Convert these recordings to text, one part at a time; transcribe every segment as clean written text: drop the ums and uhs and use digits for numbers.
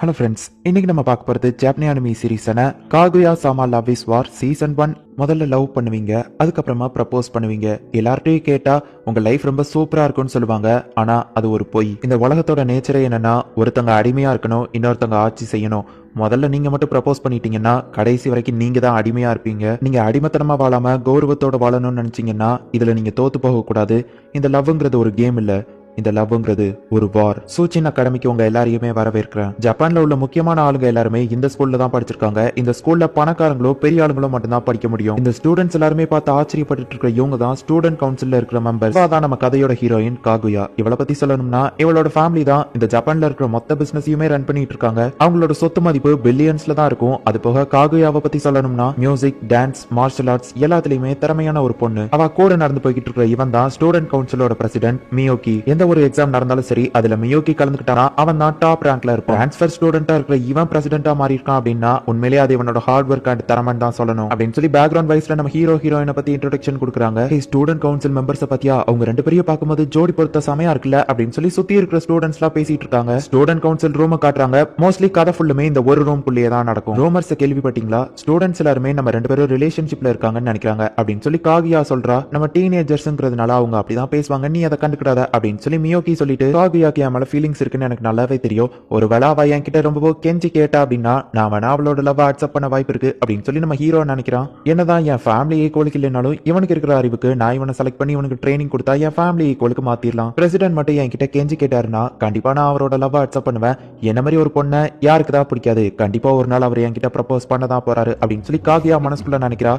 Hello friends, இன்னைக்கு நம்ம பார்க்க போகிறது Japanese anime சீரீஸான காகுயா Sama love is war season 1. முதல்ல லவ் பண்ணுவீங்க, அதுக்கப்புறமா ப்ரப்போஸ் பண்ணுவீங்க. எல்லார்ட்டையும் கேட்டா உங்க லைஃப் ரொம்ப சூப்பரா இருக்கும்னு சொல்லுவாங்க. ஆனா அது ஒரு பொய். இந்த உலகத்தோட நேச்சரே என்னன்னா, ஒருத்தங்க அடிமையா இருக்கணும், இன்னொருத்தங்க ஆட்சி செய்யணும். முதல்ல நீங்க மட்டும் ப்ரப்போஸ் பண்ணிட்டீங்கன்னா கடைசி வரைக்கும் நீங்க தான் அடிமையா இருப்பீங்க. நீங்க அடிமைத்தனமா வாழாம கௌரவத்தோட வாழணும்னு நினைச்சீங்கன்னா இதுல நீங்க தோத்து போக கூடாது. இந்த லவ்ங்கிறது ஒரு கேம் இல்ல, இந்த லவ்ங்கிறது ஒரு வார். சூச்சின் அகாடமிக்கு உங்க எல்லாரையுமே வரவேற்கிறேன். ஜப்பான்ல உள்ள முக்கியமான ஆளுங்க எல்லாருமே இந்த ஸ்கூல்ல தான் படிச்சிருக்காங்க. இந்த ஸ்கூல்ல பணக்காரங்களோ பெரிய ஆளுங்களோ மட்டும்தான் படிக்க முடியும். இந்த ஸ்டூடெண்ட்ஸ் எல்லாருமே பார்த்து ஆச்சரியப்பட்டு இருக்கிற இவங்க தான் ஸ்டூடெண்ட் கவுன்சில்ல இருக்கிற மெம்பர்ஸ். தான் நம்ம கதையோட ஹீரோயின் காகுயா. இவளை பத்தி சொல்லணும்னா இவளோட ஃபேமிலி தான் இந்த ஜப்பான்ல இருக்கிற மொத்த பிசினஸையுமே ரன் பண்ணிட்டு இருக்காங்க. அவங்களோட சொத்து மதிப்பு பில்லியன்ஸ்ல தான் இருக்கும். அது போக காகுயாவை பத்தி சொல்லணும்னா மியூசிக், டான்ஸ், மார்ஷல் ஆர்ட்ஸ் எல்லாத்துலயுமே திறமையான ஒரு பொண்ணு. அவ கூட நடந்து போய்கிட்டு இருக்கிற இவன் தான் ஸ்டூடெண்ட் கவுன்சிலோட பிரசிடென்ட் மியோகி. எந்த ஒரு எக்ஸாம் நடந்தாலும் சரி அதுல மியோகி கலந்துக்கிட்டானா அவன் தான் டாப் ரேங்க்ல இருப்பான். ட்ரான்ஸ்ஃபர் ஸ்டூடெண்டா இருக்கிற இவன் பிரசிடென்ட்டா மாறி இருக்கான் அப்படின்னா உண்மையிலேயே அது இவனோட ஹார்ட் ஒர்க் அண்ட் திறமன் தான் சொல்லணும் அப்படின்னு சொல்லி பேக்ரவுண்ட் வைஸ்ல நம்ம ஹீரோயினை பத்தி இன்ட்ரோடக்ஷன் கொடுக்குறாங்க. ஸ்டூடெண்ட் கவுன்சில் மெம்பர்ஸ் பத்தியா அவங்க ரெண்டு பேரையும் பார்க்கும்போது ஜோடி பொறுத்த சமயம் இருக்குல்ல அப்படின்னு சொல்லி சுத்தி இருக்கிற ஸ்டூடெண்ட்ஸ் எல்லாம் பேசிட்டு இருக்காங்க. ஸ்டூடெண்ட் கவுன்சில் ரூம் காட்டுறாங்க. மோஸ்ட்லி கதை ஃபுல்லுமே இந்த ஒரு ரூம் குள்ளேயே தான் நடக்கும். ரூமர்ஸ் கேள்விப்பட்டீங்களா? ஸ்டூடெண்ட்ஸ் எல்லாருமே நம்ம ரெண்டு பேரும் ரிலேஷன்ஷிப்ல இருக்காங்கன்னு நினைக்கிறாங்க அப்படின்னு சொல்லி காகியா சொல்றா. நம்ம டீனேஜர்ஸ்ங்கிறதுனால அவங்க அப்படிதான் பேசுவாங்க, நீ அதை கண்டுக்கிடாத அப்படின்னு சொல்லி மியோகி சொல்லிட்டு காகுயாக்கு என் மேல ஃபீலிங்ஸ் இருக்குன்னு எனக்கு நல்லாவே தெரியும். ஒரு வேளை அவ என்கிட்ட ரொம்ப கெஞ்சி கேட்டா அப்படின்னா நான் வேணா அவளோட லவ் அக்செப்ட் பண்ண வாய்ப்பு இருக்கு அப்படின்னு சொல்லி நம்ம ஹீரோ நினைக்கிறான். என்னதான் என் ஃபேமிலி ஈக்குவலுக்கு இல்லைனாலும் இவனுக்கு இருக்கிற அறிவுக்கு நான் இவனை செலக்ட் பண்ணி இவனுக்கு ட்ரைனிங் கொடுத்தா என் ஃபேமிலி ஈக்குவலுக்கு மாத்திரலாம். பிரசிடென்ட் மட்டும் என்கிட்ட கெஞ்சி கேட்டாருன்னா கண்டிப்பா நான் அவரோட லவ் அக்செப்ட் பண்ணுவேன். என்ன மாதிரி ஒரு பொண்ணை யாருக்கு தான் பிடிக்காது? கண்டிப்பா ஒரு நாள் அவர் என்கிட்ட ப்ரப்போஸ் பண்ணதான் போறாரு அப்படின்னு சொல்லி காகியா மனசுக்குள்ள நினைக்கிறா.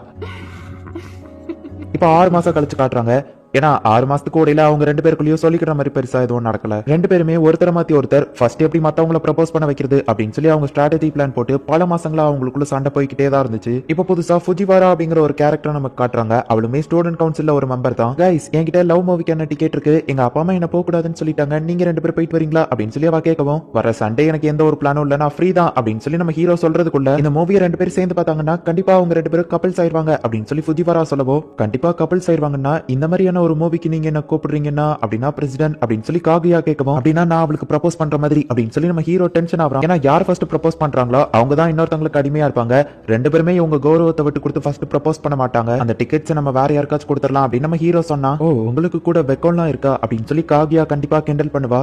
இப்ப 6 மாசம் கழிச்சு காட்டுறாங்க. ஏன்னா 6 மாசத்துக்கு ஓடையில அவங்க ரெண்டு பேருக்குள்ளயும் சொல்லிக்கிற மாதிரி பெருசா எதுவும் நடக்கல. ரெண்டு பேருமே ஒருத்தர மாத்தி ஒருத்தர் ஃபர்ஸ்ட் எப்படி மத்தவங்கள ப்ரப்போஸ் பண்ண வைக்கிறது அப்படின்னு சொல்லி அவங்க ஸ்ட்ராட்டஜி பிளான் போட்டு பல மாசங்களா அவங்களுக்குள்ள சண்டை போய்கிட்டே தான் இருந்துச்சு. இப்ப புதுசா ஃபுஜிவாரா அப்படிங்கிற ஒரு கேரக்டர் நமக்கு காட்டுறாங்க. அவளுமே ஸ்டூடெண்ட் கவுன்சில்ல ஒரு மெம்பர் தான். கைஸ், என்கிட்ட லவ் மூவிக்கான டிக்கெட் இருக்கு, எங்க அப்பா அம்மா என்ன போக கூடாதுன்னு சொல்லிட்டாங்க, நீங்க ரெண்டு பேரும் போயிட்டு வரீங்களா அப்படின்னு சொல்லி அவ கேட்கவும், வர சண்டே எனக்கு எந்த ஒரு பிளானும் இல்ல, நான் ஃப்ரீ தான் அப்படின்னு சொல்லி நம்ம ஹீரோ சொல்றதுக்குள்ள இந்த மூவியை ரெண்டு பேரும் சேர்ந்து பார்த்தாங்கன்னா கண்டிப்பா அவங்க ரெண்டு பேரும் கப்பிள்ஸ் ஆயிருவாங்க அப்படின்னு சொல்லி ஃபுஜிவாரா சொல்லவோ, கண்டிப்பா கப்பிள்ஸ் ஆயிருவாங்கன்னா இந்த மாதிரியான ஒரு மூவிக்கு நீங்க கூப்பிடுறீங்கன்னா அப்படின்னா பிரசிடென்ட் அப்படின்னு சொல்லி காகியா கேட்கவும், அப்படின்னா நான் அவளுக்கு ப்ரப்போஸ் பண்ற மாதிரி அப்படின்னு சொல்லி நம்ம ஹீரோ டென்ஷன் ஆகுறான். ஏன்னா யார் ஃபர்ஸ்ட் ப்ரப்போஸ் பண்றாங்களோ அவங்க தான் இன்னொருத்தங்களுக்கு அடிமையா இருப்பாங்க. ரெண்டு பேருமே இவங்க கௌரவத்தை விட்டு கொடுத்து ஃபர்ஸ்ட் ப்ரப்போஸ் பண்ண மாட்டாங்க. அந்த டிக்கெட்ஸ் நம்ம வேற யாருக்காச்சும் கொடுத்துடலாம் அப்படின்னு நம்ம ஹீரோ சொன்னா, ஓ உங்களுக்கு கூட வெக்கம்லாம் இருக்கா அப்படின்னு சொல்லி காகியா கண்டிப்பா கிண்டல் பண்ணுவா.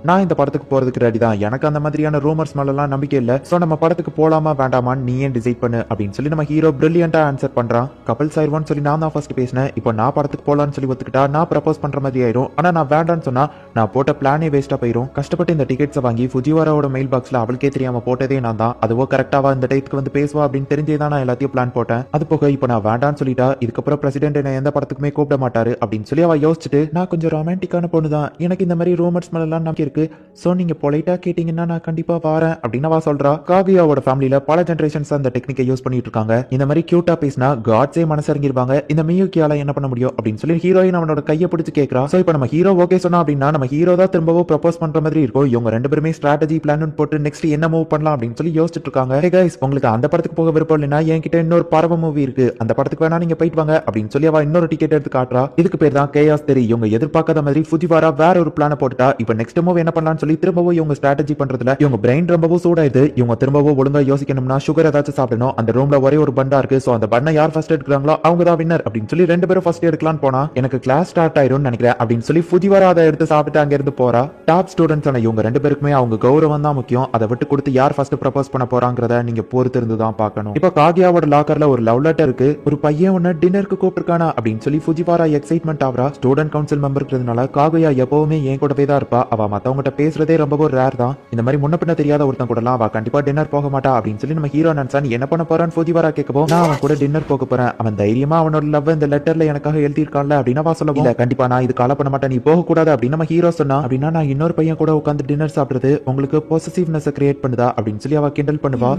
நான் இந்த படத்துக்கு போறதுக்கு ரெடி தான், எனக்கு அந்த மாதிரியான ரூமர்ஸ் மேலாம் நம்பிக்கை இல்ல, சோ நம்ம படத்துக்கு போலாமா வேண்டாமான்னு நீ ஏன் டிசைட் பண்ணு அப்படின்னு சொல்லி நம்ம ஹீரோ பிரில்லியண்டா ஆன்சர் பண்றான். கப்பல்ஸ் ஆயிருவான்னு சொல்லி நான் தான் ஃபர்ஸ்ட் பேசினேன், இப்போ நான் படத்துக்கு போலான்னு சொல்லி ஒத்துக்கிட்டா நான் ப்ரப்போஸ் பண்ற மாதிரி ஆயிரும். ஆனா நான் வேண்டான்னு சொன்னா நான் போட்ட பிளானே வேஸ்டா போயிரும். கஷ்டப்பட்டு இந்த டிக்கெட்ஸை வாங்கி ஃபுஜிவாராவோட மெயில் பாக்ஸ்ல அவளுக்கே தெரியாம போட்டதே நான் தான். அதுவோ கரெக்டாவா இந்த டைத்துக்கு வந்து பேசுவா அப்படின்னு தெரிஞ்சே தான் நான் எல்லாத்தையும் பிளான் போட்டேன். அது போக இப்போ நான் வேண்டான்னு சொல்லிட்டா இதுக்கப்புறம் பிரசிடென்ட் என்ன எந்த படத்துக்குமே கூப்பிட மாட்டாரு அப்படின்னு சொல்லி அவ யோசிச்சுட்டு, நான் கொஞ்சம் ரொமான்டிக்கான பொண்ணு தான், எனக்கு இந்த மாதிரி ரூமர்ஸ் மேலாம் நம்பிக்கை இருக்கு, சோ நீங்க பொலைட்டா கேட்டீங்கன்னா நான் கண்டிப்பா வரேன் அப்படின்னு அவ சொல்றா. காகியாவோட ஃபேமிலில பல ஜெனரேஷன்ஸ் அந்த டெக்னிக்கை யூஸ் பண்ணிட்டு இருக்காங்க. இந்த மாதிரி கியூட்டா பேசினா காட்ஸே மனசரங்கிருவாங்க. இந்த மியூக்கியால என்ன பண்ண முடியும் அப்படின்னு சொல்லி ஹீரோயின் அவனோட கையை பிடிச்சு கேட்கறா. சோ இப்போ நம்ம ஹீரோ ஓகே சொன்னா அப்படின்னா நம்ம ஹீரோ தான் திரும்பவும் ப்ரப்போஸ் பண்ற மாதிரி இருக்கும். இவங்க ரெண்டு பேருமே ஸ்ட்ராட்டஜி பிளான் போட்டு நெக்ஸ்ட் என்ன மூவ் பண்ணலாம் அப்படின்னு சொல்லி யோசிச்சுட்டு இருக்காங்க. ஹே கைஸ், உங்களுக்கு அந்த படத்துக்கு போக விருப்பம் இல்லைன்னா என்கிட்ட இன்னொரு பறவை மூவி இருக்கு, அந்த படத்துக்கு வேணா நீங்க போயிட்டு வாங்க அப்படின்னு சொல்லி அவ இன்னொரு டிக்கெட் எடுத்து காட்டுறா. இதுக்கு பேர் தான் கேயாஸ் தியரி. இவங்க எதிர்பார்க்காத மாதிரி ஃபுஜிவாரா வேற ஒரு பிளான போட்டுட்டா. இப்போ நெக்ஸ்ட் மூவ் என்ன பண்ணலாம்னு சொல்லி திரும்பவும் இவங்க ஸ்ட்ராட்டஜி பண்றதுல இவங்க பிரெயின் ரொம்பவும் சூடாயிடுது. இவங்க திரும்பவும் ஒழுங்கா யோசிக்கணும்னா சுகர் ஏதாச்சும் சாப்பிடணும். அந்த ரூம்ல ஒரே ஒரு பண்டா இருக்கு, சோ அந்த பண்ணை யார் ஃபர்ஸ்ட் எடுக்கிறாங்களோ அவங்க தான் வின்னர் அப்படின்னு சொல்லி ரெண்டு பேரும் ஃபர்ஸ்ட் எடுக்கலாம்னு போனா எனக்கு கிளாஸ் ஸ்டார்ட் ஆயிரும் நினைக்கிறேன் அப்படின்னு சொல்லி ஃபுஜிவாரா அதை எடுத்து சாப்பிட்டு அங்க இருந்து போறா. டாப் ஸ்டூடெண்ட்ஸ் ஆன இவங்க ரெண்டு பேருக்குமே அவங்க கௌரவம் தான் முக்கியம். அதை விட்டு கொடுத்து யார் ஃபர்ஸ்ட் ப்ரப்போஸ் பண்ண போறாங்கிறத நீங்க பொறுத்து இருந்து தான் பார்க்கணும். இப்போ காகியாவோட லாக்கர்ல ஒரு லவ் லெட்டர் இருக்கு. ஒரு பையன் உன்ன டின்னருக்கு கூப்பிட்டுருக்கானா அப்படின்னு சொல்லி ஃபுஜிவாரா எக்ஸைட்மெண்ட் ஆவரா. ஸ்டூடெண்ட் கவுன்சில் மெம்பர்ங்கிறதுனால காகியா எப்பவுமே என் கூடவே தான் இருப்பா. அவ மத்தவங்கிட்ட பேசுறதே ரொம்ப ரேர் தான். இந்த மாதிரி முன்ன பின்ன தெரியாத ஒருத்தன் கூடலாம் அவ கண்டிப்பா டின்னர் போக மாட்டா அப்படின்னு சொல்லி நம்ம ஹீரோ நினைச்சா. நீ என்ன பண்ண போறான்னு ஃபுஜிவாரா கேட்கவும், நான் அவன் கூட டின்னர் போக போறேன், அவன் தைரியமா அவனோட லவ் இந்த லெட்டர்ல எனக்காக எழுதியிருக்கான்ல அப்படின்னு அவ சொல்லவும், இல்ல கண்டிப்பா நான் இது கால பண்ண மாட்டேன், நீ போக கூடாது அப்படின்னு நம்ம ஹீரோ சொன்னா. அப்படின்னா நான் இன்னொரு பையன் கூட உட்காந்து டின்னர் சாப்பிடுறது உங்களுக்கு பொசசிவ்னஸ் கிரியேட் பண்ணுதா அப்படின்னு சொல்லி அவ கிண்டல் பண்ணுவா.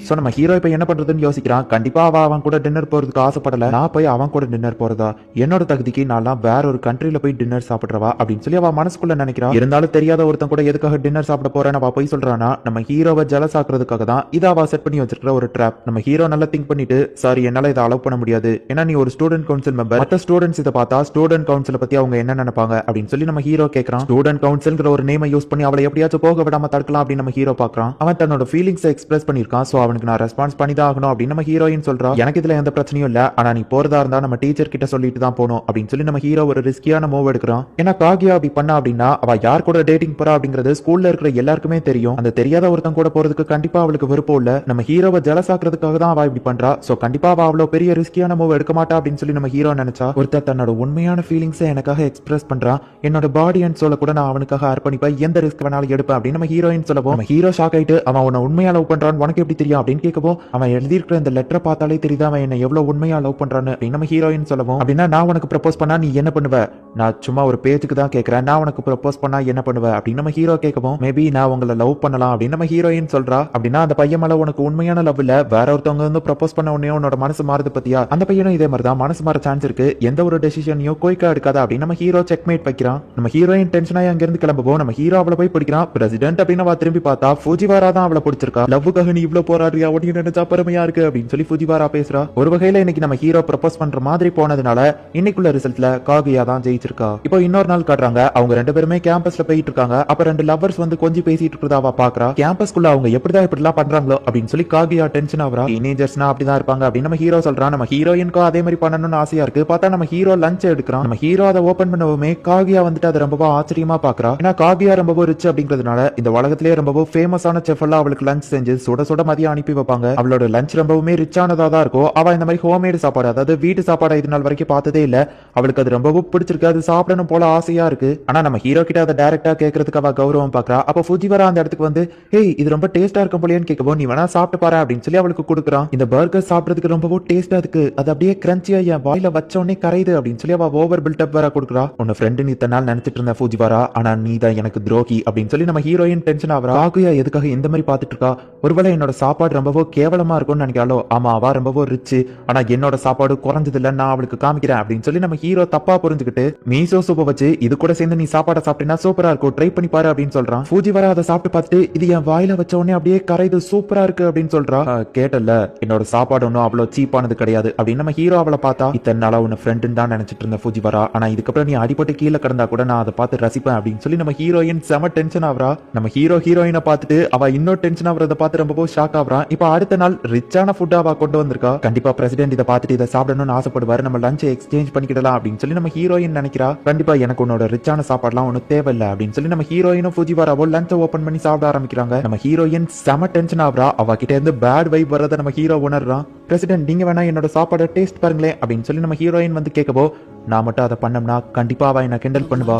சோ நம்ம ஹீரோ இப்ப என்ன பண்றதுன்னு யோசிக்கிறான். கண்டிப்பா அவன் கூட டின்னர் போறதுக்கு ஆசைப்படல. நான் போய் அவன் கூட டின்னர் போறதா, என்னோட தகுதிக்கு நான் வேற ஒரு கண்ட்ரில போய் டின்னர் சாப்பிடுறவா அப்படின்னு சொல்லி அவ மனசுக்குள்ள நினைக்கிறான். இருந்தாலும் தெரியாத ஒருத்தன் கூட எதுக்காக டின்னர் சாப்பிட போறேன்னு அவ போய் சொல்றானா, நம்ம ஹீரோவை ஜெலஸ் ஆக்குறதுக்காக தான் இதை அவ செட் பண்ணி வச்சிருக்கிற ஒரு ட்ராப். நம்ம ஹீரோ நல்லா திங்க் பண்ணிட்டு, சாரி என்னால இதை அலோவ் பண்ண முடியாது, ஏன்னா நீ ஒரு ஸ்டூடெண்ட் கவுன்சில் மெம்பர், மற்ற ஸ்டூடெண்ட்ஸ் இதை பார்த்தா ஸ்டூடெண்ட் கவுன்சிலை பத்தி அவங்க என்ன நினைப்பாங்க அப்படின்னு சொல்லி நம்ம ஹீரோ கேட்கறான். ஸ்டூடெண்ட் கவுன்சில்ங்கிற ஒரு நேமை யூஸ் பண்ணி அவளை எப்படியாச்சும் போக விடாம தடுக்கலாம் அப்படின்னு நம்ம ஹீரோ பாக்குறான். அவன் தன்னோட ஃபீலிங்ஸை எக்ஸ்பிரஸ் பண்ணிருக்கான். சோ அவனுக்கு நான் ரெஸ்பான்ஸ் பண்ணி தான் ஆகணும் அப்படின்னு நம்ம ஹீரோயின் சொல்றா. எனக்கு இதுல எந்த பிரச்சனையும் இல்ல, ஆனா நீ போறதா இருந்தா நம்ம டீச்சர் கிட்ட சொல்லிட்டு தான் போகணும் அப்படின்னு சொல்லி நம்ம ஹீரோ ஒரு ரிஸ்கியான மூவ் எடுக்கிறான். ஏன்னா காகியா அப்படி பண்ணா அப்படின்னா அவ யார் கூட டேட்டிங் போறா அப்படிங்கிறது ஸ்கூல்ல இருக்கிற எல்லாருக்குமே தெரியும். அந்த தெரியாத ஒருத்தன் கூட போறதுக்கு கண்டிப்பா அவளுக்கு விருப்பம் இல்ல. நம்ம ஹீரோவை ஜெலஸ் ஆக்குறதுக்காக தான் அவ இப்படி பண்றா. சோ கண்டிப்பா அவ அவ்வளவு பெரிய ரிஸ்கியான மூவ் எடுக்க மாட்டா அப்படின்னு சொல்லி நம்ம ஹீரோ நினைச்சா. ஒருத்தர் தன்னோட உண்மையான ஃபீலிங்ஸை எனக்காக எக்ஸ்பிரஸ் பண்றான், என்னோட பாடி அண்ட் சோல கூட நான் அவனுக்காக அர்ப்பணிப்பேன், எந்த ரிஸ்க் வேணாலும் எடுப்பேன் அப்படின்னு நம்ம ஹீரோயின் சொல்லவும் நம்ம ஹீரோ ஷாக் ஆயிட்டு, அவன் உன்னை உண்மையா லவ் பண்றான்னு உனக்கு எப்படி தெரியும் அப்படின்னு கேட்கவும், அவன் எழுதியிருக்கிற இந்த லெட்டரை பார்த்தாலே தெரியுது அவன் என்ன எவ்வளவு உண்மையா லவ் பண்றான்னு அப்படின்னு நம்ம ஹீரோயின் சொல்லவும், அப்படின்னா நான் உனக்கு ப்ரப்போஸ் பண்ணா நீ என்ன பண்ணுவ, நான் சும்மா ஒரு பேச்சுக்கு தான் கேட்கறேன், நான் உனக்கு ப்ரப்போஸ் பண்ணா என்ன பண்ணுவ அப்படின்னு நம்ம ஹீரோ கேட்கவும், மேபி நான் உங்களை லவ் பண்ணலாம் அப்படின்னு நம்ம ஹீரோயின் சொல்றா. அப்படின்னா அந்த பையன் மேல உனக்கு உண்மையான லவ் இல்ல, வேற ஒருத்தவங்க வந்து ப்ரப்போஸ் பண்ண உடனே உன்னோட மனசு மாறுது பத்தியா, அந்த பையனும் இதே மாதிரி தான் மனசு மாற சான்ஸ் இருக்கு, எந்த ஒரு டெசிஷனையும் குயிக்கா எடுக்காத அப்படின்னு நம்ம ஹீரோ செக்மேட் வைக்கிறான். நம்ம ஹீரோயின் டென்ஷன் ஆகி அங்கிருந்து கிளம்புவோம். நம்ம ஹீரோ அவளை போய் பிடிக்கிறான். பிரசிடென்ட் அப்படின்னு அவ திரும்பி பார்த்தா ஃபுஜிவாரா தான் அவளை பிடிச்சிருக்கா. லவ்வுக்காக நீ இவ்வளவு போராடுறியா, உடனே நினைச்சா பெருமையா இருக்கு அப்படின்னு சொல்லி ஃபுஜிவாரா பேசுறா. ஒரு வகையில இன்னைக்கு நம்ம ஹீரோ ப்ரப்போஸ் பண்ற மாதிரி போனதுனால இன்னைக்குள்ள ரிசல்ட்ல காகியா தான் ஜெயிச்சிருக்கா. இப்போ இன்னொரு நாள் காட்டுறாங்க, அவங்க ரெண்டு பேருமே கேம்பஸ்ல போயிட்டு இருக்காங்க. அப்ப ரெண்டு லவ்வர்ஸ் வந்து கொஞ்சம் பேசிட்டு இருக்கிறதா அவ பாக்குறா. கேம்பஸ்குள்ள அவங்க எப்படிதான் இப்படிலாம் பண்றாங்களோ அப்படின்னு சொல்லி காகியா டென்ஷன் ஆகுறா. டீனேஜர்ஸ்னா அப்படிதான் இருப்பாங்க அப்படின்னு நம்ம ஹீரோ சொல்றான். நம்ம ஹீரோயினுக்கும் அதே மாதிரி பண்ணணும்னு ஆசையா இருக்கு. பார்த்தா நம்ம ஹீரோ லஞ்ச் எடுக்கிறான். நம்ம ஹீரோ அதை ஓபன் பண்ணவுமே காகியா வந்துட்டு அதை ரொம்ப ஆச்சரியமா பாக்குறா. ஏன்னா காகியா ரொம்ப ரிச் அப்படிங்கிறதுனால இந்த உலகத்திலேயே ரொம்ப ஃபேமஸான செஃப் எல்லாம் அவளுக்கு லஞ்ச் செஞ்சு சுட சுட மதியம் அனுப்பி வைப்பாங்க. அவளோட லஞ்ச் ரொம்பவுமே ரிச்சானதா தான் இருக்கும். அவ இந்த மாதிரி ஹோம்மேடு சாப்பாடு, அதாவது வீட்டு சாப்பாடு இது நாள் வரைக்கும் பார்த்ததே இல்ல. அவளுக்கு அது ரொம்பவும் பிடிச்சிருக்கு, அது சாப்பிடணும் போல ஆசையா இருக்கு. ஆனா நம்ம ஹீரோ கிட்ட அதை டைரக்டா கேட்கறதுக்கு அவ கௌரவம் பாக்குறா. அப்ப ஃபுஜிவாரா அந்த இடத்துக்கு வந்து, ஹேய் இது ரொம்ப டேஸ்டா இருக்கும் போலன்னு கேட்கவும், நீ வேணா சாப்பிட்டு பாரு அப்படின்னு சொல்லி அவளுக்கு கொடுக்குறான். இந்த பர்கர் சாப்பிடுறதுக்கு ரொம்பவும் டேஸ்டா இருக்கு, அது அப்படியே கிரன்ச்சியா என் வாயில வச்ச உடனே கரையுது அப்படின்னு சொல்லி அவ ஓவர் பில்டப் வேற கொடுக்குறா. உன்ன ஃப்ரெண்டு நீ இத்தனை நாள் நினைச்சிட்டு இருந்த ஃபுஜிவாரா, ஆனா நீ தான் எனக்கு துரோகி அப்படின்னு சொல்லி நம்ம ஹீரோயின் டென்ஷன் ஆகுறா. காகுயா எதுக்காக இந்த மாதிரி பாத்துட்டு இருக்கா, ஒருவேளை என்னோட சாப்பாடு ரொம்பவோ கேவலமா இருக்கும்னு நினைக்கிறாளோ. ஆமா அவ ரொம்பவோ ரிச், ஆனா என்னோட சாப்பாடு குறைஞ்சது இல்ல, நான் அவளுக்கு காமிக்கிறேன் அப்படின்னு சொல்லி நம்ம ஹீரோ தப்பா புரிஞ்சுக்கிட்டு மீசோ சூப்பை வச்சு இது கூட சேர்ந்து நீ சாப்பாடை சாப்பிட்டீங்கன்னா சூப்பரா இருக்கும், ட்ரை பண்ணி பாரு அப்படின்னு சொல்றான். ஃபுஜிவாரா அதை சாப்பிட்டு பார்த்துட்டு, இது என் வாயில வச்ச உடனே அப்படியே கரைது, சூப்பரா இருக்கு அப்படின்னு சொல்றா. கேட்டல, என்னோட சாப்பாடு ஒன்னும் அவ்வளவு சீப்பானது கிடையாது அப்படின்னு நம்ம ஹீரோ அவளை பார்த்தா, இத்தனை நாளா உன்னை ஃப்ரெண்டுன்னு தான் நினைச்சிட்டு இருந்த ஃபுஜிவாரா, ஆனா இதுக்கப்புறம் நீ அடிபட்டு கீழே கிடந்தா கூட நான் அதை பார்த்து ரசிப்பேன் அப்படின்னு சொல்லி நம்ம ஹீரோயின் செம டென்ஷன் ஆகுறா. நம்ம ஹீரோ ஹீரோயினை பார்த்துட்டு அவ இன்னொரு டென்ஷன் ஆகுறத பார்த்து ரொம்ப ஷாக் ஆகுறான். இப்ப அடுத்த நாள் ரிச்சான ஃபுட் அவ கொண்டு வந்திருக்கா. கண்டிப்பா பிரசிடென்ட் இதை பார்த்துட்டு இதை சாப்பிடணும்னு ஆசைப்படுவாரு, நம்ம லஞ்ச் எக்ஸ்சேஞ்ச் பண்ணிக்கிடலாம் அப்படின்னு சொல்லி நம்ம ஹீரோயின் நினைக்கிறா. கண்டிப்பா எனக்கு உன்னோட ரிச்சான சாப்பாடுலாம் ஒன்னும் தேவையில்லை அப்படின்னு சொல்லி நம்ம ஹீரோயினும் ஃபுஜிவாராவோ லஞ்சை ஓபன் பண்ணி சாப்பிட ஆரம்பிக்கிறாங்க. நம்ம ஹீரோயின் செம டென்ஷன் ஆகுறா. அவ கிட்ட இருந்து பேட் வைப் வர்றதை நம்ம ஹீரோ உணர்றான். பிரசிடென்ட் நீங்க வேணா என்னோட சாப்பாடை டேஸ்ட் பாருங்களேன் அப்படின்னு சொல்லி நம்ம ஹீரோயின் வந்து கேட்கவோ, நான் மட்டும் அதை பண்ணோம்னா கண்டிப்பா அவ என்ன கிண்டல் பண்ணுவா,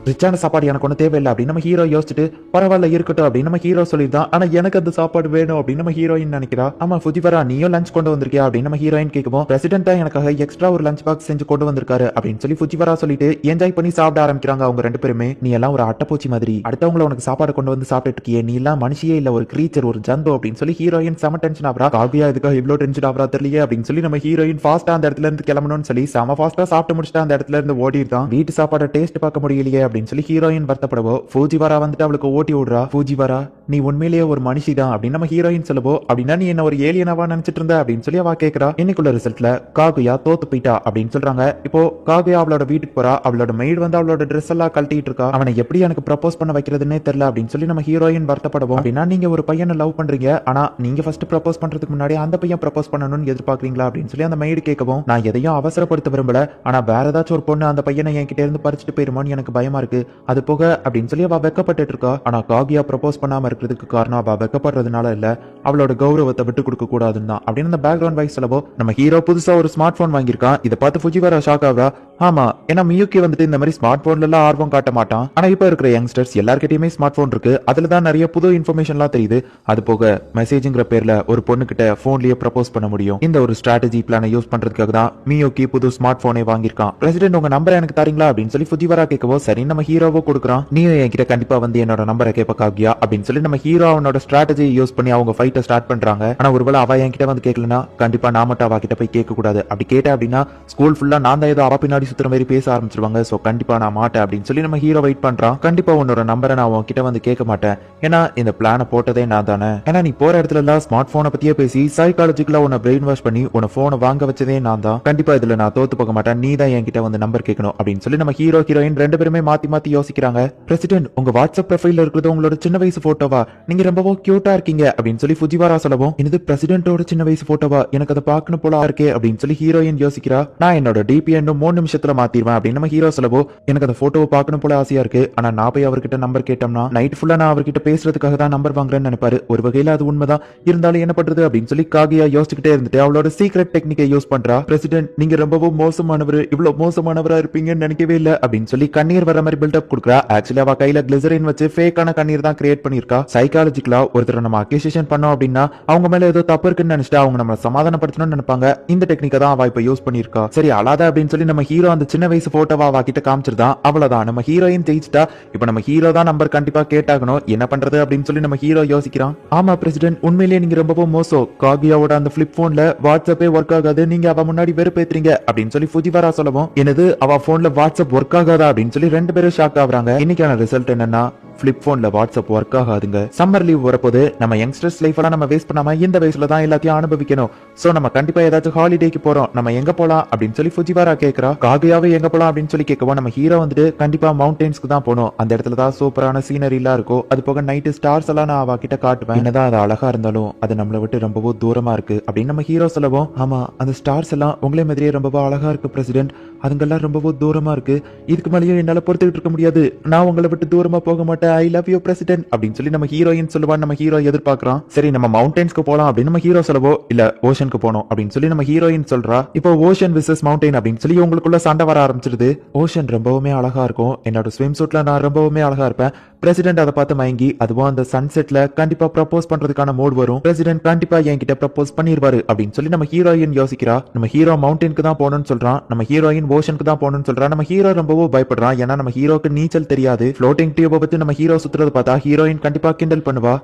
ரிச்சான சாப்பாடு எனக்கு ஒன்றும் தேவையில்லை அப்படின்னு நம்ம ஹீரோ யோசிச்சுட்டு, பரவாயில்ல இருக்கட்டும் அப்படின்னு நம்ம ஹீரோ சொல்லியிருந்தான். ஆனா எனக்கு அந்த சாப்பாடு வேணும் அப்படின்னு நம்ம ஹீரோயின் நினைக்கிறா. ஆமா ஃபுஜிவாரா நீயும் லஞ்ச் கொண்டு வந்திருக்கியா அப்படின்னு நம்ம ஹீரோயின் கேட்கவும், பிரசிடென்ட் தான் எனக்காக எக்ஸ்ட்ரா ஒரு லஞ்ச் பாக்ஸ் செஞ்சு கொண்டு வந்திருக்காரு அப்படின்னு சொல்லி ஃபுஜிவாரா சொல்லிட்டு என்ஜாய் பண்ணி சாப்பிட ஆரம்பிக்கிறாங்க அவங்க ரெண்டு பேருமே. நீ எல்லாம் ஒரு அட்டைப்பூச்சி மாதிரி, அடுத்தவங்களை உனக்கு சாப்பாடு கொண்டு வந்து சாப்பிட்டு இருக்கியே, நீ எல்லாம் மனுஷியே இல்ல, ஒரு கிரீச்சர், ஒரு ஜந்து அப்படின்னு சொல்லி ஹீரோயின் செம டென்ஷன் ஆகுறா. காவியா இதுக்காக இவ்வளவு டென்ஷன் ஆகுறா தெரியலையே அப்படின்னு சொல்லி நம்ம ஹீரோயின் ஃபாஸ்டா அந்த இடத்துல இருந்து கிளம்பணும்னு சொல்லி செம ஃபாஸ்டா சாப்பிட்டு முடிச்சுட்டு அந்த இடத்துல இருந்து ஓடிடுதான். வீட்டு சாப்பாடை டேஸ்ட் பார்க்க முடியலையே அப்படின்னு சொல்லி ஹீரோயின் வருத்தப்படவோ, ஃபுஜிவாரா வந்துட்டு அவளுக்கு ஓட்டி விடுறா. ஃபுஜிவாரா நீ உண்மையிலேயே ஒரு மனுஷி தான் அப்படின்னு நம்ம ஹீரோயின் சொல்லவோ, அப்படின்னா நீ என்ன ஒரு ஏலியனாவா நினைச்சிட்டு இருந்த அப்படின்னு சொல்லி அவ கேட்கறா. இன்னைக்குள்ள ரிசல்ட்ல காகுயா தோத்து போயிட்டா அப்படின்னு சொல்றாங்க. இப்போ காகுயா அவளோட வீட்டுக்கு போறா. அவளோட மெய்டு வந்து அவளோட ட்ரெஸ் எல்லாம் கழட்டிட்டு இருக்கா. அவனை எப்படி எனக்கு ப்ரப்போஸ் பண்ண வைக்கிறதுன்னே தெரியல அப்படின்னு சொல்லி நம்ம ஹீரோயின் வருத்தப்படவும், அப்படின்னா நீங்க ஒரு பையனை லவ் பண்றீங்க, ஆனா நீங்க ஃபர்ஸ்ட் ப்ரப்போஸ் பண்றதுக்கு முன்னாடி அந்த பையன் ப்ரப்போஸ் பண்ணணும்னு எதிர்பார்க்கறீங்களா அப்படின்னு சொல்லி அந்த மெய்டு கேட்கவும், நான் எதையும் அவசரப்படுத்த விரும்பல, ஆனா வேற ஏதாச்சும் ஒரு பொண்ணு அந்த பையனை என்கிட்ட இருந்து பறிச்சுட்டு போயிருமோன்னு எனக்கு பயமா இருக்கு, அது போக அப்படின்னு சொல்லி அவ வெக்கப்பட்டு இருக்கா. ஆனா காகியா ப்ரப்போஸ் பண்ணாம இருக்கிறதுக்கு காரணம் அவ வெக்கப்படுறதுனால இல்ல, அவளோட கௌரவத்தை விட்டு கொடுக்க கூடாதுன்னு தான் அப்படின்னு அந்த பேக்ரவுண்ட் வாய்ஸ் சொல்லவோ, நம்ம ஹீரோ புதுசா ஒரு ஸ்மார்ட் போன் வாங்கியிருக்கான். இதை பார்த்து ஃபுஜிவாரா ஷாக் ஆகுறா. ஆமா, ஏன்னா மியூக்கி வந்துட்டு இந்த மாதிரி ஸ்மார்ட் போன்ல எல்லாம் ஆர்வம் காட்ட மாட்டான். ஆனா இப்ப இருக்கிற யங்ஸ்டர்ஸ் எல்லார்கிட்டயுமே ஸ்மார்ட் போன் இருக்கு. அதுல தான் நிறைய புது இன்ஃபர்மேஷன்லாம் தெரியுது. அது போக மெசேஜ்ங்கிற பேர்ல ஒரு பொண்ணு கிட்ட போன்லயே ப்ரப்போஸ் பண்ண முடியும். இந்த ஒரு ஸ்ட்ராட்டஜி பிளானை யூஸ் பண்றதுக்காக தான் மியூக்கி புது ஸ்மார்ட் போனே வாங்கியிருக்கான். பிரசிடென்ட் உங்க நம்பரை எனக்கு தரீங்களா அப்படின்னு சொல்லி ஃபுஜிவாரா கேட்கவோ சரி நம்ம ஹீரோவோ கொடுக்குறான். நீயும் என்கிட்ட கண்டிப்பா வந்து என்னோட நம்பரை கேட்ப காகியா அப்படின்னு சொல்லி நம்ம ஹீரோ அவனோட ஸ்ட்ராட்டஜி யூஸ் பண்ணி அவங்க ஃபைட்டை ஸ்டார்ட் பண்றாங்க. ஆனா ஒருவேளை அவ என்கிட்ட வந்து கேட்கலனா கண்டிப்பா நான் மட்டும் அவ கிட்ட போய் கேட்க கூடாது. அப்படி கேட்டேன் அப்படின்னா ஸ்கூல் ஃபுல்லா நான் தான் ஏதோ அவ பின்னாடி சுத்துற மாதிரி பேச ஆரம்பிச்சிருவாங்க. சோ கண்டிப்பா நான் மாட்டேன் அப்படின்னு சொல்லி நம்ம ஹீரோ வெயிட் பண்றான். கண்டிப்பா உன்னோட நம்பரை நான் உன்கிட்ட வந்து கேட்க மாட்டேன். ஏன்னா இந்த பிளான போட்டதே நான் தானே. ஏன்னா நீ போற இடத்துல எல்லாம் ஸ்மார்ட் போனை பத்தியே பேசி சைக்காலஜிக்கலா உன்னை பிரெயின் வாஷ் பண்ணி உன்னை போனை வாங்க வச்சதே நான் தான். கண்டிப்பா இதுல நான் தோத்து போக மாட்டேன். நீ தான் என்கிட்ட வந்து நம்பர் கேட்கணும் அப்படின்னு சொல்லி நம்ம ஹீரோ ஹீரோயின் ரெண்டு பேருமே மாத்தி மாத்தி யோசிக்கிறாங்க. பிரசிடென்ட் உங்க வாட்ஸ்அப் ப்ரொஃபைல்ல இருக்கிறது உங்களோட சின்ன வயசு போட்டோவா? நீங்க ரொம்பவும் கியூட்டா இருக்கீங்க அப்படின்னு சொல்லி ஃபுஜிவாரா சொல்லவும் இது பிரசிடென்ட்டோட சின்ன வயசு போட்டோவா? எனக்கு அதை பார்க்கணும் போல இருக்கே அப்படின்னு சொல்லி ஹீரோயின் யோசிக்கிறா. நான் என்னோட டிபி இன்னும் 3 நிமிஷத்துல மாத்திடுவேன் அப்படின்னு நம்ம ஹீரோ சொல்லவோ எனக்கு அந்த போட்டோவை பார்க்கணும் போல ஆசையா இருக்கு. ஆனா நான் போய் அவர்கிட்ட நம்பர் கேட்டோம்னா நைட் ஃபுல்லா நான் அவர்கிட்ட பேசுறதுக்காக தான் நம்பர் வாங்குறேன்னு நினைப்பாரு. ஒரு வகையில அது உண்மைதான். இருந்தாலும் என்ன பண்றது அப்படின்னு சொல்லி காகியா யோசிச்சுக்கிட்டே இருந்துட்டு அவளோட சீக்ரெட் டெக்னிக்கை யூஸ் பண்றா. பிரசிடென்ட் நீங்க ரொம்பவும் மோசமானவர், இவ்வளவு மோசமானவரா இருப்பீங்கன்னு நினைக்கவே இல்ல அப்படின்னு சொல்லி கண்ணீர் வர மாதிரி பில்டப் கொடுக்குறா. ஆக்சுவலி அவ கையில கிளிசரின் வச்சு ஃபேக்கான கண்ணீர் தான் கிரியேட் பண்ணிருக்கா. சைக்காலஜிக்கலா ஒருத்தர் நம்ம அக்யூசேஷன் பண்ணோம் அப்படின்னா அவங்க மேல ஏதோ தப்பு இருக்குன்னு நினைச்சிட்டு அவங்க நம்ம சமாதானப்படுத்தணும்னு நினைப்பாங்க. இந்த டெக்னிக்கை தான் அவ இப்ப யூஸ் பண்ணிருக்கா. சரி அழாத அப்படின்னு சொல்லி நம்ம ஹீரோ அந்த சின்ன வயசு போட்டோவா அவ கிட்ட காமிச்சிருந்தான். அவ்வளவுதான் நம்ம ஹீரோயின் ஜெயிச்சிட்டா. இப்ப நம்ம ஹீரோ தான் நம்பர் கண்டிப்பா கேட்டாகணும். என்ன பண்றது அப்படின்னு சொல்லி நம்ம ஹீரோ யோசிக்கிறான். ஆமா பிரசிடென்ட் உண்மையிலேயே நீங்க ரொம்பவும் மோசம். காகியாவோட அந்த பிளிப் போன்ல வாட்ஸ்அப்பே ஒர்க் ஆகாது. நீங்க அவ முன்னாடி வெறுப்பேத்துறீங்க அப்படின்னு சொல்லி ஃபுஜிவாரா சொல்லவும் என்னது அவ போன்ல வாட்ஸ்அப் ஒர்க் ஆகாதா அப்படின்னு சொல்லி ரெண்டு பேரும் ஷாக் ஆகுறாங்க. இன்னைக்கான ரிசல்ட் என்னன்னா பிளிப் போன்ல வாட்ஸ்அப் ஒர்க் ஆகாதுங்க. சம்மர் லீவ் வரப்போது நம்ம யங்ஸ்டர்ஸ் லைஃப் எல்லாம் நம்ம வேஸ்ட் பண்ணாம இந்த வயசுல தான் எல்லாத்தையும் அனுபவிக்கணும். சோ நம்ம கண்டிப்பா ஏதாச்சும் ஹாலிடேக்கு போறோம், நம்ம எங்க போலாம் அப்படின்னு சொல்லி ஃபுஜிவாரா கேக்குறா. காகியாவே எங்க போலாம் அப்படின்னு சொல்லி கேட்கவும் நம்ம ஹீரோ வந்துட்டு கண்டிப்பா மவுண்டன்ஸ்க்கு தான் போகணும். அந்த இடத்துல தான் சூப்பரான சீனரி எல்லாம் இருக்கும். அது போக நைட்டு ஸ்டார்ஸ் எல்லாம் நான் அவ கிட்ட காட்டுவேன். என்னதான் அது அழகா இருந்தாலும் அது நம்மளை விட்டு ரொம்பவும் தூரமா இருக்கு அப்படின்னு நம்ம ஹீரோ சொல்லவும் ஆமா அந்த ஸ்டார்ஸ் எல்லாம் உங்களே மாதிரியே ரொம்பவும் அழகா இருக்கு பிரசிடென்ட். அதுங்கெல்லாம் ரொம்பவும் தூரமா இருக்கு. இதுக்கு மேலேயும் என்னால பொறுத்துக்கிட்டு இருக்க முடியாது. நான் உங்களை விட்டு தூரமா போக மாட்டேன். ஐ லவ் யூ பிரசிடென்ட் அப்படின்னு சொல்லி நம்ம ஹீரோயின் சொல்லுவான்னு நம்ம ஹீரோ எதிர்பார்க்கறான். சரி நம்ம மவுண்டன்ஸ்க்கு போலாம் அப்படின்னு நம்ம ஹீரோ சொல்லவோ இல்ல ஓஷனுக்கு போனோம் அப்படின்னு சொல்லி நம்ம ஹீரோயின் சொல்றா. இப்போ ஓஷன் விசஸ் மவுண்டன் அப்படின்னு சொல்லி உங்களுக்குள்ள சண்டை வர ஆரம்பிச்சிருது. ஓஷன் ரொம்பவுமே அழகா இருக்கும். என்னோட ஸ்விம் சூட்ல நான் ரொம்பவுமே அழகா இருப்பேன். பிரசிடென்ட் அதை பார்த்து மயங்கி அதுவும் அந்த சன்செட்ல கண்டிப்பா ப்ரப்போஸ் பண்றதுக்கான மூட் வரும். பிரசிடென்ட் கண்டிப்பா என்கிட்ட ப்ரப்போஸ் பண்ணிருவாரு அப்படின்னு சொல்லி நம்ம ஹீரோயின் யோசிக்கிறா. நம்ம ஹீரோ மவுண்டனுக்கு தான் போகணும்னு சொல்றான். நம்ம ஹீரோயின் ஓஷனுக்கு தான் போகணும்னு சொல்றா. நம்ம ஹீரோ ரொம்பவும் பயப்படுறான். ஏன்னா நம்ம ஹீரோக்கு நீச்சல் தெரியாது. ஃப்ளோட்டிங் டியூபை பத்தி நம்ம ஹீரோ சுத்துறது பார்த்தா ஹீரோயின் கண்டிப்பா கிண்டல் பண்ணுவா.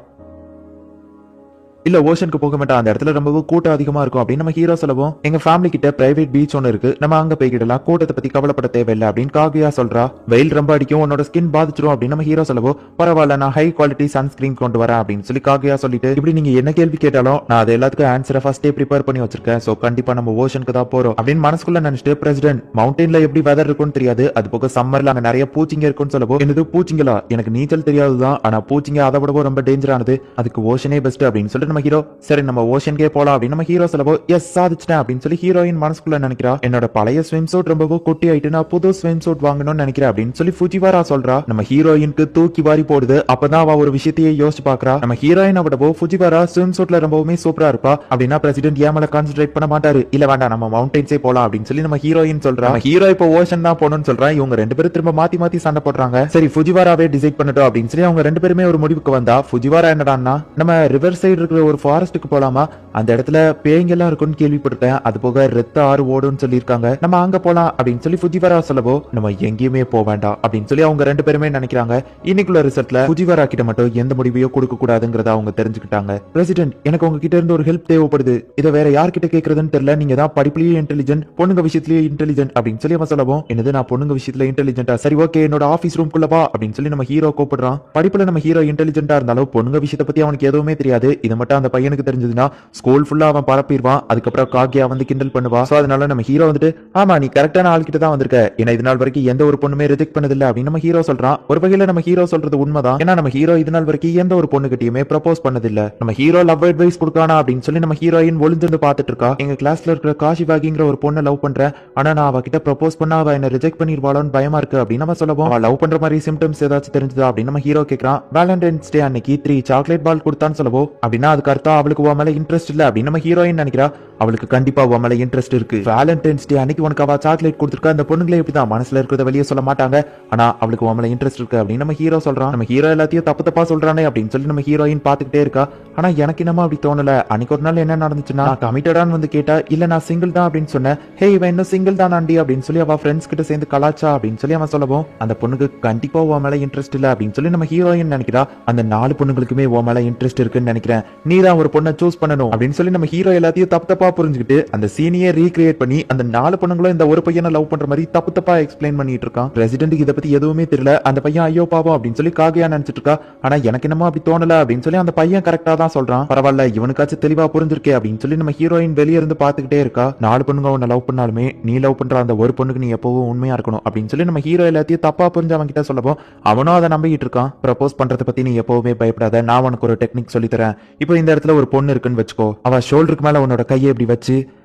இல்ல ஓஷனுக்கு போக மாட்டா, அந்த இடத்துல ரொம்பவும் கூட்டம் அதிகமா இருக்கும் அப்படின்னு நம்ம ஹீரோ சொல்லவும் எங்க ஃபேமிலி கிட்ட பிரைவேட் பீச் ஒன்னு இருக்கு, நம்ம அங்க போய்கிடலாம், கூட்டத்தை பத்தி கவலைப்பட தேவையில்லை அப்படின்னு காகியா சொல்றா. வெயில் ரொம்ப அடிக்கும், உன்னோட ஸ்கின் பாதிச்சிடும் அப்படின்னு நம்ம ஹீரோ சொல்லவும் பரவாயில்ல நான் ஹை குவாலிட்டி சன்ஸ்கிரீன் கொண்டு வரேன் அப்படின்னு சொல்லி காகியா சொல்லிட்டு இப்படி நீங்க என்ன கேள்வி கேட்டாலும் நான் அது எல்லாத்துக்கும் ஆன்சரை ஃபர்ஸ்டே ப்ரிப்பேர் பண்ணி வச்சிருக்கேன். சோ கண்டிப்பா நம்ம ஓஷனுக்கு தான் போறோம் அப்படின்னு மனசுக்குள்ள நினைச்சிட்டு பிரசிடென்ட் மவுண்டன்ல எப்படி வெதர் இருக்கும்னு தெரியாது, அது போக சம்மர்ல அங்க நிறைய பூச்சிங்க இருக்கும்னு சொல்லவும் என்னது பூச்சிங்களா, எனக்கு நீச்சல் தெரியாதுதான், ஆனா பூச்சிங்க அதை விடவோ ரொம்ப டேஞ்சரானது, அதுக்கு ஓஷனே பெஸ்ட் அப்படின்னு சொல்லிட்டு நம்ம ஹீரோ சரி நம்ம ஓஷன்கே போலாம் அப்படின்னு நம்ம ஹீரோ சொல்லவோ எஸ் சாதிச்சிட்டேன் அப்படின்னு சொல்லி ஹீரோயின் மனசுக்குள்ள நினைக்கிறா. என்னோட பழைய ஸ்விம் சூட் ரொம்பவும் குட்டி ஆயிட்டு நான் புது ஸ்விம் சூட் வாங்கணும்னு நினைக்கிறேன் அப்படின்னு சொல்லி ஃபுஜிவாரா சொல்றா. நம்ம ஹீரோயினுக்கு தூக்கி வாரி போடுது. அப்பதான் அவ ஒரு விஷயத்தையே யோசிச்சு பாக்குறா. நம்ம ஹீரோயின் விடவோ ஃபுஜிவாரா ஸ்விம் சூட்ல ரொம்பவுமே சூப்பரா இருப்பா. அப்படின்னா பிரசிடென்ட் ஏன் மேல கான்சென்ட்ரேட் பண்ண மாட்டாரு. இல்ல வேண்டாம் நம்ம மவுண்டன்ஸே போலாம் அப்படின்னு சொல்லி நம்ம ஹீரோயின் சொல்றா. ஹீரோ இப்போ ஓஷன் தான் போகணும்னு சொல்றா. இவங்க ரெண்டு பேரும் திரும்ப மாத்தி மாத்தி சண்டை போடுறாங்க. சரி ஃபுஜிவாராவே டிசைட் பண்ணட்டும் அப்படின்னு சொல்லி அவங்க ரெண்டு பேருமே ஒரு முடிவுக்கு வந்தா. ஃபுஜிவாரா என்னடான்னா நம்ம ரிவர் சைடு இருக்கிற ஒரு ஃபாரஸ்ட்டுக்கு போலாமா, அந்த இடத்துல பேய்ங்க எல்லாம் இருக்கும்னு கேள்விப்பட்டிருக்கேன், அது போக ரத்த ஆறு ஓடுன்னு சொல்லியிருக்காங்க, நம்ம அங்க போலாம் அப்படின்னு சொல்லி ஃபுஜிவாரா சொல்லவோ நம்ம எங்கேயுமே போக வேண்டாம் அப்படின்னு சொல்லி அவங்க ரெண்டு பேருமே நினைக்கிறாங்க. இன்னைக்குள்ள ரிசல்ட்ல ஃபுஜிவாரா கிட்ட மட்டும் எந்த முடிவையோ கொடுக்க கூடாதுங்கிறத அவங்க தெரிஞ்சுக்கிட்டாங்க. பிரசிடென்ட் எனக்கு உங்ககிட்ட இருந்து ஒரு ஹெல்ப் தேவைப்படுது, இதை வேற யார்கிட்ட கேட்கறதுன்னு தெரியல, நீங்க தான் படிப்புலயே இன்டெலிஜென்ட், பொண்ணுங்க விஷயத்திலேயே இன்டெலிஜென்ட் அப்படின்னு சொல்லி அவன் சொல்லவும் என்னது நான் பொண்ணுங்க விஷயத்துல இன்டெலிஜென்ட்டா, சரி ஓகே என்னோட ஆபீஸ் ரூம்குள்ள வா அப்படின்னு சொல்லி நம்ம ஹீரோ கூப்பிடுறான். படிப்புல நம்ம ஹீரோ இன்டெலிஜென்ட்டா இருந்தாலும் பொண்ணுங்க விஷயத்தை பத்தி அவனுக்கு எதுவுமே தெரியாது. இது மட்டும் அந்த பையனுக்கு தெரிஞ்சதுன்னா ஸ்கூல் ஃபுல்லா அவன் பரப்பிடுவான். அதுக்கப்புறம் காகியா வந்து கிண்டல் பண்ணுவா. சோ அதனால நம்ம ஹீரோ வந்துட்டு ஆமா நீ கரெக்டான ஆள் கிட்ட தான் வந்திருக்க, ஏன்னா இது நாள் வரைக்கும் எந்த ஒரு பொண்ணுமே ரிஜெக்ட் பண்ணதில்லை அப்படின்னு நம்ம ஹீரோ சொல்றான். ஒரு வகையில நம்ம ஹீரோ சொல்றது உண்மைதான். ஏன்னா நம்ம ஹீரோ இது நாள் வரைக்கும் எந்த ஒரு பொண்ணு கிட்டயுமே ப்ரப்போஸ் பண்ணதில்லை. நம்ம ஹீரோ லவ் அட்வைஸ் கொடுக்கானா அப்படின்னு சொல்லி நம்ம ஹீரோயின் ஒளிஞ்சிருந்து பாத்துட்டு இருக்கா. எங்க கிளாஸ்ல இருக்கிற காஷி வாகிங்கிற ஒரு பொண்ணை லவ் பண்றேன், ஆனா நான் அவகிட்ட ப்ரப்போஸ் பண்ணா அவ என்ன ரிஜெக்ட் பண்ணிருவாளோன்னு பயமா இருக்கு அப்படின்னு நம்ம சொல்லவும் அவ லவ் பண்ற மாதிரி சிம்டம்ஸ் ஏதாச்சும் தெரிஞ்சதா அப்படின்னு நம்ம ஹீரோ கேட்கறான். வேலண்டைன்ஸ் டே அன்னைக்கு 3 சாக்லேட் பால் கொடுத்தான்னு சொல்லவோ அப்படின்னா அதுக்கு அர்த்தம் அவளுக்கு உன் மேல இன்ட்ரெஸ்ட் இல்ல அப்படின்னு நம்ம ஹீரோயின் நினைக்கிறா. அவளுக்கு கண்டிப்பா உன் மேல இன்ட்ரெஸ்ட் இருக்கு. வேலண்டைன்ஸ் டே அன்னைக்கு உனக்கு அவ சாக்லேட் கொடுத்துருக்கா. அந்த பொண்ணுங்களே இப்படிதான் மனசுல இருக்கிறத வெளியே சொல்ல மாட்டாங்க. ஆனா அவளுக்கு உன் மேல இன்ட்ரெஸ்ட் இருக்கு அப்படின்னு நம்ம ஹீரோ சொல்றான். நம்ம ஹீரோ எல்லாத்தையும் தப்பு தப்பா சொல்றானே அப்படின்னு சொல்லி நம்ம ஹீரோயின் பாத்துக்கிட்டே இருக்கா. ஆனா எனக்கு என்னமோ அப்படி தோணல. அன்னைக்கு ஒரு நாள் என்ன நடந்துச்சுன்னா, நான் கமிட்டடான்னு வந்து கேட்டா, இல்ல நான் சிங்கிள் தான் அப்படின்னு சொன்னேன். ஹே இவன் இன்னும் சிங்கிள் தான் ஆண்டி அப்படின்னு சொல்லி அவ ஃப்ரெண்ட்ஸ் கிட்ட சேர்ந்து கலாச்சா அப்படின்னு சொல்லி அவன் சொல்லவும், அந்த பொண்ணுக்கு கண்டிப்பா உன் மேல இன்ட்ரெஸ்ட் இல்ல அப்படின்னு சொல்லி நம்ம ஹீரோயின் நினைக்கிறா. அந்த 4 பொண்ணுங்களுக்குமே உன் மேல இன்ட்ரெஸ்ட் இருக்குன்னு நினைக்கிறேன். நீ தான் ஒரு பொண்ணை சூஸ் பண்ணணும் அப்படின்னு சொல்லி நம்ம ஹீரோ எல்லாத்தையும் தப்பு தப்பா புரிஞ்சுக்கிட்டு அந்த சீனியை ரீக்ரியேட் பண்ணி அந்த 4 பொண்ணுங்களும் இந்த ஒரு பையனை லவ் பண்ற மாதிரி தப்பு தப்பா எக்ஸ்பிளைன் பண்ணிட்டு இருக்கான். பிரசிடென்ட் இதை பத்தி எதுவுமே தெரியல. அந்த பையன் ஐயோ பாவம் அப்படின்னு சொல்லி காகையா நினைச்சிட்டு இருக்கா. ஆனா எனக்கு என்னமோ அப்படி தோணல அப்படின்னு சொல்லி அந்த பையன் கரெக்டா தான் சொல்றான். பரவாயில்ல இவனுக்காச்சும் தெளிவா புரிஞ்சிருக்கே அப்படின்னு சொல்லி நம்ம ஹீரோயின் வெளியே இருந்து பாத்துக்கிட்டே இருக்கா. 4 பொண்ணுங்க உன்னை லவ் பண்ணாலுமே நீ லவ் பண்ற அந்த ஒரு பொண்ணுக்கு நீ எப்பவும் உண்மையா இருக்கணும் அப்படின்னு சொல்லி நம்ம ஹீரோ எல்லாத்தையும் தப்பா புரிஞ்சு அவன் கிட்ட சொல்லவும், அவனும் அதை நம்பிட்டு இருக்கான். ப்ரப்போஸ் பண்றத பத்தி நீ எப்பவுமே பயப்படாத, நான் உனக்கு ஒரு டெக்னிக் சொல்லி தரேன். இப்போ இந்த இடத்துல ஒரு பொண்ணு இருக்குன்னு வச்சுக்கோ. அவ ஷோல்டருக்கு மேல உன்னோட கையை இப்படி வச்சு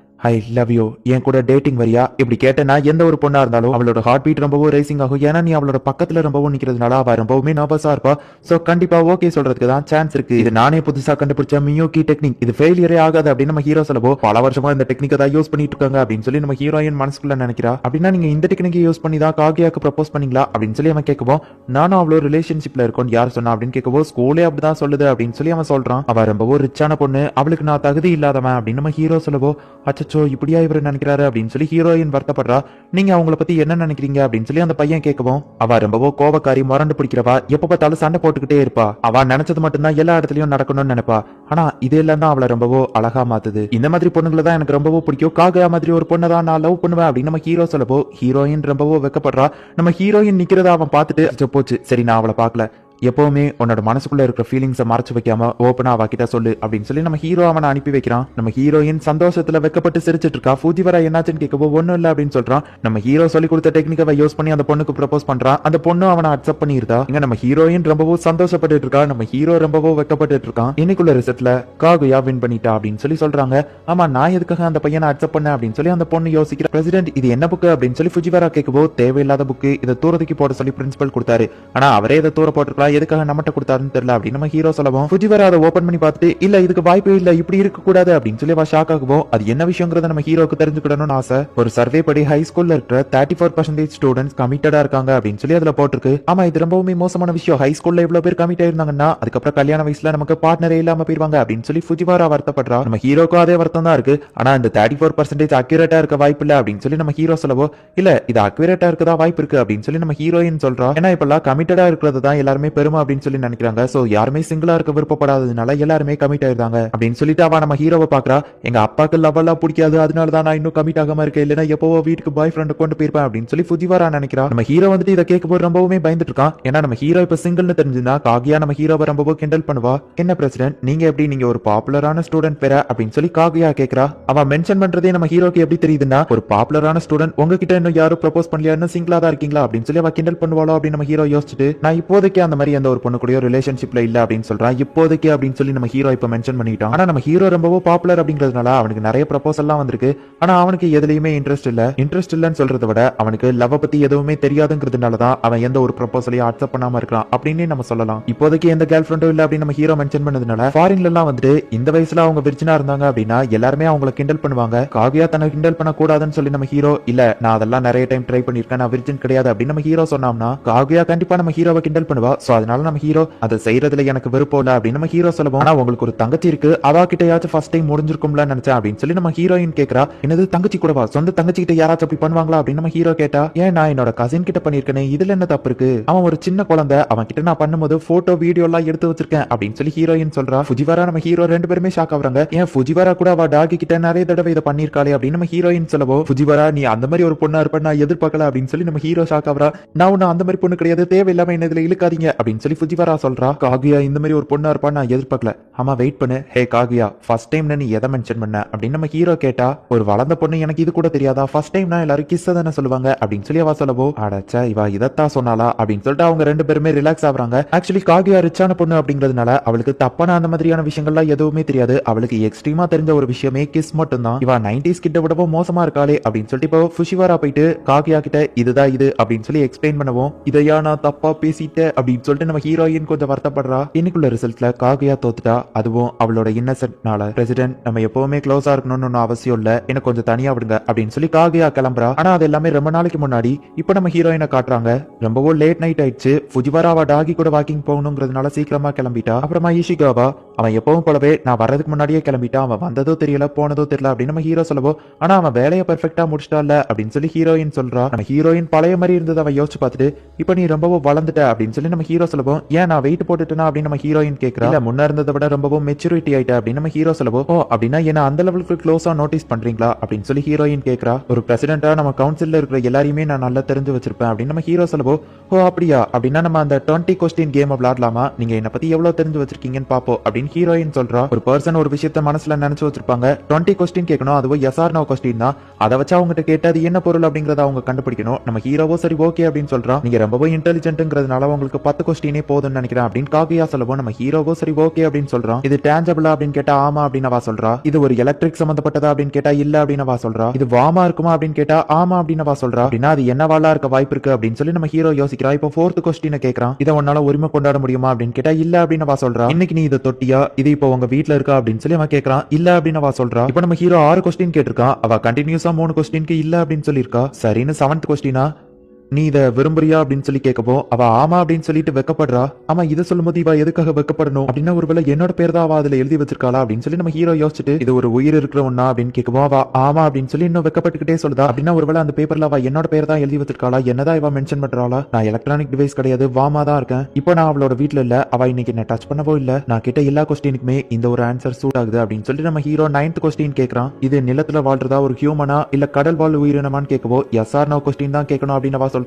ஐ லவ் யூ, என் கூட டேட்டிங் வரியா இப்படி கேட்டேன்னா எந்த ஒரு பொண்ணா இருந்தாலும் அவளோட ஹார்ட் பீட் ரொம்பவும் ரேசிங் ஆகும். ஏன்னா நீ அவளோட பக்கத்துல ரொம்பவும் நிக்கிறதுனால அவ ரொம்பவுமே நர்வஸா இருப்பா. சோ கண்டிப்பா ஓகே சொல்றதுக்கு தான் சான்ஸ் இருக்கு. இது நானே புதுசா கண்டுபிடிச்ச மியோகி டெக்னிக், இது ஃபெயிலியரே ஆகாது அப்படின்னு நம்ம ஹீரோ சொல்லவோ, பல வருஷமா இந்த டெக்னிக்கை தான் யூஸ் பண்ணிட்டு இருக்காங்க அப்படின்னு சொல்லி நம்ம ஹீரோயின் மனசுக்குள்ள நினைக்கிறா. அப்படின்னா நீங்க இந்த டெக்னிக்கை யூஸ் பண்ணி தான் காகியாக்கு ப்ரப்போஸ் பண்ணீங்களா அப்படின்னு சொல்லி அவன் கேட்கவும், நானும் அவ்வளோ ரிலேஷன்ஷிப்ல இருக்கோம் யார் சொன்னா அப்படின்னு கேட்கவும், ஸ்கூலே அப்படிதான் சொல்லுது அப்படின்னு சொல்லி அவன் சொல்றான். அவ ரொம்பவும் ரிச்சான பொண்ணு, அவளுக்கு நான் தகுதி இல்லாதவன் அப்படின்னு நம்ம ஹீரோ சொல்லவோ, அச்சச்சோ இப்படியா இவரு நினைக்கிறாரு அப்படின்னு சொல்லி ஹீரோயின் வருத்தப்படுறா. நீங்க அவங்கள பத்தி என்ன நினைக்கிறீங்க அப்படின்னு சொல்லி அந்த பையன் கேட்கவும், அவ ரொம்பவோ கோபக்காரி, மறந்து பிடிக்கிறவா, எப்ப பார்த்தாலும் சண்டை போட்டுக்கிட்டே இருப்பா. அவ நினைச்சது மட்டும்தான் எல்லா இடத்துலயும் நடக்கணும்னு நினைப்பா. ஆனா இதெல்லாம் தான் அவளை ரொம்பவோ அழகா மாத்துது. இந்த மாதிரி பொண்ணுங்களை தான் எனக்கு ரொம்பவோ பிடிக்கும். காகா மாதிரி ஒரு பொண்ணை தான் நான் லவ் பண்ணுவேன் அப்படின்னு நம்ம ஹீரோ சொல்லவோ, ஹீரோயின் ரொம்பவோ வெக்கப்படுறா. நம்ம ஹீரோயின் நிக்கிறத அவன் பார்த்துட்டு போச்சு, சரி நான் அவளை பார்க்கல, எப்பவுமே உன்னோட மனசுக்குள்ள இருக்கிற ஃபீலிங்ஸை மறைச்சு வைக்காம ஓப்பனா அவகிட்ட சொல்லு அப்படின்னு சொல்லி நம்ம ஹீரோ அவனை அனுப்பி வைக்கிறான். நம்ம ஹீரோயின் சந்தோஷத்துல வெக்கப்பட்டு சிரிச்சிட்டு இருக்கா. ஃபூஜிவரா என்னாச்சுன்னு கேட்கவோ ஒன்னும் இல்ல அப்படின்னு சொல்றான். நம்ம ஹீரோ சொல்லி கொடுத்த டெக்னிக்கை யூஸ் பண்ணி அந்த பொண்ணுக்கு ப்ரப்போஸ் பண்றான். அந்த பொண்ணு அவனை அக்செப்ட் பண்ணிருந்தா. இங்க நம்ம ஹீரோயின் ரொம்பவும் சந்தோஷப்பட்டு இருக்கா. நம்ம ஹீரோ ரொம்பவும் வெக்கப்பட்டு இருக்கான். இன்னைக்குள்ள ரிசல்ட்ல காகுயா வின் பண்ணிட்டா அப்படின்னு சொல்லி சொல்றாங்க. ஆமா நான் எதுக்காக அந்த பையனை அக்செப்ட் பண்ண அப்படின்னு சொல்லி அந்த பொண்ணு யோசிக்கிற. பிரசிடென்ட் இது என்ன புக்கு அப்படின்னு சொல்லி ஃபுஜிவரா கேட்கவோ, தேவையில்லாத புக்கு, இதை தூரத்துக்கு போட சொல்லி பிரின்சிபல் கொடுத்தாரு. ஆனா அவரே இதை தூர போட்டுருக்கலாம், எதுக்காக நம்மகிட்ட கொடுத்தாருன்னு தெரியல அப்படின்னு நம்ம ஹீரோ சொல்லவும், ஃபுஜிவரா அதை ஓபன் பண்ணி பார்த்துட்டு இல்ல இதுக்கு வாய்ப்பே இல்ல, இப்படி இருக்க கூடாது அப்படின்னு சொல்லி அவ ஷாக் ஆகுவோம். அது என்ன விஷயங்கிறத நம்ம ஹீரோக்கு தெரிஞ்சுக்கணும்னு ஆசை. ஒரு சர்வே படி ஹை ஸ்கூல்ல இருக்கிற 34% ஸ்டூடெண்ட்ஸ் கமிட்டடா இருக்காங்க அப்படின்னு சொல்லி அதுல போட்டிருக்கு. ஆமா இது ரொம்பவுமே மோசமான விஷயம். ஹை ஸ்கூல்ல இவ்வளவு பேர் கமிட் ஆயிருந்தாங்கன்னா அதுக்கப்புறம் கல்யாண வயசுல நமக்கு பார்ட்னரே இல்லாம போயிருவாங்க அப்படின்னு சொல்லி ஃபுஜிவரா வருத்தப்படுறா. நம்ம ஹீரோக்கும் அதே வருத்தம் தான் இருக்கு. ஆனா இந்த 34% அக்யூரேட்டா இருக்க வாய்ப்பு இல்ல அப்படின்னு சொல்லி நம்ம ஹீரோ சொல்லவோ, இல்ல இது அக்யூரேட்டா இருக்கதா வாய்ப்பு இருக்கு அப்படின்னு சொல்லி நம்ம ஹீரோயின் சொல்றா. ஏன்னா இப்பெல்லாம் கமிட்டடா இருக்கிறது தான் எல்லாருமே பெருமை அப்படின்னு சொல்லி நினைக்கிறாங்க. சோ யாருமே சிங்கிளா இருக்க விருப்பப்படாததுனால எல்லாருமே கமிட் ஆயிருந்தாங்க அப்படின்னு சொல்லிட்டு அவ நம்ம ஹீரோவை பாக்குறா. எங்க அப்பாக்கு லவ் எல்லாம் பிடிக்காது, அதனால தான் நான் இன்னும் கமிட் ஆகாம இருக்கேன், இல்லைன்னா எப்பவோ வீட்டுக்கு பாய் ஃப்ரெண்ட் கொண்டு போயிருப்பேன் அப்படின்னு சொல்லி ஃபுஜிவரா நினைக்கிறா. நம்ம ஹீரோ வந்துட்டு இதை கேட்கும்போது ரொம்பவுமே பயந்துட்டு இருக்கான். ஏன்னா நம்ம ஹீரோ இப்ப சிங்கிள்னு தெரிஞ்சுனா காகியா நம்ம ஹீரோவை ரொம்பவும் கிண்டல் பண்ணுவா. என்ன பிரசிடென்ட் நீங்க எப்படி, நீங்க ஒரு பாப்புலரான ஸ்டூடெண்ட் பேர அப்படின்னு சொல்லி காகியா கேக்குறா. அவ மென்ஷன் பண்றதே நம்ம ஹீரோக்கு எப்படி தெரியுதுன்னா, ஒரு பாப்புலரான ஸ்டூடெண்ட் உங்ககிட்ட இன்னும் யாரும் ப்ரப்போஸ் பண்ணலையா, இன்னும் சிங்கிளா தான் இருக்கீங்களா அப்படின்னு சொல்லி அவ கிண்டல் பண்ணுவாளோ அப்படின்னு நம்ம ஹீரோ யோசிச்சுட்டு, நான் இப்போதைக்கு அந்த மாதிரி எந்த ஒரு பொண்ணு கூட ரிலேஷன்ஷிப்ல இல்ல அப்படின்னு சொல்றான். இப்போதைக்கு அப்படின்னு சொல்லி நம்ம ஹீரோ இப்ப மென்ஷன் பண்ணிட்டான். ஆனா நம்ம ஹீரோ ரொம்பவும் பாப்புலர் அப்படிங்கிறதுனால அவனுக்கு நிறைய ப்ரப்போசல்லாம் வந்திருக்கு. ஆனா அவனுக்கு எதுலயுமே இன்ட்ரெஸ்ட் இல்லன்னு சொல்றதை விட அவனுக்கு லவ் பத்தி எதுவுமே தெரியாதுங்கிறதுனால தான் அவன் எந்த ஒரு ப்ரப்போசலையும் அக்செப்ட் பண்ணாம இருக்கான் அப்படின்னு நம்ம சொல்லலாம். இப்போதைக்கு எந்த கேர்ள் ஃப்ரெண்டும் இல்ல அப்படின்னு நம்ம ஹீரோ மென்ஷன் பண்ணதுனால ஃபாரின்ல எல்லாம் வந்துட்டு இந்த வயசுல அவங்க விர்ஜினா இருந்தாங்க அப்படின்னா எல்லாருமே அவங்கள கிண்டல் பண்ணுவாங்க. காகியா தன்னை கிண்டல் பண்ண கூடாதுன்னு சொல்லி நம்ம ஹீரோ, இல்ல நான் அதெல்லாம் நிறைய டைம் ட்ரை பண்ணிருக்கேன், நான் விர்ஜின் கிடையாது அப்படின்னு நம்ம ஹீரோ சொன்னோம்னா காகியா கண்டிப்பா நம்ம ஹீரோவை கிண்டல் பண்ணுவா. சோ அதனால நம்ம ஹீரோ அதை செய்யறதுல எனக்கு விருப்பம் இல்ல அப்படின்னு நம்ம ஹீரோ சொல்லுவோம். ஆனா உங்களுக்கு ஒரு தங்கச்சி இருக்கு, அவ கிட்டயாச்சும் ஃபர்ஸ்ட் டைம் முடிஞ்சிருக்கும்ல நினைச்சேன் அப்படின்னு சொல்லி நம்ம ஹீரோயின் கேக்குறா. என்னது தங்கச்சி கூடவா, சொந்த தங்கச்சி கிட்ட யாராச்சும் அப்படி பண்ணுவாங்களா அப்படின்னு நம்ம ஹீரோ கேட்டா, ஏன் நான் என்னோட கசின் கிட்ட பண்ணிருக்கேன், இதுல என்ன தப்பு இருக்கு, அவன் ஒரு சின்ன குழந்தை, அவன் கிட்ட நான் பண்ணும்போது போட்டோ வீடியோ எல்லாம் எடுத்து வச்சிருக்கேன் அப்படின்னு சொல்லி ஹீரோயின் சொல்றா. ஃபுஜிவரா நம்ம ஹீரோ ரெண்டு பேருமே ஷாக் ஆகுறாங்க. ஏன் ஃபுஜிவரா கூட அவ டாகி கிட்ட நிறைய தடவை இதை பண்ணிருக்காளே அப்படின்னு நம்ம ஹீரோயின் சொல்லவோ, ஃபுஜிவரா நீ அந்த மாதிரி ஒரு பொண்ணா இருப்ப நான் எதிர்பார்க்கல அப்படின்னு சொல்லி நம்ம ஹீரோ ஷாக் ஆகுறா. நான் ஒன்னும் அந்த மாதிரி பொண்ணு கிடையாது, தேவையில்லாம என்ன இதுல இழுக்காதீங்க அப்படின்னு சொல்லி ஃபுஜிவரா சொல்றா. காகியா இந்த மாதிரி ஒரு பொண்ணா இருப்பா நான் எதிர்பார்க்கல. ஆமா வெயிட் பண்ணு, ஹே காகியா ஃபர்ஸ்ட் டைம் நீ எதை மென்ஷன் பண்ண அப்படின்னு நம்ம ஹீரோ கேட்டா, ஒரு வளர்ந்த பொண்ணு எனக்கு இது கூட தெரியாதா, ஃபர்ஸ்ட் டைம் நான் எல்லாரும் கிஸ் தானே சொல்லுவாங்க அப்படின்னு சொல்லி அவ சொல்லவோ, அடச்சா இவ இதத்தான் சொன்னாலா அப்படின்னு சொல்லிட்டு அவங்க ரெண்டு பேருமே ரிலாக்ஸ் ஆகுறாங்க. ஆக்சுவலி காகியா ரிச்சான பொண்ணு அப்படிங்கிறதுனால அவளுக்கு தப்பான அந்த மாதிரியான விஷயங்கள்லாம் எதுவுமே தெரியாது. அவளுக்கு எக்ஸ்ட்ரீமா தெரிஞ்ச ஒரு விஷயமே கிஸ் மட்டும் தான். இவ 90s கிட்ட விடவும் மோசமா இருக்காளே அப்படின்னு சொல்லிட்டு இப்போ ஃபுஷிவாரா போயிட்டு காகியா கிட்ட இதுதான் இது அப்படின்னு சொல்லி எக்ஸ்பிளைன் பண்ணவும், இதையா நான் தப்பா பேசிட்டேன் அப்படின்னு சொல்லி சொல்லிட்டு நம்ம ஹீரோயின் கொஞ்சம் வருத்தப்படுறா. இன்னைக்குள்ள ரிசல்ட்ல காகுயா தோத்துட்டா. அதுவும் அவளோட இன்னசென்ட்னால. பிரசிடென்ட் நம்ம எப்பவுமே க்ளோஸா இருக்கணும்னு ஒன்னும் அவசியம் இல்ல, எனக்கு கொஞ்சம் தனியா விடுங்க அப்படின்னு சொல்லி காகுயா கிளம்புறா. ஆனா அது எல்லாமே ரொம்ப நாளைக்கு முன்னாடி. இப்ப நம்ம ஹீரோயினை காட்டுறாங்க. ரொம்பவும் லேட் நைட் ஆயிடுச்சு. ஃபுஜிவாரா அவ டாகி கூட வாக்கிங் போகணுங்கிறதுனால சீக்கிரமா கிளம்பிட்டா. அப்புறமா இஷிகாவா அவன் எப்பவும் போலவே நான் வர்றதுக்கு முன்னாடியே கிளம்பிட்டான், அவன் வந்ததோ தெரியல போனதோ தெரியல அப்படின்னு நம்ம ஹீரோ சொல்லவும், ஆனா அவன் வேலையை பெர்ஃபெக்ட்டா முடிச்சிட்டால அப்படின்னு சொல்லி ஹீரோயின் சொல்றா. நம்ம ஹீரோயின் பழைய மாதிரி இருந்தது அவ யோசிச்சு பார்த்துட்டு, இப்ப நீ ரொம்பவும் வளர்ந்துட்ட அப்படின்னு சொல்லி நம்ம ஹீரோ சொல்லவும், ஏன் நான் வெயிட் போட்டுட்டேனா அப்படின்னு நம்ம ஹீரோயின் கேட்கறா. இல்ல முன்ன இருந்ததை விட ரொம்பவும் மெச்சூரிட்டி ஆயிட்ட அப்படின்னு நம்ம ஹீரோ சொல்லவும், ஓ அப்படின்னா என்ன அந்த லெவலுக்கு க்ளோஸா நோட்டீஸ் பண்றீங்களா அப்படின்னு சொல்லி ஹீரோயின் கேட்கறா. ஒரு பிரசிடென்ட்டா நம்ம கவுன்சில்ல இருக்கிற எல்லாரையுமே நான் நல்லா தெரிஞ்சு வச்சிருப்பேன் அப்படின்னு நம்ம ஹீரோ சொல்லவும், ஓ அப்படியா அப்படின்னா நம்ம அந்த 20 கொஸ்டின் கேம் விளையாடலாமா, நீங்க என்ன பத்தி எவ்வளவு தெரிஞ்சு வச்சிருக்கீங்கன்னு பாப்போம் அப்படின்னு ஹீரோயின் சொல்றா. ஒரு பர்சன் ஒரு விஷயத்த மனசுல நினைச்சு வச்சிருப்பாங்க. 20 கொஸ்டின் கேட்கணும், அதுவும் எஸ் ஆர் நோ கொஸ்டின் தான். அதை வச்சு அவங்ககிட்ட கேட்டு அது என்ன பொருள் அப்படிங்கறத அவங்க கண்டுபிடிக்கணும். நம்ம ஹீரோவோ சரி ஓகே அப்படின்னு சொல்றா. நீங்க ரொம்பவும் இன்டெலிஜென்ட்ங்கிறதுனால உங்களுக்கு 10 கொஸ்டினே போதும்னு நினைக்கிறேன் அப்படின்னு காகியா சொல்லவும், நம்ம ஹீரோவோ சரி ஓகே அப்படின்னு சொல்றான். இது டேஞ்சபிளா அப்படின்னு கேட்டா ஆமா அப்படின்னு அவ சொல்றா. இது ஒரு எலக்ட்ரிக் சம்பந்தப்பட்டதா அப்படின்னு கேட்டா இல்ல அப்படின்னு அவ சொல்றா. இது வாமா இருக்குமா அப்படின்னு கேட்டா ஆமா அப்படின்னு அவ சொல்றா. அப்படின்னா அது என்னவாளா இருக்க வாய்ப்பு இருக்கு அப்படின்னு சொல்லி நம்ம ஹீரோ யோசிக்கிறா. இப்போ 4th கொஸ்டினை கேட்கறான். இதை உன்னால உரிமை கொண்டாட முடியுமா அப்படின்னு கேட்டா இல்ல அப்படின்னு அவ சொல்றா. இன்னைக்கு நீ இதை தொட்டியா, இது இப்போ உங்க வீட்ல இருக்கா அப்படின்னு சொல்லி அவன் கேட்கறான். இல்ல அப்படின்னு அவ சொல்றா. இப்போ நம்ம ஹீரோ 6 கொஸ்டின் கேட்டிருக்கான். அவ கண்டினியூஸா 3 கொஸ்டினுக்கு இல்ல அப்படின்னு சொல்லியிருக்கா. சரின்னு 7th கொஸ்டினா நீ இதை விரும்புறியா அப்படின்னு சொல்லி கேட்கப்போ அவ ஆமா அப்படின்னு சொல்லிட்டு வெக்கப்படுறா. ஆமா இதை சொல்லும்போது இவ எதுக்காக வெக்கப்படணும் அப்படின்னா ஒருவேளை என்னோட பேர் தான் அவ அதுல எழுதி வச்சிருக்காளா அப்படின்னு சொல்லி நம்ம ஹீரோ யோசிச்சுட்டு இது ஒரு உயிர் இருக்கிற ஒண்ணா அப்படின்னு கேட்கப்போ அவ ஆமா அப்படின்னு சொல்லி இன்னும் வெக்கப்பட்டுக்கிட்டே சொல்லுதா. அப்படின்னா ஒருவேளை அந்த பேப்பர்ல அவ என்னோட பேர் தான் எழுதி வச்சிருக்காளா, என்னதான் இவ மென்ஷன் பண்றாளா, நான் எலக்ட்ரானிக் டிவைஸ் கிடையாது வாமா தான் இருக்கேன். இப்போ நான் அவளோட வீட்டுல இல்ல, அவ இன்னைக்கு என்ன டச் பண்ணவோ இல்ல, நான் கிட்ட எல்லா கொஸ்டினுக்குமே இந்த ஒரு ஆன்சர் சூட் ஆகுது அப்படின்னு சொல்லி நம்ம ஹீரோ 9th கொஸ்டின் கேட்கறான். இது நிலத்துல வாழ்றதா ஒரு ஹியூமனா இல்ல கடல் வாழ் உயிரினமான்னு கேட்கவோ எஸ் ஆர் நோ கொஸ்டின் தான் கேட்கணும் அப்படின்னு அவ சொல்றா.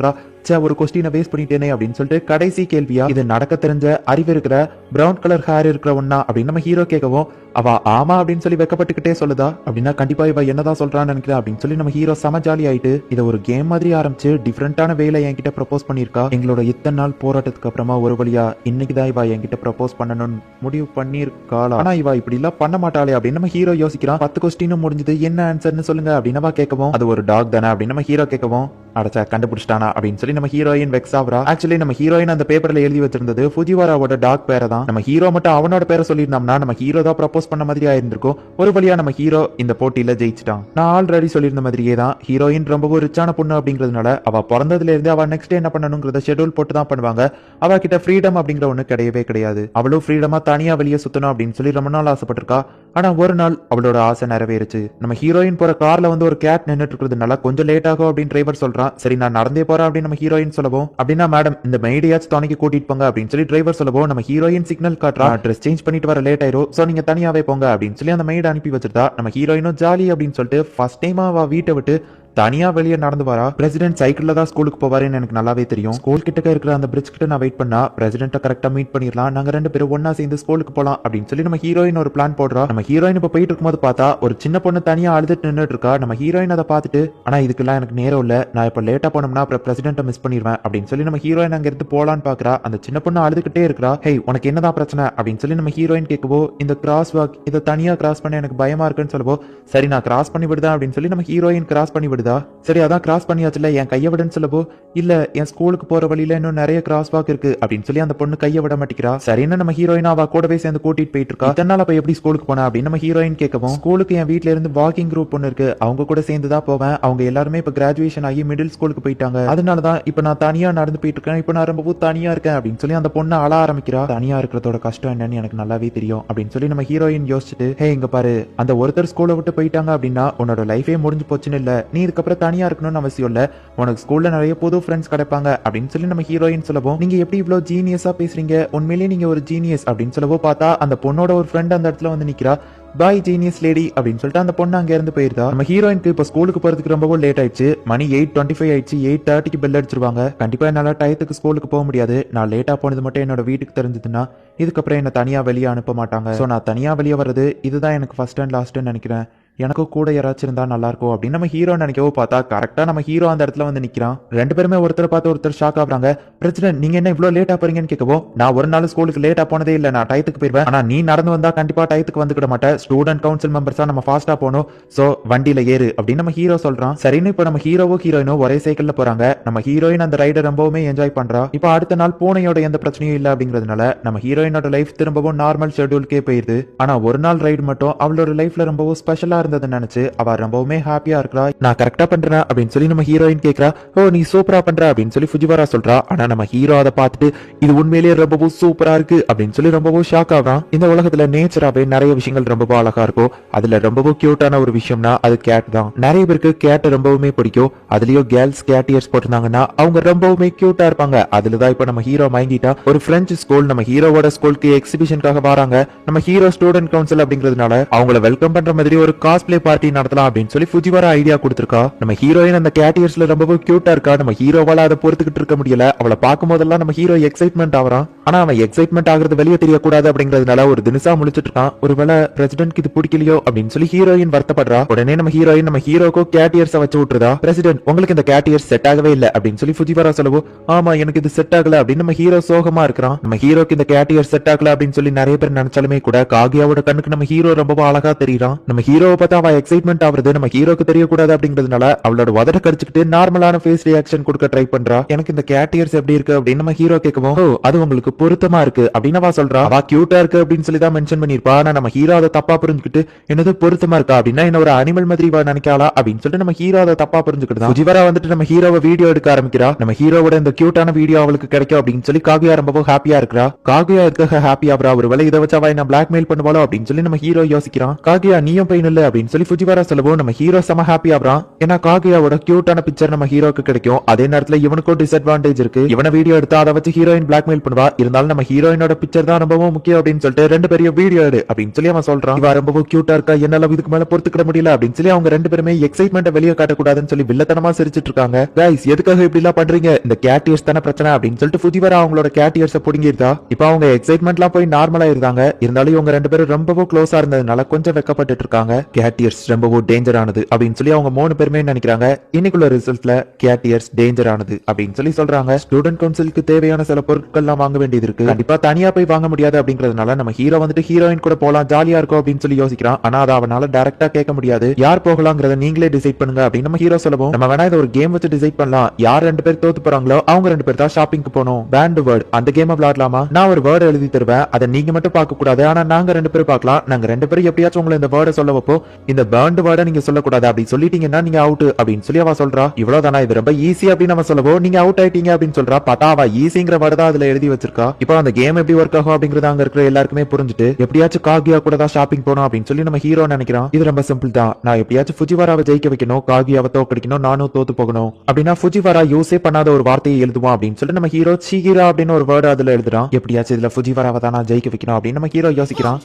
ஒரு கொஸ்டினை வேஸ்ட் பண்ணிட்டேனே அப்படின்னு சொல்லிட்டு கடைசி கேள்வியா இது நடக்க தெரிஞ்ச அறிவு இருக்கிற பிரவுன் கலர் ஹேர் இருக்கிற ஒண்ணா அப்படின்னு நம்ம ஹீரோ கேட்கவும் அவ ஆமா அப்படின்னு சொல்லி வெக்கப்பட்டுக்கிட்டே சொல்லுதா. அப்படின்னா கண்டிப்பா இவ என்னதான் சொல்றான்னு நினைக்கிறேன் அப்படின்னு சொல்லி நம்ம ஹீரோ செம ஜாலி ஆயிட்டு இதை ஒரு கேம் மாதிரி ஆரம்பிச்சு டிஃப்ரெண்டான வேலை என்கிட்ட ப்ரப்போஸ் பண்ணிருக்கா. எங்களோட இத்தனை நாள் போராட்டத்துக்கு அப்புறமா ஒரு வழியா இன்னைக்குதான் இவ என்கிட்ட ப்ரப்போஸ் பண்ணணும்னு முடிவு பண்ணிருக்காளா. ஆனா இவ இப்படி எல்லாம் பண்ண மாட்டாளே அப்படின்னு நம்ம ஹீரோ யோசிக்கிறான். 10 கொஸ்டினும் முடிஞ்சது, என்ன ஆன்சர்னு சொல்லுங்க அப்படின்னு அவ கேட்கவும் அது ஒரு டாக் தானே அப்படின்னு நம்ம ஹீரோ கேட்கவும் அடைச்சா கண்டுபிடிச்சிட்டானா அப்படின்னு சொல்லி நம்ம ஹீரோயின் வெக்ஸ் ஆகுறா. ஆக்சுவலி நம்ம ஹீரோயின் அந்த பேப்பர்ல எழுதி வச்சிருந்தது ஃபுஜிவாராவோட டாக் பேரை தான். நம்ம ஹீரோ மட்டும் அவனோட பேரை சொல்லியிருந்தோம்னா நம்ம ஹீரோ தான் ப்ரப்போஸ் பண்ண மாதிரி ஆயிருந்திருக்கும். ஒரு வழியா நம்ம ஹீரோ இந்த போட்டியில ஜெயிச்சிட்டான். நான் ஆல்ரெடி சொல்லியிருந்த மாதிரியே தான் ஹீரோயின் ரொம்பவும் ரிச்சான பொண்ணு அப்படிங்கிறதுனால அவ பிறந்ததுல இருந்து அவ நெக்ஸ்ட் என்ன பண்ணணுங்கிறத ஷெட்யூல் போட்டு தான் பண்ணுவாங்க. அவ கிட்ட ஃப்ரீடம் அப்படிங்கிற ஒண்ணு கிடையவே கிடையாது. அவளும் ஃப்ரீடமா தனியா வெளியே சுத்தணும் அப்படின்னு சொல்லி ரொம்ப நாள் ஆசைப்பட்டிருக்கா. ஆனா ஒரு நாள் அவளோட ஆசை நிறைவேறுச்சு. நம்ம ஹீரோயின் போற கார்ல வந்து ஒரு கேட் நின்னுட்டு இருக்கிறதுனால கொஞ்சம் லேட் ஆகும் அப்படின்னு டிரைவர் சொல்றான். சரி நான் நடந்தே போறேன் அப்படின்னு நம்ம ஹீரோயின் சொல்லவும், அப்படின்னா மேடம் இந்த மெய்டியாச்சும் துணைக்கு கூட்டிட்டு போங்க அப்படின்னு சொல்லி டிரைவர் சொல்லவும் நம்ம ஹீரோயின் சிக்னல் காட்டுறா. ட்ரெஸ் சேஞ்ச் பண்ணிட்டு வர லேட் ஆயிரும், சோ நீங்க தனியாவே போங்க அப்படின்னு சொல்லி அந்த மெய்டு அனுப்பி வச்சிருந்தா. நம்ம ஹீரோயினும் ஜாலி அப்படின்னு சொல்லிட்டு ஃபர்ஸ்ட் டைமா அவ வீட்டை விட்டு தனியா வெளியே நடந்து வரா. பிரசிடென்ட் சைக்கிள்ல தான் ஸ்கூலுக்கு போவாருன்னு எனக்கு நல்லாவே தெரியும். ஸ்கூல் கிட்ட இருக்கிற அந்த பிரிட்ஜ் கிட்ட நான் வெயிட் பண்ணா பிரசிடென்ட்டை கரெக்டா மீட் பண்ணிடலாம், நாங்க 2 பேரும் ஒன்னா சேர்ந்து ஸ்கூலுக்கு போலாம் அப்படின்னு சொல்லி நம்ம ஹீரோயின் ஒரு பிளான் போடுறா. நம்ம ஹீரோயின் இப்ப போயிட்டு இருக்கும்போது பார்த்தா ஒரு சின்ன பொண்ணு தனியா அழுதுட்டு நின்னுட்டு இருக்கா. நம்ம ஹீரோயின் அதை பார்த்துட்டு ஆனா இதுக்கெல்லாம் எனக்கு நேரம் இல்ல, நான் இப்ப லேட்டா போனோம்னா அப்புறம் பிரசிடென்ட்டை மிஸ் பண்ணிடுவேன் அப்படின்னு சொல்லி நம்ம ஹீரோயின் அங்க இருந்து போலான்னு பாக்குறா. அந்த சின்ன பொண்ணு அழுதுகிட்டே இருக்கா. ஹே உனக்கு என்னதான் பிரச்சனை அப்படின்னு சொல்லி நம்ம ஹீரோயின் கேட்கவோ இந்த கிராஸ் வாக் இதை தனியா கிராஸ் பண்ண எனக்கு பயமா இருக்குன்னு சொல்லவோ சரி நான் கிராஸ் பண்ணி விடுதா அப்படின்னு சொல்லி நம்ம ஹீரோயின் கிராஸ் பண்ணி விடுதா. சரி அதான் கிராஸ் பண்ணியாச்சுல என் கையை விடுன்னு சொல்லவோ இல்ல என் ஸ்கூலுக்கு போற வழியில இன்னும் நிறைய கிராஸ் வாக் இருக்கு அப்படின்னு சொல்லி அந்த பொண்ணு கையை விட மாட்டேங்கிறா. சரின்னு நம்ம ஹீரோயின் அவ கூடவே சேர்ந்து கூட்டிட்டு போயிட்டு இருக்கா. இதனால அப்ப எப்படி ஸ்கூலுக்கு போனா அப்படின்னு நம்ம ஹீரோயின் கேட்கவும் ஸ்கூலுக்கு என் வீட்ல இருந்து வாக்கிங் குரூப் ஒன்னு இருக்கு, அவங்க கூட சேர்ந்து தான் போவேன். அவங்க எல்லாருமே இப்ப கிராஜுவேஷன் ஆகி மிடில் ஸ்கூலுக்கு போயிட்டாங்க, அதனாலதான் இப்ப நான் தனியா நடந்து போயிட்டு இருக்கேன், இப்ப நான் ரொம்பவும் தனியா இருக்கேன் அப்படின்னு சொல்லி அந்த பொண்ணு அழ ஆரம்பிக்கிறா. தனியா இருக்கிறதோட கஷ்டம் என்னன்னு எனக்கு நல்லாவே தெரியும் அப்படின்னு சொல்லி நம்ம ஹீரோயின் யோசிச்சுட்டு ஹே இங்க பாரு அந்த ஒருத்தர் ஸ்கூலை விட்டு போயிட்டாங்க அப்படின்னா உன்னோட லைஃபே முடிஞ்சு போச்சுன்னு இல்ல, நீ இதுக்கப்புறம் தனியா இருக்கணும்னு அவசியம் இல்ல, உனக்கு ஸ்கூல்ல நிறைய புது ஃப்ரெண்ட்ஸ் கிடைப்பாங்க அப்படின்னு சொல்லி நம்ம ஹீரோயின் சொல்லவும் நீங்க எப்படி இவ்வளவு ஜீனியஸா பேசுறீங்க, உண்மையிலேயே நீங்க ஒரு ஜீனியஸ் அப்படின்னு சொல்லவோ பார்த்தா அந்த பொண்ணோட ஒரு ஃப்ரெண்ட் அந்த இடத்துல வந்து நிக்கிறா. பாய் ஜீனியஸ் லேடி அப்படின்னு சொல்லிட்டு அந்த பொண்ணு அங்க இருந்து போயிருந்தா. நம்ம ஹீரோயினுக்கு இப்ப ஸ்கூலுக்கு போறதுக்கு ரொம்பவும் லேட் ஆயிடுச்சு. மணி 8:25 ஆயிடுச்சு. 8:30க்கு பெல் அடிச்சிருவாங்க. கண்டிப்பா என்னால டயத்துக்கு ஸ்கூலுக்கு போக முடியாது. நான் லேட்டா போனது மட்டும் என்னோட வீட்டுக்கு தெரிஞ்சதுன்னா இதுக்கப்புறம் என்ன தனியா வெளியே அனுப்ப மாட்டாங்க. சோ நான் தனியா வெளியே வர்றது இதுதான் எனக்கு ஃபர்ஸ்ட் அண்ட் லாஸ்ட்னு நினைக்கிறேன். எனக்கும் கூட யாராச்சும் இருந்தா நல்லா இருக்கும் அப்படின்னு நம்ம ஹீரோ நினைக்கவோ பார்த்தா கரெக்டா நம்ம ஹீரோ அந்த இடத்துல வந்து நிக்கிறான். ரெண்டு பேருமே ஒருத்தர் பார்த்து ஒருத்தர் ஷாக் ஆகுறாங்க. பிரசிடென்ட் நீங்க என்ன இவ்வளவு லேட்டா போறீங்கன்னு கேட்கவோ, நான் ஒரு நாள் ஸ்கூலுக்கு லேட்டா போனதே இல்ல, நான் டயத்துக்கு போயிருவேன். ஆனா நீ நடந்து வந்தா கண்டிப்பா டயத்துக்கு வந்துக்கிட மாட்டேன். ஸ்டூடெண்ட் கவுன்சில் மெம்பர்ஸா நம்ம ஃபாஸ்டா போகணும், சோ வண்டியில ஏறு அப்படின்னு நம்ம ஹீரோ சொல்றான். சரின்னு இப்ப நம்ம ஹீரோவோ ஹீரோயினோ ஒரே சைக்கிள்ல போறாங்க. நம்ம ஹீரோயின் அந்த ரைடை ரொம்பவுமே என்ஜாய் பண்றா. இப்ப அடுத்த நாள் பூனையோட எந்த பிரச்சனையும் இல்ல அப்படிங்கறதுனால நம்ம ஹீரோயினோட லைஃப் திரும்பவும் நார்மல் ஷெட்யூல்கே போயிருது. ஆனா ஒரு நாள் ரைடு மட்டும் அவளோட லைஃப்ல ரொம்பவும் ஸ்பெஷலா இருந்ததுன்னு நினைச்சு அவ ரொம்பவுமே ஹாப்பியா இருக்கா. நான் கரெக்டா பண்றேன் அப்படின்னு சொல்லி நம்ம ஹீரோயின் கேக்குறா. ஓ நீ சூப்பரா பண்ற அப்படின்னு சொல்லி ஃபுஜிவாரா சொல்றா. ஆனா நம்ம ஹீரோ அதை பார்த்துட்டு இது உண்மையிலேயே ரொம்பவும் சூப்பரா இருக்கு அப்படின்னு சொல்லி ரொம்பவும் ஷாக் ஆகுறான். இந்த உலகத்துல நேச்சராவே நிறைய விஷயங்கள் ரொம்பவும் அழகா இருக்கும். அதுல ரொம்பவும் கியூட்டான ஒரு விஷயம்னா அது கேட் தான். நிறைய பேருக்கு கேட் ரொம்பவுமே பிடிக்கும். அதுலயும் கேர்ள்ஸ் கேட் இயர்ஸ் போட்டிருந்தாங்கன்னா அவங்க ரொம்பவுமே கியூட்டா இருப்பாங்க. அதுலதான் இப்ப நம்ம ஹீரோ மயங்கிட்டா. ஒரு பிரெஞ்சு ஸ்கூல் நம்ம ஹீரோவோட ஸ்கூலுக்கு எக்ஸிபிஷனுக்காக வராங்க. நம்ம ஹீரோ ஸ்டூடெண்ட் கவுன்சில் அப்படிங்கிறதுனால அவங்கள வெல்கம் பண்ற மாதிரி ஒரு காஸ்பிளே பார்ட்டி நடத்தலாம் அப்படின்னு சொல்லி ஃபுஜிவாரா ஐடியா கொடுத்திருக்கா. நம்ம ஹீரோயின் அந்த கேட் இயர்ஸ்ல ரொம்பவும் கியூட்டா இருக்கா. நம்ம ஹீரோவால அதை பொறுத்துக்கிட்டு இருக்க முடியல. அவளை பார்க்கும் போதெல்லாம் நம்ம ஹீரோ எக்ஸைட்மெண்ட் ஆகிறான். ஆனா அவன் எக்ஸைட்மெண்ட் ஆகிறது வெளியே தெரியக்கூடாது அப்படிங்கிறதுனால ஒரு தினசா முழிச்சிட்டு இருக்கான். ஒருவேளை பிரசிடென்ட்க்கு இது பிடிக்கலையோ அப்படின்னு சொல்லி ஹீரோயின் வருத்தப்படுறா. உடனே நம்ம ஹீரோயின் நம்ம ஹீரோக்கோ கேட் இயர்ஸை வச்சு விட்டுறதா. பிரசிடென்ட் உங்களுக்கு இந்த கேட் இயர்ஸ் செட் ஆகவே இல்லை அப்படின்னு சொல்லி ஃபுஜிவாரா சொல்லவும், ஆமா எனக்கு இது செட் ஆகல அப்படின்னு நம்ம ஹீரோ சோகமா இருக்கிறான். நம்ம ஹீரோக்கு இந்த கேட் இயர்ஸ் செட் ஆகல அப்படின்னு சொல்லி நிறைய பேர் நினைச்சாலுமே கூட காகியாவோட கண்ணுக்கு நம்ம ஹீரோ ரொம்ப அழகா தெரியுறான். நம்ம ஹீரோவை பார்த்தா அவ எக்ஸைட்மெண்ட் ஆகுறது நம்ம ஹீரோக்கு தெரியக்கூடாது அப்படிங்கிறதுனால அவளோட உதட கடிச்சுக்கிட்டு நார்மலான ஃபேஸ் ரியாக்ஷன் கொடுக்க ட்ரை பண்றா. எனக்கு இந்த கேட் இயர்ஸ் எப்படி இருக்கு அப்படின்னு நம்ம ஹீரோ கேட்கவும், ஓ அது உங்களுக்கு பொருத்தமா இருக்கு அப்படின்னு அவ சொல்றா. அவ கியூட்டா இருக்கு அப்படின்னு சொல்லி தான் மென்ஷன் பண்ணிருப்பா. ஆனா நம்ம ஹீரோ அதை தப்பா புரிஞ்சுக்கிட்டு என்னது பொருத்தமா இருக்கா அப்படின்னா என்ன ஒரு அனிமல் மாதிரி நினைக்காளா அப்படின்னு சொல்லிட்டு நம்ம ஹீரோ அதை தப்பா புரிஞ்சுக்கிட்டு ஃபுஜிவாரா வந்துட்டு நம்ம ஹீரோவை வீடியோ எடுக்க ஆரம்பிக்கிறா. நம்ம ஹீரோவோட இந்த கியூட்டான வீடியோ அவளுக்கு கிடைக்கும் அப்படின்னு சொல்லி காகியா ரொம்ப ஹாப்பியா இருக்கா. காகியா இருக்க ஹாப்பியா அவரா ஒருவேளை இதை வச்சு அவ என்ன பிளாக்மெயில் பண்ணுவாளோ அப்படின்னு சொல்லி நம்ம ஹீரோ யோசிக்கிறான். காகியா நீயும் பெயின் இல்ல அப்படின்னு சொல்லி ஃபுஜிவாரா சொல்லவும் நம்ம ஹீரோ செம ஹாப்பி ஆகுறான். ஏன்னா காகியாவோட கியூட்டான பிக்சர் நம்ம ஹீரோக்கு கிடைக்கும். அதே நேரத்துல இவனுக்கும் டிஸ்அட்வான்டேஜ் இருக்கு. இவனை வீடியோ எடுத்து அதை வச்சு ஹீரோயின் பிளாக்மெயில் பண்ணுவா. இருந்தாலும் நம்ம ஹீரோயினோட பிக்சர் தான் ரொம்பவும் முக்கியம் அப்படின்னு சொல்லிட்டு ரெண்டு பேரும் வீடியோ எடு அப்படின்னு சொல்லி அவன் சொல்றான். இவ ரொம்பவும் கியூட்டா இருக்கா, என்னால இதுக்கு மேல பொறுத்துக்கிட முடியல அப்படின்னு சொல்லி அவங்க ரெண்டு பேருமே எக்ஸைட்மெண்ட் வெளியே காட்டக்கூடாதுன்னு சொல்லி வில்லத்தனமா சிரிச்சிட்டு இருக்காங்க. கைஸ் எதுக்காக இப்படி எல்லாம் பண்றீங்க, இந்த கேட் இயர்ஸ் தானே பிரச்சனை அப்படின்னு சொல்லிட்டு ஃபுஜிவாரா அவங்களோட கேட் இயர்ஸை புடுங்கிருந்தா. இப்ப அவங்க எக்ஸைட்மெண்ட்லாம் போய் நார்மலா இருந்தாங்க. இருந்தாலும் இவங்க ரெண்டு பேரும் ரொம்பவும் க்ளோஸா இருந்ததுனால கொஞ்சம் வெக்கப்பட்டு இருக்காங்க. கேட் இயர்ஸ் ரொம்பவும் டேஞ்சர் ஆனது அப்படின்னு சொல்லி அவங்க மூணு பேருமே நினைக்கிறாங்க. இன்னைக்குள்ள ரிசல்ட்ல கேட் இயர்ஸ் டேஞ்சர் ஆனது அப்படின்னு சொல்லி சொல்றாங்க. ஸ்டூடெண்ட் கவுன்சிலுக்கு தேவையான சில பொருட்கள் எல்லாம் வாங்க வேண்டியது இருக்கு. கண்டிப்பா தனியா போய் வாங்க முடியாது அப்படிங்கறதுனால நம்ம ஹீரோ வந்துட்டு ஹீரோயின் கூட போலாம், ஜாலியா இருக்கும் அப்படின்னு சொல்லி யோசிக்கிறான். ஆனா அதை அவனால டைரக்டா கேட்க முடியாது. யார் போகலாங்கிறத நீங்களே டிசைட் பண்ணுங்க அப்படின்னு நம்ம ஹீரோ சொல்லவும், நம்ம வேணா இதை ஒரு கேம் வச்சு டிசைட் பண்ணலாம். யார் ரெண்டு பேர் தோத்து போறாங்களோ அவங்க ரெண்டு பேர் தான் ஷாப்பிங்க்கு போகணும். பேண்ட் வேர்ட் அந்த கேம் விளையாடலாமா? நான் ஒரு வேர்டு எழுதி தருவேன், அதை நீங்க மட்டும் பார்க்க கூடாது, ஆனா நாங்க ரெண்டு பேரும் பார்க்கலாம். நாங்க ரெண்டு பேரும் எப்படியாச்சும் உங்களை இந்த வேர்டை சொல்ல வைப்போம். இந்த பேண்ட் வேர்டை நீங்க சொல்லக்கூடாது, அப்படி சொல்லிட்டீங்கன்னா நீங்க அவுட் அப்படின்னு சொல்லி அவ சொல்றா. இவ்வளவுதானா, இது ரொம்ப ஈஸி அப்படின்னு நம்ம சொல்லவும் நீங்க அவுட் ஆயிட்டீங்க அப்படின்னு சொல்றா. பார்த்தா அவ ஈஸிங்கிற வேர்டு தான் அதுல எழுதி வச்சிருக்கா. இப்போ அந்த கேம் எப்படி ஒர்க் ஆகும் அப்படிங்கறது அங்க இருக்கிற எல்லாருக்குமே புரிஞ்சுட்டு எப்படியாச்சும் காகியா கூட தான் ஷாப்பிங் போகணும் அப்படின்னு சொல்லி நம்ம ஹீரோ நினைக்கிறான். இது ரொம்ப சிம்பிள் தான், நான் எப்படியாச்சும் ஃபுஜிவாராவை ஜெயிக்க வைக்கணும், காகியாவை தோக்கடிக்கணும், நானும் தோத்து போகணும் அப்படின்னா ஃபுஜிவாரா யூஸே பண்ணாத ஒரு வார்த்தையை எழுதுவான் அப்படின்னு சொல்லிட்டு நம்ம ஹீரோ சிகிரா அப்படின்னு ஒரு வேர்டு அதுல எழுதுறான். எப்படியாச்சும் இதுல ஃபுஜிவாராவை தான் நான் ஜெயிக்க வைக்கணும் அப்படின்னு நம்ம ஹீரோ யோசிக்கிறான்.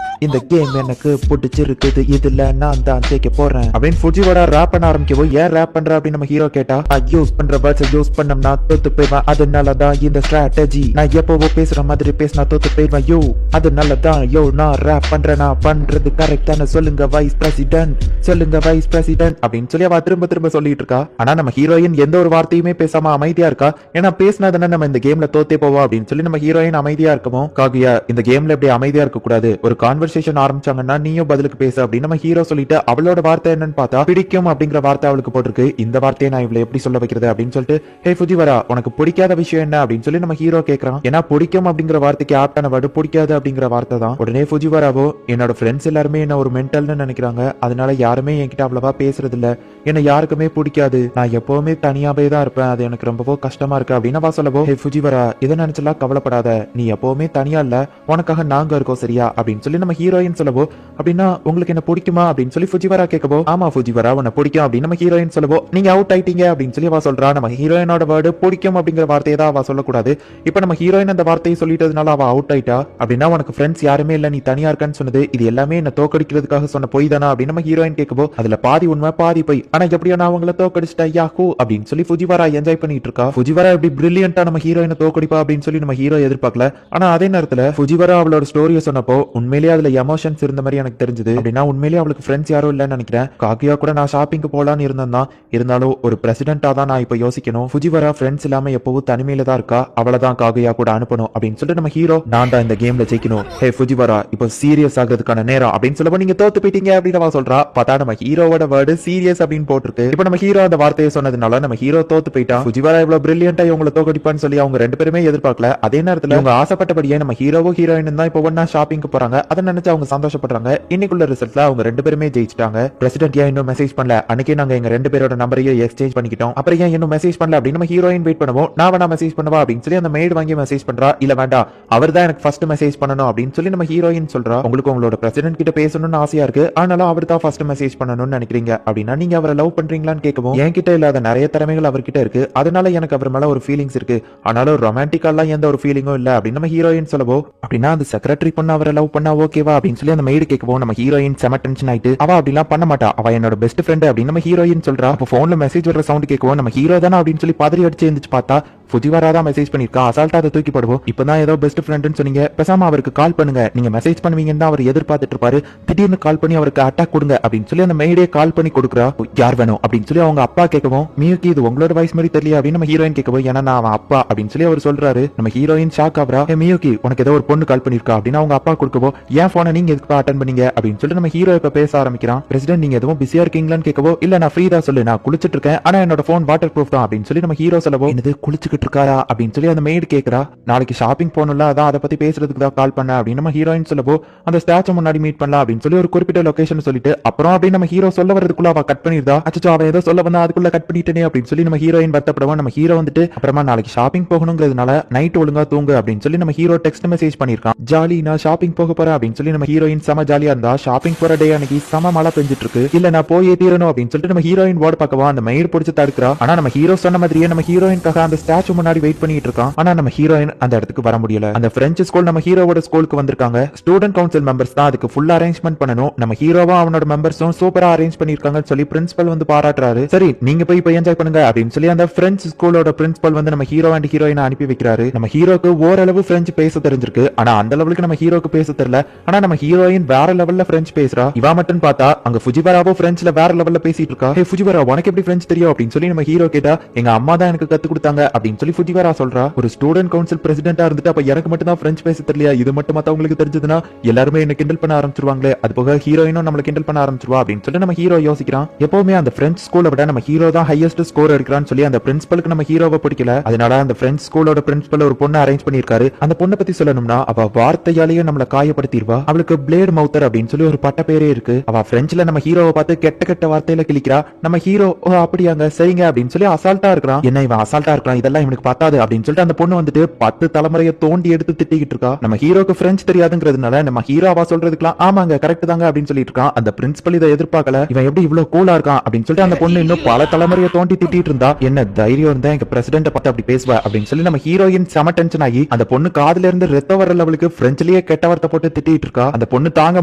இந்த கேம் எனக்கு பிடிச்சிருக்குது, இதுல நான் தான் ஜெயிக்க போறேன் அப்படின்னு ஃபுஜிவாரா ரேப் பண்ண ஆரம்பிக்கவும், ஏன் ரேப் பண்ற அப்படின்னு நம்ம ஹீரோ கேட்டா, யூஸ் பண்ற வேர்ட்ஸ் யூஸ் பண்ணோம்னா தோத்து போய்வேன், அதனாலதான் இந்த ஸ்ட்ராட்டஜி, நான் எப்பவோ பேசுற மாதிரி பேசினா தோத்து போய்வேன் யோ, அதனாலதான் யோ நான் ரேப் பண்றேன், நான் பண்றது கரெக்டான சொல்லுங்க வைஸ் பிரசிடென்ட், சொல்லுங்க வைஸ் பிரசிடென்ட் அப்படின்னு சொல்லி அவ திரும்ப திரும்ப சொல்லிட்டு இருக்கா. ஆனா நம்ம ஹீரோயின் எந்த ஒரு வார்த்தையுமே பேசாம அமைதியா இருக்கா. ஏன்னா பேசினாதானே நம்ம இந்த கேம்ல தோத்தே போவோம் அப்படின்னு சொல்லி நம்ம ஹீரோயின் அமைதியா இருக்கவும், காகியா இந்த கேம்ல எப்படி அமைதியா இருக்க கூடாது, ஒரு கான்வர்சேஷன் ஆரம்பிச்சாங்கன்னா நீயும் பதிலுக்கு பேசு அப்படின்னு நம்ம ஹீரோ சொல்லிட்டு அவளோட வார்த்தை என்னன்னு பார்த்தா பிடிக்கும் அப்படிங்கிற வார்த்தை அவளுக்கு போட்டிருக்கு. இந்த வார்த்தையை நான் இவளை எப்படி சொல்ல வைக்கிறது அப்படின்னு சொல்லிட்டு, ஹே ஃபுஜிவாரா உனக்கு பிடிக்காத விஷயம் என்ன அப்படின்னு சொல்லி நம்ம ஹீரோ கேட்கறான். ஏன்னா பிடிக்கும் அப்படிங்கிற வார்த்தைக்கு ஆப்டான வேர்டு பிடிக்காது அப்படிங்கிற வார்த்தை தான். உடனே ஃபுஜிவாராவோ, என்னோட ஃப்ரெண்ட்ஸ் எல்லாருமே என்ன ஒரு மென்டல்னு நினைக்கிறாங்க, அதனால யாருமே என்கிட்ட அவ்வளவா பேசுறது இல்ல, என்ன யாருக்குமே பிடிக்காது, நான் எப்பவுமே தனியாவே தான் இருப்பேன், அது எனக்கு ரொம்பவோ கஷ்டமா இருக்கு அப்படின்னு அவ சொல்லவோ, ஹே ஃபுஜிவாரா இதை நினைச்சலாம் கவலைப்படாத, நீ எப்பவுமே தனியா இல்ல, உனக்காக நாங்க இருக்கோம் சரியா அப்படின்னு சொல்லி நம்ம ஹீரோயின் சொல்லவோ, அப்படின்னா உங்களுக்கு என்ன பிடிக்குமா அப்படின்னு சொல்லி ஃபுஜிவாரா கேட்கவோ, ஆமா ஃபுஜிவாரா உன்னை பிடிக்கும் அப்படின்னு நம்ம ஹீரோயின் சொல்லவோ, நீங்க அவுட் ஆயிட்டீங்க அப்படின்னு சொல்லி அவ சொல்றா. நம்ம ஹீரோயினோட வேர்டு பிடிக்கும் அப்படிங்கிற வார்த்தையை தான் அவ சொல்லக்கூடாது. இப்ப நம்ம ஹீரோயின் அந்த வார்த்தையை சொல்லிட்டதுனால அவ அவுட் ஆயிட்டா. அப்படின்னா உனக்கு ஃப்ரெண்ட்ஸ் யாருமே இல்ல, நீ தனியா இருக்கான்னு சொன்னது இது எல்லாமே என்ன தோக்கடிக்கிறதுக்காக சொன்ன பொய் தானா அப்படின்னு நம்ம ஹீரோயின் கேட்கவோ, அதுல பாதி உண்மை பாதி பொய், ஆனா எப்படியோ நான் அவங்கள தோக்கடிச்சிட்டா யாஹூ அப்படின்னு சொல்லி ஃபுஜிவாரா என்ஜாய் பண்ணிட்டு இருக்கா. ஃபுஜிவாரா எப்படி பிரில்லியண்டா நம்ம ஹீரோயினை தோக்கடிப்பா அப்படின்னு சொல்லி நம்ம ஹீரோ எதிர்பார்க்கல. ஆனா அதே நேரத்துல ஃபுஜிவாரா அவளோட ஸ்டோரியை சொன்னப்போ உண்மையிலேயே அதுல சில எமோஷன்ஸ் இருந்த மாதிரி எனக்கு தெரிஞ்சது. அப்படின்னா உண்மையிலேயே அவளுக்கு ஃப்ரெண்ட்ஸ் யாரும் இல்லைன்னு நினைக்கிறேன். காகியா கூட நான் ஷாப்பிங்க்கு போலான்னு இருந்தேன் தான். இருந்தாலும் ஒரு பிரசிடென்ட்டா தான் நான் இப்ப யோசிக்கணும். ஃபுஜிவரா ஃப்ரெண்ட்ஸ் இல்லாம எப்பவும் தனிமையில தான் இருக்கா. அவளதான் காகியா கூட அனுப்பணும் அப்படின்னு சொல்லிட்டு நம்ம ஹீரோ நான் தான் இந்த கேம்ல ஜெயிக்கணும். ஹே ஃபுஜிவரா இப்போ சீரியஸ் ஆகிறதுக்கான நேரம் அப்படின்னு சொல்லப்போ நீங்க தோத்து போயிட்டீங்க அப்படின்னு சொல்றா. பார்த்தா நம்ம ஹீரோவோட வேர்டு சீரியஸ் அப்படின்னு போட்டிருக்கு. இப்போ நம்ம ஹீரோ அந்த வார்த்தையை சொன்னதுனால நம்ம ஹீரோ தோத்து போயிட்டான். ஃபுஜிவரா இவ்வளவு பிரில்லியண்டா இவங்களை தோக்கடிப்பான்னு சொல்லி அவங்க ரெண்டு பேருமே எதிர்பார்க்கல. அதே நேரத்துல அவங்க ஆசைப்பட்டபடியே நம்ம ஹீரோவும் ஹீரோயின் தான் இப்போ ஒன்னா ஷாப்பிங்க்கு போறாங்க. அதை நினைச்சு அவங்க சந்தோஷப்படுறாங்க. இன்னைக்குள்ள ரிசல்ட்ல அவங்க ரெண்டு பேருமே ஜெயிச்சிட்டாங்க. பிரசிடென்ட் ஏன் இன்னும் மெசேஜ் பண்ணல? அன்னைக்கே நாங்க எங்க ரெண்டு பேரோட நம்பரையும் எக்ஸ்சேஞ்ச் பண்ணிக்கிட்டோம். அப்புறம் ஏன் இன்னும் மெசேஜ் பண்ணல அப்படின்னு நம்ம ஹீரோயின் வெயிட் பண்ணுவோம். நான் வேணா மெசேஜ் பண்ணவா அப்படின்னு சொல்லி அந்த மெய்டு வாங்கி மெசேஜ் பண்றா. இல்ல வேண்டாம், அவர் தான் எனக்கு ஃபர்ஸ்ட் மெசேஜ் பண்ணணும் அப்படின்னு சொல்லி நம்ம ஹீரோயின் சொல்றா. உங்களுக்கு உங்களோட பிரசிடென்ட் கிட்ட பேசணும்னு ஆசையா இருக்கு, ஆனாலும் அவர் தான் ஃபர்ஸ்ட் மெசேஜ் பண்ணணும்னு நினைக்கிறீங்க அப்படின்னா நீங்க அவரை லவ் பண்றீங்களான்னு கேட்கவும் என்கிட்ட இல்லாத நிறைய திறமைகள் அவர்கிட்ட இருக்கு, அதனால எனக்கு அவர் மேல ஒரு ஃபீலிங்ஸ் இருக்கு, ஆனாலும் ரொமான்டிக்காலாம் எந்த ஒரு ஃபீலிங்கும் இல்ல அப்படின்னு நம்ம ஹீரோயின் சொல்லவோ அப்படின்னா அந்த செக்ரட்டரி பொண்ணு அவரை லவ் பண்ணா ஓகேவா அப்படின்னு சொல்லி அந்த மெய்டு கேட்கவும் நம்ம ஹீரோயின் செம டென்ஷன் ஆயிட்டு அவ அப்படிலாம் பண்ண மாட்டா, அவ என்னோட பெஸ்ட் ஃப்ரெண்ட் அப்படின்னு நம்ம ஹீரோயின் சொல்றா. அப்போ போன்ல மெசேஜ் வர சவுண்ட் கேட்கவும் நம்ம ஹீரோ தானே அப்படின்னு சொல்லி பதறி அடிச்சு இருந்துச்சு. பார்த்தா ஃபுஜிவரா தான் மெசேஜ் பண்ணிருக்கா. அசால்ட்டா அதை தூக்கி போடுவோம். இப்பதான் ஏதோ பெஸ்ட் ஃப்ரெண்ட்னு சொன்னீங்க, பேசாம அவருக்கு கால் பண்ணுங்க, நீங்க மெசேஜ் பண்ணுவீங்கன்னு தான் அவர் எதிர்பார்த்துட்டு இருப்பாரு, திடீர்னு கால் பண்ணி அவருக்கு அட்டாக் கொடுங்க அப்படின்னு சொல்லி அந்த மெய்டே கால் பண்ணி கொடுக்குறா. யார் வேணும் அப்படின்னு சொல்லி அவங்க அப்பா கேட்கவும் மியூக்கி இது உங்களோட வாய்ஸ் மாதிரி தெரியல அப்படின்னு நம்ம ஹீரோயின் கேட்கவும் ஏன்னா நான் அவன் அப்பா அப்படின்னு சொல்லி அவர் சொல்றாரு. நம்ம ஹீரோயின் ஷாக் ஆகுறா. மியூக்கி உனக்கு ஏதோ ஒரு பொண்ணு கால் பண்ணிருக்கா அப்படின்னு அவங்க அப்பா கொடுக்கவும் ஏன் போனை நீங்க எதுக்கு அட்டன் பண்ணீங்க அப்படின்னு சொல்லி நம்ம ஹீரோ இப்ப பேச ஆரம்பிக்கிறான். பிரசிடென்ட் நீங்க எதுவும் பிஸியா இருக்கீங்களான்னு கேட்கவோ இல்ல நான் ஃப்ரீ தான் சொல்லு, நான் குளிச்சிட்டு இருக்கேன், ஆனா என்னோட போன் வாட்டர் ப்ரூஃப் தான் அப்படின்னு சொல்லி நம்ம ஹீரோ சொல்லவோ இது குளிச்சுக்கிட்டு இருக்காரா அப்படின்னு சொல்லி அந்த மெய்டு கேக்குறா. நாளைக்கு ஷாப்பிங் போகணும்ல, அதான் அதை பத்தி பேசுறதுக்கு தான் கால் பண்ண அப்படின்னு நம்ம ஹீரோயின் சொல்லவோ அந்த ஸ்டாச்சு முன்னாடி மீட் பண்ணலாம் அப்படின்னு சொல்லி ஒரு குறிப்பிட்ட லொகேஷன் சொல்லிட்டு அப்புறம் அப்படின்னு நம்ம ஹீரோ சொல்ல வரதுக்குள்ள அவ கட் பண்ணிருந்தா. அச்சோ அவன் ஏதோ சொல்ல வந்தா அதுக்குள்ள கட் பண்ணிட்டேனே அப்படின்னு சொல்லி நம்ம ஹீரோயின் வருத்தப்படவும் நம்ம ஹீரோ வந்துட்டு அப்புறமா நாளைக்கு ஷாப்பிங் போகணுங்கிறதுனால நைட் ஒழுங்கா தூங்கு அப்படின்னு சொல்லி நம்ம ஹீரோ டெக்ஸ்ட் மெசேஜ் பண்ணிருக்கான். ஜாலி நான் ஷாப்பிங் போக போறேன் அப்படின்னு சொல்லி நம்ம ஹீரோயின் செம ஜாலியா இருந்தா. ஷாப்பிங் போற டே அன்னைக்கு செம மழை பெஞ்சிட்டு இருக்கு. இல்ல நான் போயே தீரணும் அப்படின்னு சொல்லிட்டு நம்ம ஹீரோயின் போர்டு பார்க்கவா அந்த மெய்டு பிடிச்சு தடுக்கிறா. ஆனா நம்ம ஹீரோ சொன்ன மாதிரியே நம்ம ஹீரோயின்காக அந்த ஸ்டாச்சு முன்னாடி வெயிட் பண்ணிட்டு இருக்கான். ஆனா நம்ம ஹீரோயின் அந்த இடத்துக்கு வர முடியல. அந்த பிரெஞ்சு ஸ்கூல் நம்ம ஹீரோவோட ஸ்கூலுக்கு வந்திருக்காங்க. ஸ்டூடெண்ட் கவுன்சில் மெம்பர்ஸ் தான் அதுக்கு ஃபுல் அரேஞ்ச்மெண்ட் பண்ணணும். நம்ம ஹீரோவா அவனோட மெம்பர்ஸும் சூப்பரா அரேஞ்ச் பண்ணிருக்காங்கன்னு சொல்லி பிரின்சிபல் வந்து பாராட்டுறாரு. சரி நீங்க போய் இப்ப என்ஜாய் பண்ணுங்க அப்படின்னு சொல்லி அந்த பிரெஞ்சு ஸ்கூலோட பிரின்சிபல் வந்து நம்ம ஹீரோ அண்ட் ஹீரோயினை அனுப்பி வைக்கிறாரு. நம்ம ஹீரோக்கு ஓரளவு பிரெஞ்சு பேச தெரிஞ்சிருக்கு, ஆனா அந்த லெவலுக்கு நம்ம ஹீரோக்கு பேச தெரியல. ஆனா நம்ம ஹீரோயின் வேற லெவல்ல பிரெஞ்சு பேசுறா. இவா மட்டும் பார்த்தா அங்க ஃபுஜிவராவோ பிரெஞ்சுல வேற லெவல்ல பேசிட்டு இருக்கா. ஹே ஃபுஜிவரா உனக்கு எப்படி பிரெஞ்சு தெரியும் அப்படின்னு சொல்லி நம்ம ஹீரோ கேட்டா எங்க அம்மா தான் எனக்கு கத்து கொடுத்தாங்க அப்படின்னு சொல்லி ஃபுஜிவரா சொல்றா. ஒரு ஸ்டூடெண்ட் கவுன்சில் பிரசிடென்ட்டா இருந்துட்டு அப்ப எனக்கு மட்டும் தான் பிரெஞ்சு பேச தெரியல, இது மட்டும் மத்தவங்களுக்கு தெரிஞ்சதுன்னா எல்லாருமே என்ன கிண்டல் பண்ண ஆரம்பிச்சிருவாங்களே, அது போக ஹீரோயினும் நம்மள கிண்டல் பண்ண ஆரம்பிச்சிருவா அப்படின்னு சொல்லி நம்ம ஹீரோ யோசிக்கிறான். எப்பவுமே அந்த பிரெஞ்சு ஸ்கூலை விட நம்ம ஹீரோ தான் ஹையஸ்ட் ஸ்கோர் எடுக்கிறான்னு சொல்லி அந்த பிரின்சிபலுக்கு நம்ம ஹீரோவை பிடிக்கல. அதனால அந்த பிரெஞ்சு ஸ்கூலோட பிரின்சிபல் ஒரு பொண்ணு அரேஞ்ச் பண்ணிருக்காரு. அந்த பொண்ணை பத்தி சொல்லணும்னா அவ வார்த்தையாலேயே நம்மள காயப்படுத்திடுவா. அவளுக்கு பிளேட் மவுத்தர் அப்படின்னு சொல்லி ஒரு பட்ட பேரே இருக்கு. அவ பிரெஞ்சுல நம்ம ஹீரோவை பார்த்து கெட்ட கெட்ட வார்த்தையில கிளிக்கிறா. நம்ம ஹீரோ அப்படியாங்க சரிங்க அப்படின்னு சொல்லி அசால்ட்டா இருக்கிறான். என்ன இவன் அசால்ட்டா இருக்கான், இதெல்லாம் இவனுக்கு பார்த்தாது அப்படின்னு சொல்லிட்டு அந்த பொண்ணு வந்துட்டு 10 தலைமுறையை தோண்டி எடுத்து திட்டிக்கிட்டு இருக்கா. நம்ம ஹீரோக்கு பிரெஞ்சு தெரியாதுங்கிறதுனால நம்ம ஹீரோவா சொல்றதுக்குலாம் ஆமாங்க கரெக்ட் தாங்க அப்படின்னு சொல்லிட்டு இருக்கான். அந்த பிரின்சிபல் இதை எதிர்பார்க்கல. இவன் எப்படி இவ்வளவு கூலா இருக்கான் அப்படின்னு சொல்லிட்டு அந்த பொண்ணு இன்னும் பல தலைமுறையை தோண்டி திட்டிட்டு இருந்தா. என்ன தைரியம் இருந்தா எங்க பிரசிடென்ட் பார்த்து அப்படி பேசுவா அப்படின்னு சொல்லி நம்ம ஹீரோயின் செம டென்ஷன் ஆகி அந்த பொண்ணு காதுல இருந்து ரத்த வர லெவலுக்கு பிரெஞ்சுலயே கெட்ட வார்த்தை போட்டு திட்டிட்டு இருக்கா. அந்த பொண்ணு தாங்க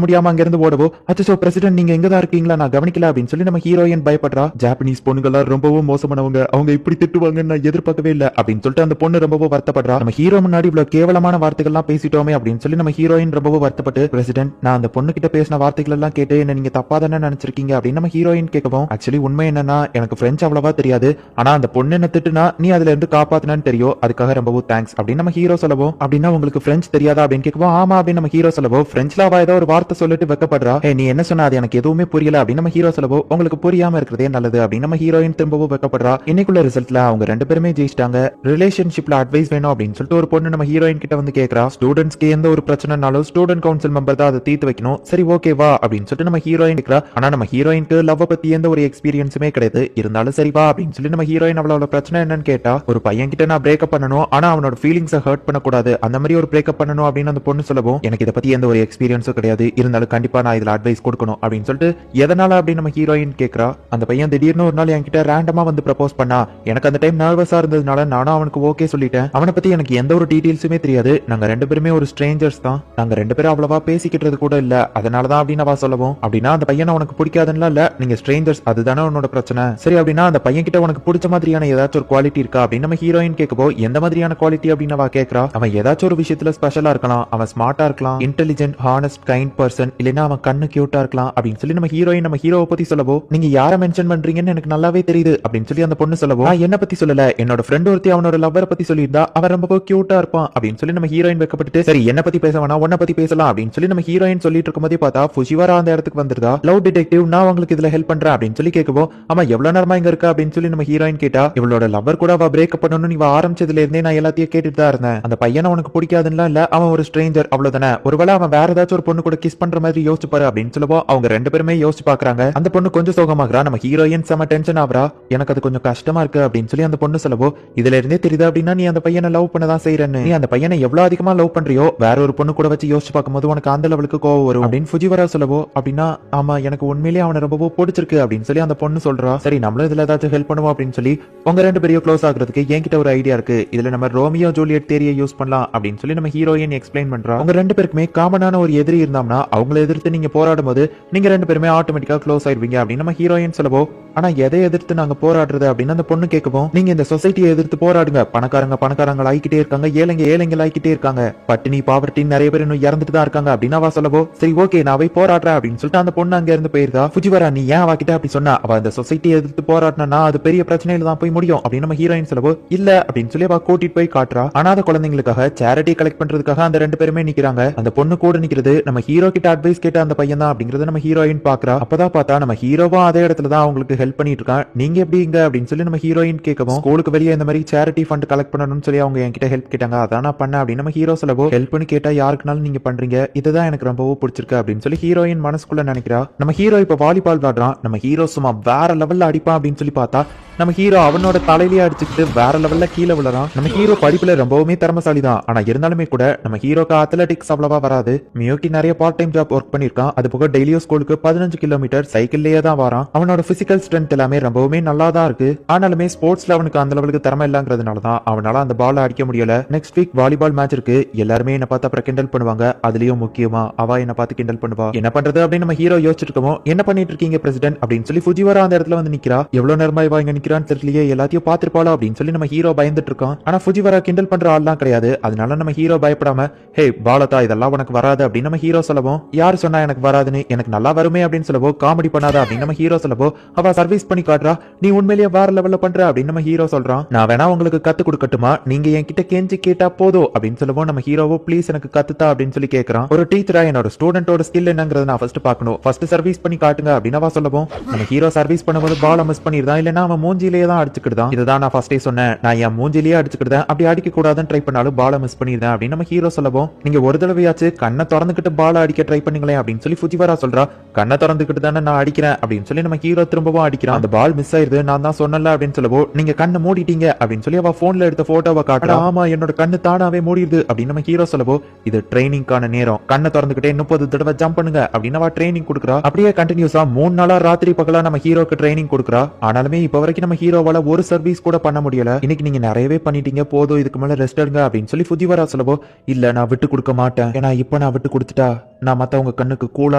முடியாம அங்க இருந்து ஓடவோ அச்சோ பிரசிடென்ட் நீங்க எங்க தான் இருக்கீங்களா, நான் கவனிக்கல அப்படின்னு சொல்லி நம்ம ஹீரோயின் பயப்படுறா. ஜாப்பனீஸ் பொண்ணுங்களா ரொம்பவும் மோசமானவங்க, அவங்க இப்படி திட்டுவாங்கன்னு நான் எதிர்பார்க்கவே இல்ல அப்படின்னு சொல்லிட்டு அந்த பொண்ணு ரொம்பவும் வருத்தப்படுறா. நம்ம ஹீரோ முன்னாடி இவ்வளவு கேவலமான வார்த்தைகள்லாம் பேசிட்டோமே அப்படின்னு சொல்லி நம்ம ஹீரோயின் ரொம்பவும் வருத்தப்பட்டு பிரசிடென்ட் நான் அந்த பொண்ணு கிட்ட பேசின வார்த்தைகள் எல்லாம் கேட்டு என்ன நீங்க தப்பா தானே நினைச்சிருக்கீங்க அப்படின்னு நம்ம ஹீரோயின் கேட்கவும் ஆக்சுவலி உண்மை என்னன்னா எனக்கு பிரெஞ்சு அவ்வளவா தெரியாது, ஆனா அந்த பொண்ணு என்ன திட்டுனா நீ அதுல இருந்து காப்பாத்தினான்னு தெரியும், அதுக்காக ரொம்பவும் தேங்க்ஸ் அப்படின்னு நம்ம ஹீரோ சொல்லவும் அப்படின்னா உங்களுக்கு பிரெஞ்சு தெரியாதா அப்படின்னு கேட்கவும் ஆமா அப்படின்னு நம்ம ஹீரோ சொல்லவும் பிரெஞ்சுல அவ ஏதோ ஒரு வார்த்தை சொல்லிட்டு வெக்கப்படுறா. நீ என்ன சொன்னா அது எனக்கு எதுவுமே புரியல அப்படின்னு நம்ம ஹீரோ சொல்லவும் உங்களுக்கு புரியாம இருக்கிறதே நல்லது அப்படின்னு நம்ம ஹீரோயின் திரும்பவும் வெக்கப்படுறா. இன்னைக்குள்ள ரிசல்ட்ல அவங்க ரெண்டு பேருமே ஜெயிச்சிட்டாங்க. ரிலேஷன்ஷிப்ல அட்வைஸ் வேணும் அப்படின்னு சொல்லிட்டு ஒரு பொண்ணு நம்ம ஹீரோயின் கிட்ட வந்து கேக்குறா. ஸ்டூடெண்ட்ஸ்க்கு எந்த ஒரு பிரச்சனைனாலும் ஸ்டூடெண்ட் கவுன்சில் மெம்பர் தான் அதை தீர்த்து வைக்கணும், சரி ஓகேவா அப்படின்னு சொல்லிட்டு நம்ம ஹீரோயின் இருக்கிறா. ஆனா நம்ம ஹீரோயினுக்கு லவ் பத்தி எந்த ஒரு எக்ஸ்பீரியன்ஸுமே கிடையாது, இருந்தாலும் சரிவா அப்படின்னு சொல்லி நம்ம ஹீரோயின் அவளோட பிரச்சனை என்னன்னு கேட்டா ஒரு பையன் கிட்ட நான் பிரேக்கப் பண்ணணும், ஆனா அவனோட ஃபீலிங்ஸை ஹர்ட் பண்ணக்கூடாது, அந்த மாதிரி ஒரு பிரேக்கப் பண்ணணும் அப்படின்னு அந்த பொண்ணு சொல்லவும் எனக்கு இதை பத்தி எந்த ஒரு எக்ஸ்பீரியன்ஸும் கிடையாது, இருந்தாலும் கண்டிப்பா நான் இதுல அட்வைஸ் கொடுக்கணும் அப்படின்னு சொல்லிட்டு எதனால அப்படின்னு நம்ம ஹீரோயின் கேட்கறா. அந்த பையன் திடீர்னு ஒரு நாள் என்கிட்ட ரேண்டமா வந்து ப்ரப்போஸ் பண்ணா, எனக்கு அந்த டைம் நர்வஸா இருந்ததுனால நானும் அவனுக்கு ஓகே சொல்லிட்டேன். அவனை பத்தி எனக்கு எந்த ஒரு டீடைல்ஸுமே தெரியாது. நாங்க 2 பேருமே ஒரு ஸ்ட்ரேஞ்சர்ஸ் தான். நாங்க 2 பேரும் அவ்வளவா பேசிக்கிட்டது கூட இல்ல. அதனாலதான் அப்படின்னு அவ சொல்லவும், அப்படின்னா அந்த பையனை உனக்கு பிடிக்காதுன்னா இல்ல, நீங்க ஸ்ட்ரேஞ்சர்ஸ் அதுதானே உன்னோட பிரச்சனை. சரி, அப்படின்னா அந்த பையன் கிட்ட உனக்கு பிடிச்ச மாதிரியான ஏதாச்சும் ஒரு குவாலிட்டி இருக்கா அப்படின்னு நம்ம ஹீரோயின் கேட்கப்போ, எந்த மாதிரியான குவாலிட்டி அப்படின்னு அவ கேட்கறா. அவன் ஏதாச்சும் ஒரு விஷயத்துல ஸ்பெஷலா இருக்கலாம், அவன் ஸ்மார்ட்டா இருக்கலாம், இன்டெலிஜென்ட், ஹானஸ்ட், கைண்ட் பர்சன், இல்லைன்னா அவன் கண்ணு கியூட்டா இருக்கலாம் அப்படின்னு சொல்லி நம்ம ஹீரோயின் நம்ம ஹீரோவை பத்தி சொல்லவோ, நீங்க யாரை மென்ஷன் பண்றீங்கன்னு எனக்கு நல்லாவே தெரியுது அப்படின்னு சொல்லி அந்த பொண்ணு சொல்லவோ, நான் என்ன பத்தி சொல்லல, என்னோட ஃப்ரெண்ட் ஒருத்தி அவனோட லவ்வரை பத்தி சொல்லியிருந்தா அவன் ரொம்ப கியூட்டா இருப்பான் அப்படின்னு சொல்லி நம்ம ஹீரோயின் வைக்கப்பட்டு, சரி என்ன பத்தி பேச வேணா உன்ன பத்தி பேசலாம் அப்படின்னு சொல்லி நம்ம ஹீரோயின் சொல்லிட்டு இருக்கும்போதே பார்த்தா ஃபுஜிவாரா அந்த இடத்துக்கு வந்துருதா. லவ் டிடெக்டிவ், நான் உங்களுக்கு இதுல ஹெல்ப் பண்றேன் அப்படின்னு சொல்லி கேட்கவோ, ஆமா எவ்வளவு நேரமா இங்க இருக்கா அப்படின்னு சொல்லி நம்ம ஹீரோயின் கேட்டா, இவளோட லவ்வர் கூட அவ பிரேக்கப் பண்ணணும்னு இவ ஆரம்பிச்சதுல இருந்தே நான் எல்லாத்தையும் கேட்டுட்டு தான் இருந்தேன். அந்த பையனை உனக்கு பிடிக்காதுன்னா இல்ல, அவன் ஒரு ஸ்ட்ரேஞ்சர் அவ்வளவுதானே, ஒருவேளை அவன் வேற ஏதாச்சும் ஒரு பொண்ணு கூட கிஸ் பண்ற மாதிரி யோசிச்சு பாரு அப்படின்னு சொல்லவோ, அவங்க 2 பேருமே யோசிச்சு பாக்குறாங்க. அந்த பொண்ணு கொஞ்சம் சோகமாகறா. நம்ம ஹீரோயின் செம டென்ஷன் ஆவறா. எனக்கு அது கொஞ்சம் கஷ்டமா இருக்கு அப்படின்னு சொல்லி அந்த பொண்ணு சொல்லவோ, இதுல இருந்தே தெரியுது அப்படின்னா நீ அந்த பையனை லவ் பண்ணதான் செய்யறன்னு. நீ அந்த பையனை எவ்வளவு அதிகமா லவ் பண்றியோ வேற ஒரு பொண்ணு கூட வச்சு யோசிச்சு பார்க்கும்போது உனக்கு அந்த லெவலுக்கு கோவம் வரும் அப்படின்னு ஃபுஜிவாரா சொல்லவோ, அப்படின்னா ஆமா எனக்கு உண்மையிலேயே அவனை ரொம்ப பிடிச்சிருக்கு அப்படின்னு சொல்லி அந்த பொண்ணு சொல்றா. சரி நம்மளும் இதுல ஏதாச்சும் ஹெல்ப் பண்ணுவோம் அப்படின்னு சொல்லி, உங்க 2 பேரையும் க்ளோஸ் ஆகுறதுக்கு என்கிட்ட ஒரு ஐடியா இருக்கு, இதுல நம்ம ரோமியோ ஜூலியட் தியரியை யூஸ் பண்ணலாம் அப்படின்னு சொல்லி நம்ம ஹீரோயின் எக்ஸ்பிளைன் பண்றா. உங்க 2 பேருக்குமே காமனான ஒரு எதிரி இருந்தாங்கன்னா அவங்களை எதிர்த்து நீங்க போராடும் போது நீங்க 2 பேருமே ஆட்டோமேட்டிக்கா க்ளோஸ் ஆயிருவீங்க அப்படின்னு நம்ம ஹீரோயின் சொல்லவோ, ஆனா எதை எதிர்த்து நாங்க போராடுறது அப்படின்னு அந்த பொண்ணு கேட்கவும், நீங்க இந்த சொசைட்டியை எதிர்த்து போராடுங்க, பணக்காரங்க ஆகிக்கிட்டே இருக்காங்க, ஏழைங்க ஆகிக்கிட்டே இருக்காங்க, பட்டினி பாவர்ட்டி நிறைய பேர் இன்னும் இறந்துட்டு தான் இருக்காங்க அப்படின்னு அவ சொல்லவோ, சரி ஓகே நான் போய் போராடுறேன் அப்படின்னு சொல்லிட்டு அந்த பொண்ணு அங்க இருந்து போயிருந்தா. ஃபுஜிவாரா நீ ஏன் அவகிட்ட அப்படி சொன்னா, அவ அந்த சொசைட்டியை எதிர்த்து போராடினா அது பெரிய பிரச்சனையில தான் போய் முடியும் அப்படின்னு நம்ம ஹீரோயின் சொல்லவோ, இல்ல அப்படின்னு சொல்லி அவ கூட்டிட்டு போய் காட்டுறா. அனாதை குழந்தைங்களுக்காக சேரிட்டி கலெக்ட் பண்றதுக்காக அந்த 2 பேருமே நிக்கிறாங்க. அந்த பொண்ணு கூட நிக்கிறது நம்ம ஹீரோ கிட்ட அட்வைஸ் கேட்ட அந்த பையன் தான் அப்படிங்கறத நம்ம ஹீரோயின் பாக்குறா. அப்பதான் பார்த்தா நம்ம ஹீரோவும் அதே இடத்துல தான் அவங்களுக்கு ஹெல்ப் பண்ணிட்டு இருக்கான். நீங்க எப்படி இங்க அப்படின்னு சொல்லி நம்ம ஹீரோயின் கேட்கவும், ஸ்கூலுக்கு வெளியே இந்த மாதிரி சேரிட்டி ஃபண்ட் கலெக்ட் பண்ணணும்னு சொல்லி அவங்க என்கிட்ட ஹெல்ப் கேட்டாங்க, அதான் நான் பண்ணேன் அப்படின்னு நம்ம ஹீரோ சொல்லவோ, ஹெல்ப்னு கேட்டா யாருக்குனாலும் நீங்க பண்றீங்க, இதுதான் எனக்கு ரொம்பவும் பிடிச்சிருக்கு அப்படின்னு சொல்லி ஹீரோயின் மனசுக்குள்ள நினைக்கிறா. நம்ம ஹீரோ இப்ப வாலிபால் விளையாடுறான். நம்ம ஹீரோ சும்மா வேற லெவல்ல அடிப்பான் அப்படின்னு சொல்லி பார்த்தா நம்ம ஹீரோ அவனோட தலையிலேயே அடிச்சுக்கிட்டு வேற லெவல்ல கீழே விழறான். நம்ம ஹீரோ படிப்புல ரொம்பவுமே திறமசாலி தான். ஆனா இருந்தாலுமே கூட நம்ம ஹீரோக்கு அத்லெட்டிக்ஸ் அவ்வளவா வராது. மியூக்கி நிறைய பார்ட் டைம் ஜாப் ஒர்க் பண்ணிருக்கான். அது போக டெய்லியும் ஸ்கூலுக்கு 15 கிலோமீட்டர் சைக்கிள்லயே தான் வரான். அவனோட பிசிக்கல் ஸ்ட்ரென்த் எல்லாமே ரொம்பவுமே நல்லா தான் இருக்கு. ஆனாலுமே ஸ்போர்ட்ஸ்ல அவனுக்கு அந்த லெவலுக்கு திறமை இல்லங்கிறதுனால தான் அவனால அந்த பால் அடிக்க முடியல. நெக்ஸ்ட் வீக் வாலிபால் மேட்ச் இருக்கு. எல்லாருமே என்ன பார்த்து அப்புறம் கிண்டல் பண்ணுவாங்க. அதுலயும் முக்கியமா அவ என்ன பார்த்து கிண்டல் பண்ணுவா. என்ன பண்றது அப்படின்னு நம்ம ஹீரோ யோசிச்சுட்டு இருக்கோம். என்ன பண்ணிட்டு இருக்கீங்க பிரசிடென்ட் அப்படின்னு சொல்லி ஃபுஜிவாரா அந்த இடத்துல வந்து நிக்கிறா. எவ்வளவு நேரமா இவ இங்க நிக்கிறான்னு தெரியலையே, எல்லாத்தையும் பாத்துருப்பாளா அப்படின்னு சொல்லி நம்ம ஹீரோ பயந்துட்டு இருக்கோம். ஆனா ஃபுஜிவாரா கிண்டல் பண்ற ஆள்லாம் கிடையாது. அதனால நம்ம ஹீரோ பயப்படாம, ஹே பாலதா இதெல்லாம் உனக்கு வராது அப்படின்னு நம்ம ஹீரோ சொல்லவும், யாரு சொன்னா எனக்கு வராதுன்னு, எனக்கு நல்லா வருமே அப்படின்னு சொல்லவோ, காமெடி பண்ணாத அப்படின்னு நம்ம ஹீரோ சொல்லவோ, அவ சர்வீஸ் பண்ணி காட்டுறா. நீ உண்மையிலேயே வேற லெவல்ல பண்ற அப்படின்னு நம்ம ஹீரோ சொல்றான். நான் வேணா உங்களுக்கு கத்து கொடுக்கட்டுமா, நீங்க என்கிட்ட கெஞ்சி கேட்டா போதும் அப்படின்னு சொல்லவும் நம்ம ஹீரோவோ ப்ளீஸ் எனக்கு கத்துத்தா அப்படின்னு சொல்லி கேட்கறான். ஒரு டீச்சரா என்னோட ஸ்டூடெண்டோட ஸ்கில் என்னங்கறத நான் ஃபர்ஸ்ட் பார்க்கணும், ஃபர்ஸ்ட் சர்வீஸ் பண்ணி காட்டுங்க அப்படின்னு அவ சொல்லவும், நம்ம ஹீரோ சர்வீஸ் பண்ணும்போது பால மிஸ் பண்ணிருந்தான், இல்லன்னா அவன் மூஞ்சிலேயே தான் அடிச்சுக்கிட்டான். இதுதான் நான் ஃபர்ஸ்டே சொன்னேன், நான் என் மூஞ்சிலேயே அடிச்சுக்கிட்டேன், அப்படி அடிக்க கூடாதுன்னு ட்ரை பண்ணாலும் பால மிஸ் பண்ணிருந்தேன் அப்படின்னு நம்ம ஹீரோ சொல்லவும், நீங்க ஒரு தடவையாச்சு கண்ணை திறந்துக்கிட்டு பால அடிக்க ட்ரை பண்ணுங்களேன் அப்படின்னு சொல்லி ஃபுஜிவாரா சொல்றா. கண்ணை திறந்துக்கிட்டு தானே நான் அடிக்கிறேன் அப்படின்னு சொல்லி நம்ம ஹீரோ திரும்பவும் அடிக்கிறான். அந்த பால் மிஸ் ஆயிருது, நான் தான் சொன்னல அப்படின்னு சொல்லவோ, நீங்க கண்ணை மூடிட்டீங்க அப்படின்னு சொல்லி அவ போன்ல எடுத்த போட்டோவை காட்டுறா. ஆமா என்னோட கண்ணு தானாவே மூடிடுது அப்படின்னு நம்ம ஹீரோ சொல்லவோ, இது ட்ரைனிங்கான நேரம், கண்ணை திறந்துக்கிட்டே 30 தடவை ஜம்ப் பண்ணுங்க அப்படின்னு அவ ட்ரைனிங் கொடுக்குறா. அப்படியே கண்டினியூஸா 3 நாளா ராத்திரி பகலா நம்ம ஹீரோக்கு ட்ரைனிங் கொடுக்குறா. ஆனாலுமே இப்ப வரைக்கும் நம்ம ஹீரோவால ஒரு சர்வீஸ் கூட பண்ண முடியல. இன்னைக்கு நீங்க நிறையவே பண்ணிட்டீங்க, போதும் இதுக்கு மேல ரெஸ்ட் எடுங்க அப்படின்னு சொல்லி ஃபுஜிவாரா சொல்லவோ, இல்ல நான் விட்டு கொடுக்க மாட்டேன், ஏன்னா இப்ப நான் விட்டு கொடுத்துட்டா நான் மத்தவங்க கண்ணுக்கு கூலா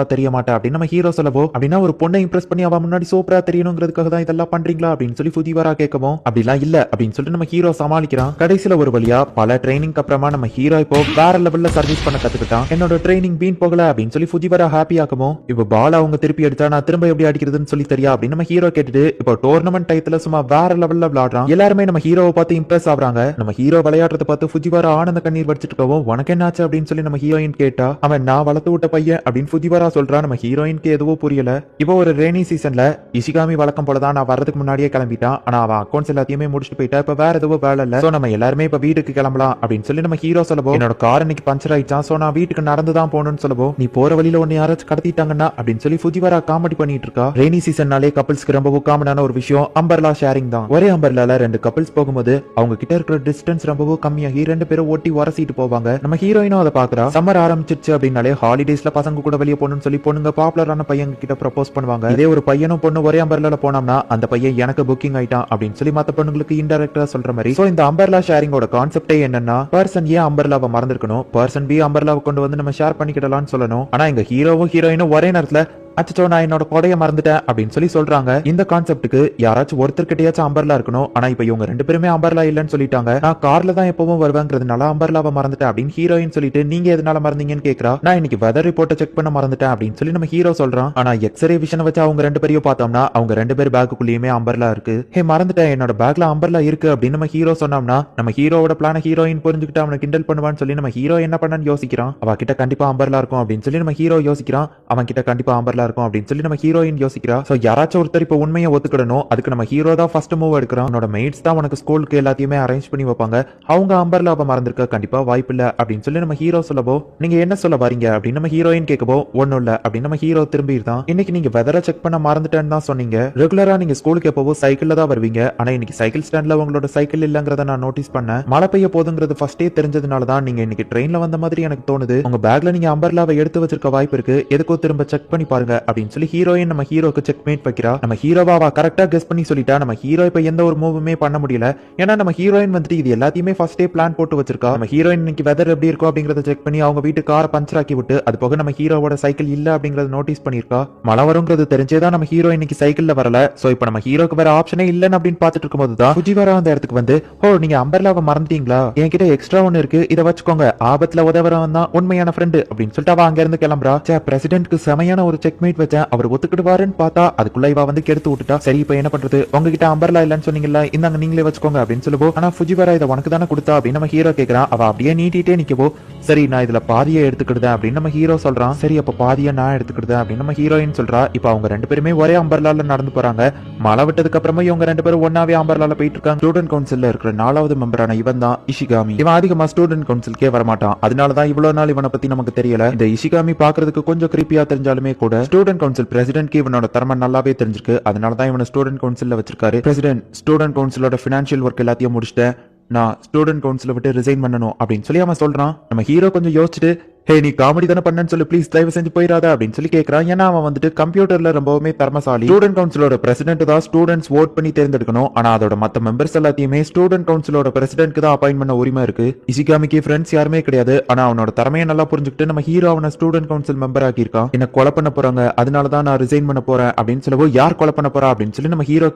தெரிய மாட்டேன் அப்படின்னு நம்ம ஹீரோ சொல்லவோ, அப்படின்னா ஒரு பொண்ணை இம்ப்ரெஸ் பண்ணி அவ முன்னாடி சூப்பரா தெரியணுங்கிறதுக்காக தான் இதெல்லாம் பண்றீங்களா அப்படின்னு சொல்லி ஃபுஜிவாரா கேட்கவும், அப்படிலாம் இல்ல அப்படின்னு சொல்லிட்டு நம்ம ஹீரோ சமாளிக்கிறான். கடைசியில ஒரு வழியா பல ட்ரைனிங் அப்புறமா நம்ம ஹீரோ இப்போ வேற லெவல்ல சர்வீஸ் பண்ண கத்துக்கிட்டான். என்னோட ட்ரைனிங் வீண் போகல அப்படின்னு சொல்லி ஃபுஜிவாரா ஹாப்பி ஆகவும், இப்ப பால் அவங்க திருப்பி அடிச்சா நான் திரும்ப எப்படி அடிக்கிறதுன்னு சொல்லி தெரியா அப்படின்னு நம்ம ஹீரோ கேட்டுட்டு இப்போ டோர்னமெண்ட் டைத்துல சும்மா வேற லெவல்ல விளையாடுறான். எல்லாருமே நம்ம ஹீரோவை பார்த்து இம்ப்ரெஸ் ஆகுறாங்க. நம்ம ஹீரோ விளையாடுறத பார்த்து ஃபுஜிவாரா ஆனந்த கண்ணீர் வடிச்சிட்டு இருக்கவும், உனக்கு என்னாச்சு அப்படின்னு சொல்லி நம்ம ஹீரோயின் கேட்டா, அவன் நான் வளர்த்து விட்ட பையன் அப்படின்னு ஃபுஜிவாரா சொல்றா. நம்ம ஹீரோயினுக்கு எதுவும் புரியல. இப்போ ஒரு ரெய்னி சீசன்ல இஷிகாமி வழக்கம் போலதான் நான் வரதுக்கு முன்னாடியே கிளம்பிட்டான். ஆனா அவன் அக்கௌண்ட்ஸ் எல்லாத்தையுமே முடிச்சுட்டு போயிட்டா. இப்ப வேற எதுவும் வேலை இல்ல, சோ நம்ம எல்லாருமே இப்ப வீட்டுக்கு கிளம்பலாம் அப்படின்னு சொல்லி நம்ம ஹீரோ சொல்லவும், என்னோட கார் இன்னைக்கு பஞ்சர் ஆயிடுச்சான், சோ நான் வீட்டுக்கு நடந்துதான் போகணும்னு சொல்லவும், நீ போற வழியில ஒன்னு யாராச்சும் கடத்திட்டாங்கன்னா அப்படின்னு சொல்லி ஃபுஜிவாரா காமெடி பண்ணிட்டு இருக்கா. ரெய்னி சீசன்னாலே கப்பிள்ஸ்க்கு ரொம்பவும் காமனான ஒரு விஷயம் அம்பர்லா ஷேரிங் தான். ஒரே அம்பர்லால 2 கப்பிள்ஸ் போகும்போது அவங்க கிட்ட இருக்கிற டிஸ்டன்ஸ் ரொம்பவும் கம்மியாகி 2 பேரும் ஒட்டி உரசிட்டு போவாங்க. நம்ம ஹீரோயினும் அதை பாக்குறா. சம்மர் ஆரம்பிச்சிருச்சு அப்படின்னாலே ஹாலிடேஸ்ல பசங்க கூட வெளியே போகணும்னு சொல்லி பொண்ணுங்க பாப்புலரான பையங்க கிட்ட ப்ரப்போஸ் பண்ணுவாங்க. இதே ஒரு பையனும் பொண்ணு ஒரே அம்பர்லால போனோம்னா அந்த பையன் எனக்கு புக்கிங் ஆயிட்டான் அப்படின்னு சொல்லி மத்த பொண்ணுங்களுக்கு இன்டைரக்டா ஃபுஜிவாரா சொல்ற மாதிரி. சோ இந்த அம்பர்லா ஷேரிங்கோட கான்செப்டே என்னன்னா, பர்சன் ஏன் அம்பர்லாவை மறந்துருக்கணும், பர்சன் பி அம்பர்லாவை கொண்டு வந்து நம்ம ஷேர் பண்ணிக்கிடலாம்னு சொல்லணும். ஆனா இங்க ஹீரோவும் ஹீரோயினும் ஒரே நேரத்துல அச்சோ நான் என்னோட கொடைய மறந்துட்டேன் அப்படின்னு சொல்லி சொல்றாங்க. இந்த கான்செப்ட்டுக்கு யாராச்சும் ஒருத்தர்கிட்டயாச்சும் அம்பர்லா இருக்கணும். ஆனா இப்ப இவங்க ரெண்டு பேருமே அம்பர்லா இல்லன்னு சொல்லிட்டாங்க. நான் கார்ல தான் எப்பவும் வருவேங்கிறதுனால அம்பர்லாவை மறந்துட்டேன் அப்படின்னு ஹீரோயின் சொல்லிட்டு, நீங்க எதனால மறந்தீங்கன்னு கேக்குறா. நான் இன்னைக்கு வெதர் ரிப்போர்ட்டை செக் பண்ண மறந்துட்டேன் அப்படின்னு சொல்லி நம்ம ஹீரோ சொல்றான். ஆனா எக்ஸ்ரே விஷனை வச்சு அவங்க ரெண்டு பேரையும் பார்த்தோம்னா அவங்க ரெண்டு பேர் பேக்குள்ளேயுமே அம்பர்லா இருக்கு. ஹே மறந்துட்டேன் என்னோட பேக்ல அம்பர்லா இருக்கு அப்படின்னு நம்ம ஹீரோ சொன்னோம்னா, நம்ம ஹீரோவோட பிளான ஹீரோயின் புரிஞ்சுக்கிட்டு அவனை கிண்டல் பண்ணுவான்னு சொல்லி நம்ம ஹீரோ என்ன பண்ணான்னு யோசிக்கிறான். அவ கிட்ட கண்டிப்பா அம்பர்லா இருக்கும் அப்படின்னு சொல்லி நம்ம ஹீரோ யோசிக்கிறான். அவன் கிட்ட கண்டிப்பா அம்பர்லா இருக்கும் அப்படின்னு சொல்லி நம்ம ஹீரோயின் யோசிக்கிறா. சோ யாராச்சும் ஒருத்தர் இப்ப உண்மையை ஒத்துக்கிடணும். அதுக்கு நம்ம ஹீரோ தான் ஃபர்ஸ்ட் மூவ் எடுக்கிறான். அவனோட மெய்ட்ஸ் தான் உனக்கு ஸ்கூலுக்கு எல்லாத்தையுமே அரேஞ்ச் பண்ணி வைப்பாங்க. அவங்க அம்பர்லாவை மறந்திருக்க கண்டிப்பா வாய்ப்பு இல்ல அப்படின்னு சொல்லி நம்ம ஹீரோ சொல்லவோ, நீங்க என்ன சொல்ல வரீங்க அப்படின்னு நம்ம ஹீரோயின் கேட்கவோ, ஒண்ணும் இல்ல அப்படின்னு நம்ம ஹீரோ திரும்பி தான், இன்னைக்கு நீங்க வெதரை செக் பண்ண மறந்துட்டேன்னு தான் சொன்னீங்க. ரெகுலரா நீங்க ஸ்கூலுக்கு எப்பவோ சைக்கிள்ல தான் வருவீங்க. ஆனா இன்னைக்கு சைக்கிள் ஸ்டாண்ட்ல உங்களோட சைக்கிள் இல்லங்கிறத நான் நோட்டீஸ் பண்ணேன். மழை பெய்ய போதுங்கிறது ஃபர்ஸ்டே தெரிஞ்சதுனால தான் நீங்க இன்னைக்கு ட்ரெயின்ல வந்த மாதிரி எனக்கு தோணுது. உங்க பேக்ல நீங்க அம்பர்லாவை எடுத்து வச்சிருக்க வாய்ப்பு இருக்கு. எதுக்கோ திரும்ப செக் பண்ணி பாருங்க அப்படின்னு சொல்லி ஹீரோயின் நம்ம ஹீரோக்கு செக் மேட் வைக்கிறா. நம்ம ஹீரோவா கரெக்டா கெஸ் பண்ணி சொல்லிட்டா. நம்ம ஹீரோ இப்ப எந்த ஒரு மூவுமே பண்ண முடியல. ஏன்னா நம்ம ஹீரோயின் வந்துட்டு இது எல்லாத்தையுமே ஃபர்ஸ்டே பிளான் போட்டு வச்சிருக்கா. நம்ம ஹீரோயின் இன்னைக்கு வெதர் எப்படி இருக்கும் அப்படிங்கறத செக் பண்ணி அவங்க வீட்டு காரை பஞ்சர் ஆக்கி விட்டு, அது போக நம்ம ஹீரோவோட சைக்கிள் இல்ல அப்படிங்கறத நோட்டீஸ் பண்ணிருக்கா. மழை வருங்கிறது தெரிஞ்சேதான் நம்ம ஹீரோ இன்னைக்கு சைக்கிள்ல வரல. சோ இப்ப நம்ம ஹீரோக்கு வேற ஆப்ஷனே இல்லன்னு அப்படின்னு பாத்துட்டு இருக்கும்போது தான் ஃபுஜிவாரா அந்த இடத்துக்கு வந்து, ஓ நீங்க அம்பர்லாவை மறந்துட்டீங்களா, என்கிட்ட எக்ஸ்ட்ரா ஒன்னு இருக்கு, இதை வச்சுக்கோங்க, ஆபத்துல உதவுறவன் தான் உண்மையான ஃப்ரெண்டு அப்படின்னு சொல்லிட்டு அவ அங்க இருந்து கிளம்புறா. பிரசிடென்ட்க்கு செமையான ஒரு செக் மேட் வச்சேன், அவர் ஒத்துக்கிடுவாருன்னு பார்த்தா அதுக்குள்ள இவ வந்து கெடுத்து விட்டுட்டா. சரி இப்ப என்ன பண்றது, உங்ககிட்ட அம்பர்லா இல்லன்னு சொன்னீங்கல்ல, இந்தாங்க நீங்களே வச்சுக்கோங்க அப்படின்னு சொல்லுவோ. ஆனா ஃபுஜிவாரா இதை உனக்கு தானே கொடுத்தா அப்படின்னு நம்ம ஹீரோ கேக்குறான். அவ அப்படியே நீட்டிட்டே நிக்கவோ, சரி நான் இதுல பாதியை எடுத்துக்கிடுதேன் அப்படின்னு நம்ம ஹீரோ சொல்றான். சரி அப்ப பாதியை நான் எடுத்துக்கிடுதேன் அப்படின்னு நம்ம ஹீரோயின் சொல்றா. இப்ப அவங்க ரெண்டு பேருமே ஒரே அம்பர்லால நடந்து போறாங்க. மழை விட்டதுக்கு அப்புறமா இவங்க ரெண்டு பேரும் ஒன்னாவே அம்பர்லால போயிட்டு இருக்காங்க. ஸ்டூடெண்ட் கவுன்சில்ல இருக்கிற 4வது மெம்பரான இவன் தான் இஷிகாமி. இவன் அதிகமா ஸ்டூடெண்ட் கவுன்சிலுக்கே வரமாட்டான். அதனாலதான் இவ்வளவு நாள் இவனை பத்தி நமக்கு தெரியல. இந்த இஷிகாமி பாக்குறதுக்கு கொஞ்சம் கிரீப்பியா தெரிஞ்சாலுமே கூட ஸ்டூடெண்ட் கவுன்சில் பிரசிடென்ட்க்கு இவனோட திறமை நல்லாவே தெரிஞ்சிருக்கு. அதனாலதான் இவனை ஸ்டூடெண்ட் கவுன்சில்ல வச்சிருக்காரு. பிரசிடென்ட், ஸ்டூடெண்ட் கவுன்சிலோட பினான்சியல் ஒர்க் எல்லாத்தையும் முடிச்சிட்டேன், நான் ஸ்டூடெண்ட் கவுன்சில விட்டு ரிசைன் பண்ணணும் அப்படின்னு சொல்லி அவன் சொல்றான். நம்ம ஹீரோ கொஞ்சம் யோசிச்சுட்டு, ஹே நீ காமெடி தானே பண்ணன்னு சொல்லி ப்ளீஸ் தயவு செஞ்சு போயிடாத அப்படின்னு சொல்லி கேட்கறான். ஏன்னா அவன் வந்துட்டு கம்ப்யூட்டர்ல ரொம்பவுமே திறமசாலி. ஸ்டூடெண்ட் கவுன்சிலோட பிரசிடென்ட் தான் ஸ்டூடெண்ட்ஸ் ஓட் பண்ணி தேர்ந்தெடுக்கணும். ஆனா அதோட மத்த மெம்பர்ஸ் எல்லாத்தையுமே ஸ்டூடெண்ட் கவுன்சிலோட பிரசிடென்ட்க்கு தான் அப்பாயின்ட் பண்ண உரிமை இருக்கு. இஷிகாமிக்கு ஃப்ரெண்ட்ஸ் யாருமே கிடையாது. ஆனா அவனோட திறமையை நல்லா புரிஞ்சுக்கிட்டு நம்ம ஹீரோ அவனை ஸ்டூடெண்ட் கவுன்சில் மெம்பர் ஆக்கியிருக்கான். என்ன கொலை பண்ண போறாங்க, அதனாலதான் நான் ரிசைன் பண்ண போறேன் அப்படின்னு சொல்லவோ, யார் கொலை பண்ண போறா அப்படின்னு சொல்லி நம்ம ஹீரோ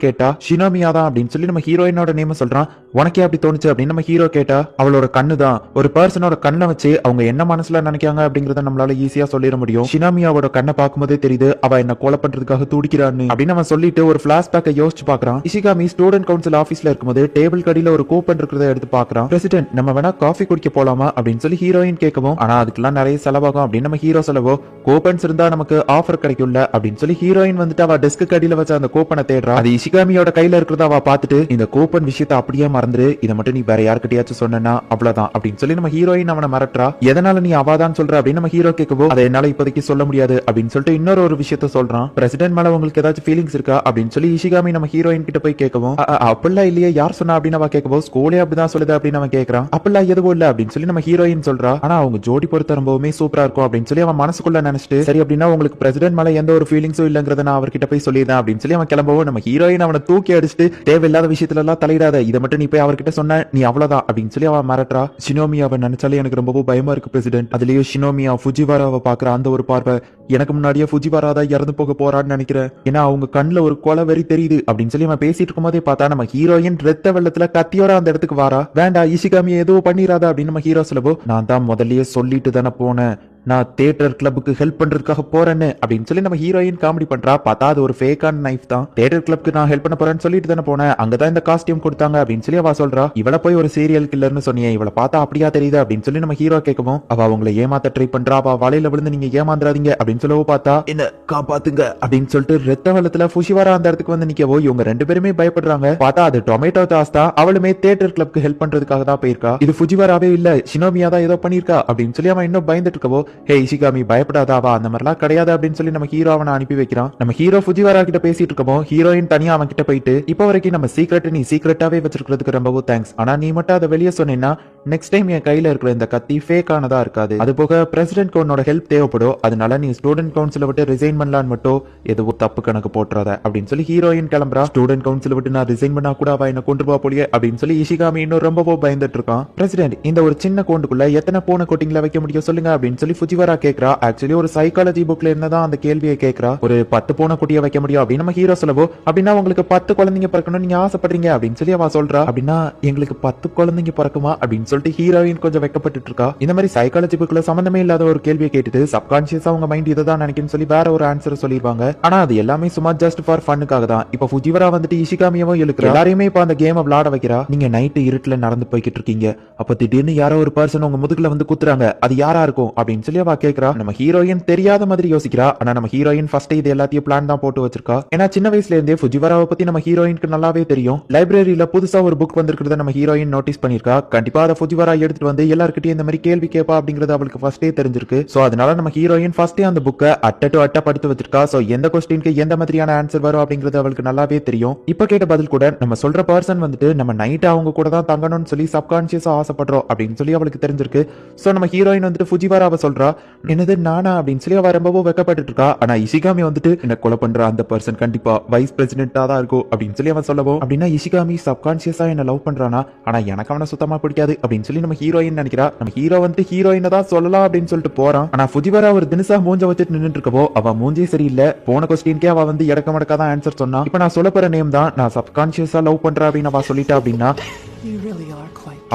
கேட்டா, ஷினோமியா தான் அப்படின்னு சொல்லி நம்ம ஹீரோயினோட நேம் சொல்றான். உனக்கே அப்படி தோணுச்சு அப்படின்னு நம்ம ஹீரோ கேட்டா, அவளோட கண்ணு தான், ஒரு பர்சனோட கண்ணை வச்சு அவங்க என்ன மனசுல நினைக்காங்க அப்படிங்கறத நம்மளால ஈஸியா சொல்லிட முடியும். ஷினாமியாவோட கண்ணை பார்க்கும்போதே தெரியுது அவ என்ன கொலை பண்றதுக்காக துடிக்கிறான்னு அப்படின்னு அவன் சொல்லிட்டு ஒரு பிளாஷ்பேக்கை யோசிச்சு பாக்குறான். இஷிகாமி ஸ்டூடெண்ட் கவுன்சில் ஆபீஸ்ல இருக்கும்போது டேபிள் கடியில ஒரு கூப்பன் இருக்கிறத எடுத்து பாக்குறான். பிரசிடென்ட் நம்ம வேணா காஃபி குடிக்க போலாமா அப்படின்னு சொல்லி ஹீரோயின் கேட்கவும், ஆனா அதுக்கெல்லாம் நிறைய செலவாகும் அப்படின்னு நம்ம ஹீரோ சொல்லவோ, கூப்பன்ஸ் இருந்தா நமக்கு ஆஃபர் கிடைக்கும்ல அப்படின்னு சொல்லி ஹீரோயின் வந்துட்டு அவ டெஸ்க் கடியில வச்ச அந்த கூப்பனை தேடுறா. அது இஷிகாமியோட கையில இருக்கிறத அவ பார்த்துட்டு, இந்த கூப்பன் விஷயத்தை அப்படியே மறந்துரு, இதை மட்டும் நீ வேற யாருக்கிட்டயாச்சும் சொன்னா அவ்வளவுதான் அப்படின்னு சொல்லி நம்ம ஹீரோயின் அவனை மிரட்டுறா. எதனால நீ அவாதான் சொல்ற அப்படின்னு நம்ம ஹீரோ கேட்கவோ, அதை என்னால இப்போதைக்கு சொல்ல முடியாது அப்படின்னு சொல்லிட்டு இன்னொரு ஒரு விஷயத்த சொல்றான். பிரசிடென்ட் மேல உங்களுக்கு ஏதாச்சும் ஃபீலிங்ஸ் இருக்கா அப்படின்னு சொல்லி இஷிகாமி நம்ம ஹீரோயின் கிட்ட போய் கேட்கவும், அப்படிலாம் இல்லையே, யார் சொன்னா அப்படின்னு அவ கேட்கவும், ஸ்கூலே அப்படிதான் சொல்லுது அப்படின்னு அவன் கேட்கறான். அப்படிலாம் எதுவும் இல்ல அப்படின்னு சொல்லி நம்ம ஹீரோயின் சொல்றா. ஆனா அவங்க ஜோடி பொறுத்த ரொம்பவுமே சூப்பரா இருக்கும் அப்படின்னு சொல்லி அவன் மனசுக்குள்ள நினைச்சிட்டு, சரி அப்படின்னா உங்களுக்கு பிரசிடென்ட் மேல எந்த ஒரு ஃபீலிங்ஸும் இல்லங்கிறத நான் அவர்கிட்ட போய் சொல்லிடுறேன் அப்படின்னு சொல்லி அவன் கிளம்பவும், நம்ம ஹீரோயின் அவனை தூக்கி அடிச்சுட்டு, தேவையில்லாத விஷயத்துல எல்லாம் தலையிடாத, இதை மட்டும் நீ போய் அவர்கிட்ட சொன்ன நீ அவ்வளவுதான் அப்படின்னு சொல்லி அவன் மிரட்டுறா. ஷினோமியாவை நினைச்சாலே எனக்கு ரொம்ப பயமா இருக்கு பிரசிடென்ட். அதுலயும் ஷினோமியா ஃபுஜிவாராவை பாக்குற அந்த ஒரு பார்வை, எனக்கு முன்னாடியே ஃபுஜிவாரா தான் இறந்து போக போறான்னு நினைக்கிறேன், ஏன்னா அவங்க கண்ணுல ஒரு கொலை வெறி தெரியுது அப்படின்னு சொல்லி அவன் பேசிட்டு இருக்கும் போதே பார்த்தா நம்ம ஹீரோயின் ரத்த வெள்ளத்துல கத்தியோட அந்த இடத்துக்கு வாரா. வேண்டா இஷிகாமி எதுவும் பண்ணிராதா அப்படின்னு நம்ம ஹீரோ சொல்லவோ, நான் தான் முதல்லயே சொல்லிட்டு தானே போனேன், நான் தியேட்டர் கிளப்புக்கு ஹெல்ப் பண்றதுக்காக போறேன்னு அப்படின்னு சொல்லி நம்ம ஹீரோயின் காமெடி பண்றா. பார்த்தா அது ஒரு ஃபேக்கான நைஃப் தான். தியேட்டர் கிளப்புக்கு நான் ஹெல்ப் பண்ண போறேன்னு சொல்லிட்டு தானே போனேன், அங்கதான் இந்த காஸ்டியூம் கொடுத்தாங்க அப்படின்னு சொல்லி அவ சொல்றா. இவளை போய் ஒரு சீரியல் கில்லர்னு சொன்னியே, இவளை பார்த்தா அப்படியா தெரியுது அப்படின்னு சொல்லி நம்ம ஹீரோ கேட்கவும், அவ அவங்களை ஏமாத்த ட்ரை பண்றா. அவ வலையில விழுந்து நீங்க ஏமாந்துறாதீங்க அப்படின்னு சொல்லவும் பார்த்தா, என்ன காப்பாத்துங்க அப்படின்னு சொல்லிட்டு ரத்த வெள்ளத்துல ஃபுஜிவாரா அந்த இடத்துக்கு வந்து நிக்கவோ, இவங்க ரெண்டு பேருமே பயப்படுறாங்க. பார்த்தா அது டொமேட்டோ தாஸ் தான். அவளுமே தியேட்டர் கிளப்புக்கு ஹெல்ப் பண்றதுக்காக தான் போயிருக்கா. இது ஃபுஜிவாராவே இல்ல, ஷினோமியா தான் ஏதோ பண்ணிருக்கா அப்படின்னு சொல்லி அவன் இன்னும் பயந்துட்டு இருக்கவோ, ஹே இஷிகாமி பயப்படாதாவா அந்த மாதிரிலாம் கிடையாது அப்படின்னு சொல்லி நம்ம ஹீரோ அவனை அனுப்பி வைக்கிறான். நம்ம ஹீரோ ஃபுஜிவாரா கிட்ட பேசிட்டு இருக்கோம். ஹீரோயின் தனியா அவன் கிட்ட போயிட்டு இப்போ வரைக்கும் நம்ம சீக்ரெட் நீ சீக்ரெட்டாவே வச்சிருக்கிறதுக்கு ரொம்பவும் தேங்க்ஸ். ஆனா நீ மட்டும் அதை வெளியே சொன்னீங்கன்னா நெக்ஸ்ட் டைம் என் கையில இருக்கிற இந்த கத்தி ஃபேக் ஆனதா இருக்காது. அது போக பிரசிடென்ட் உன்னோட ஹெல்ப் தேவைப்படும். அதனால நீ ஸ்டூடெண்ட் கவுன்சில விட்டு ரிசைன் பண்ணலான்னு மட்டும் எதுவும் தப்பு கணக்கு போட்டுறாத அப்படின்னு சொல்லி ஹீரோயின் கிளம்புறா. ஸ்டூடெண்ட் கவுன்சில விட்டு நான் ரிசைன் பண்ணா கூட அவ என்ன கொண்டு போக போலியே அப்படின்னு சொல்லி இஷிகாமி இன்னும் ரொம்பவும் பயந்துட்டு இருக்கான். பிரசிடென்ட் இந்த ஒரு சின்ன கூண்டுக்குள்ள எத்தனை பூனை கோட்டிங்ல வைக்க முடியும் சொல்லுங்க அப்படின்னு சொல்லி ஃபுஜிவாரா கேக்குறா. ஆக்சுவலி ஒரு சைக்காலஜி புக்ல என்னதான் அந்த கேள்வியை கேட்கறா. ஒரு 10 பூனை குட்டியை வைக்க முடியும் அப்படின்னு நம்ம ஹீரோ சொல்லவோ அப்படின்னா உங்களுக்கு 10 குழந்தைங்க பிறக்கணும் நீங்க ஆசைப்படுறீங்க அப்படின்னு சொல்லி அவ சொல்றா. அப்படின்னா எங்களுக்கு 10 குழந்தைங்க பிறக்குமா அப்படின்னு சொல்லிட்டு ஹீரோயின் கொஞ்சம் வெக்கப்பட்டு இருக்கா. இந்த மாதிரி சைக்காலஜி புக்ல சம்பந்தமே இல்லாத ஒரு கேள்வியை கேட்டுட்டு சப்கான்சியஸா உங்க மைண்ட் இதுதான் நினைக்குன்னு சொல்லி வேற ஒரு ஆன்சர் சொல்லிடுவாங்க. ஆனா அது எல்லாமே சும்மா ஜஸ்ட் ஃபார் ஃபன்னுக்காக தான். இப்ப ஃபுஜிவரா வந்துட்டு இஷிகாமியவும் இழுக்கிற எல்லாரையுமே இப்ப அந்த கேம் விளையாட வைக்கிறா. நீங்க நைட்டு இருட்டுல நடந்து போய்கிட்டு இருக்கீங்க. அப்ப திடீர்னு யாரோ ஒரு பர்சன் உங்க முதுகுல வந்து குத்துறாங்க. அது யாரா இருக்கும் அப்படின்னு சொல்லி அவ கேக்குறா. நம்ம ஹீரோயின் தெரியாத மாதிரி யோசிக்கிறா. ஆனா நம்ம ஹீரோயின் ஃபர்ஸ்ட் இது எல்லாத்தையும் பிளான் தான் போட்டு வச்சிருக்கா. ஏன்னா சின்ன வயசுல இருந்தே ஃபுஜிவராவை பத்தி நம்ம ஹீரோயினுக்கு நல்லாவே தெரியும். லைப்ரரியில புதுசா ஒரு புக் வந்திருக்கிறத நம்ம ஹீரோயின் நோட்டீஸ் பண்ணிருக்கா. கண்டிப்பா அதை ஃபுஜிவரா எடுத்துட்டு வந்து எல்லார்கிட்டயும் இந்த மாதிரி கேள்வி கேட்பா அப்படிங்கறது அவளுக்கு ஃபர்ஸ்டே தெரிஞ்சிருக்கு. சோ அதனால நம்ம ஹீரோயின் ஃபர்ஸ்டே அந்த புக்கை அட்ட டு அட்ட படித்து வச்சிருக்கா. சோ எந்த கொஸ்டினுக்கு எந்த மாதிரியான ஆன்சர் வரும் அப்படிங்கறது அவளுக்கு நல்லாவே தெரியும். இப்ப கேட்ட பதில் கூட நம்ம சொல்ற பர்சன் வந்துட்டு நம்ம நைட் அவங்க கூட தான் தங்கணும்னு சொல்லி சப்கான்சியஸா ஆசைப்படுறோம் அப்படின்னு சொல்லி அவளுக்கு தெரிஞ்சிருக்கு. சோ நம்ம ஹீரோயின் வந்துட்டு ஃபுஜிவாராவை சொல்றா. என்னது நானா அப்படின்னு சொல்லி அவ ரொம்பவும் வெக்கப்பட்டு இருக்கா. ஆனா இஷிகாமி வந்துட்டு என்ன கொலை பண்ற அந்த பர்சன் கண்டிப்பா வைஸ் பிரசிடென்டா தான் இருக்கும் அப்படின்னு சொல்லி அவன் சொல்லவும் அப்படின்னா இஷிகாமி சப்கான்சியஸா என்ன லவ் பண்றானா ஆனா எனக்கு அவனை சுத்தமா பிடிக்காது அப்படின்னு சொல்லி நம்ம ஹீரோயின் நினைக்கிறா. நம்ம ஹீரோ வந்துட்டு ஹீரோயினை தான் சொல்லலாம் அப்படின்னு சொல்லிட்டு போறான். ஆனா ஃபுஜிவாரா ஒரு தினசா மூஞ்ச வச்சுட்டு நின்னுட்டு இருக்கவோ அவ மூஞ்சே சரியில்லை. போன கொஸ்டின்கே அவ வந்து இடக்க மடக்கா தான் ஆன்சர் சொன்னா. இப்ப நான் சொல்ல போற நேம் தான் நான் சப்கான்சியஸா லவ் பண்றேன் அப்படின்னு அவ சொல்லிட்டா அப்படின்னா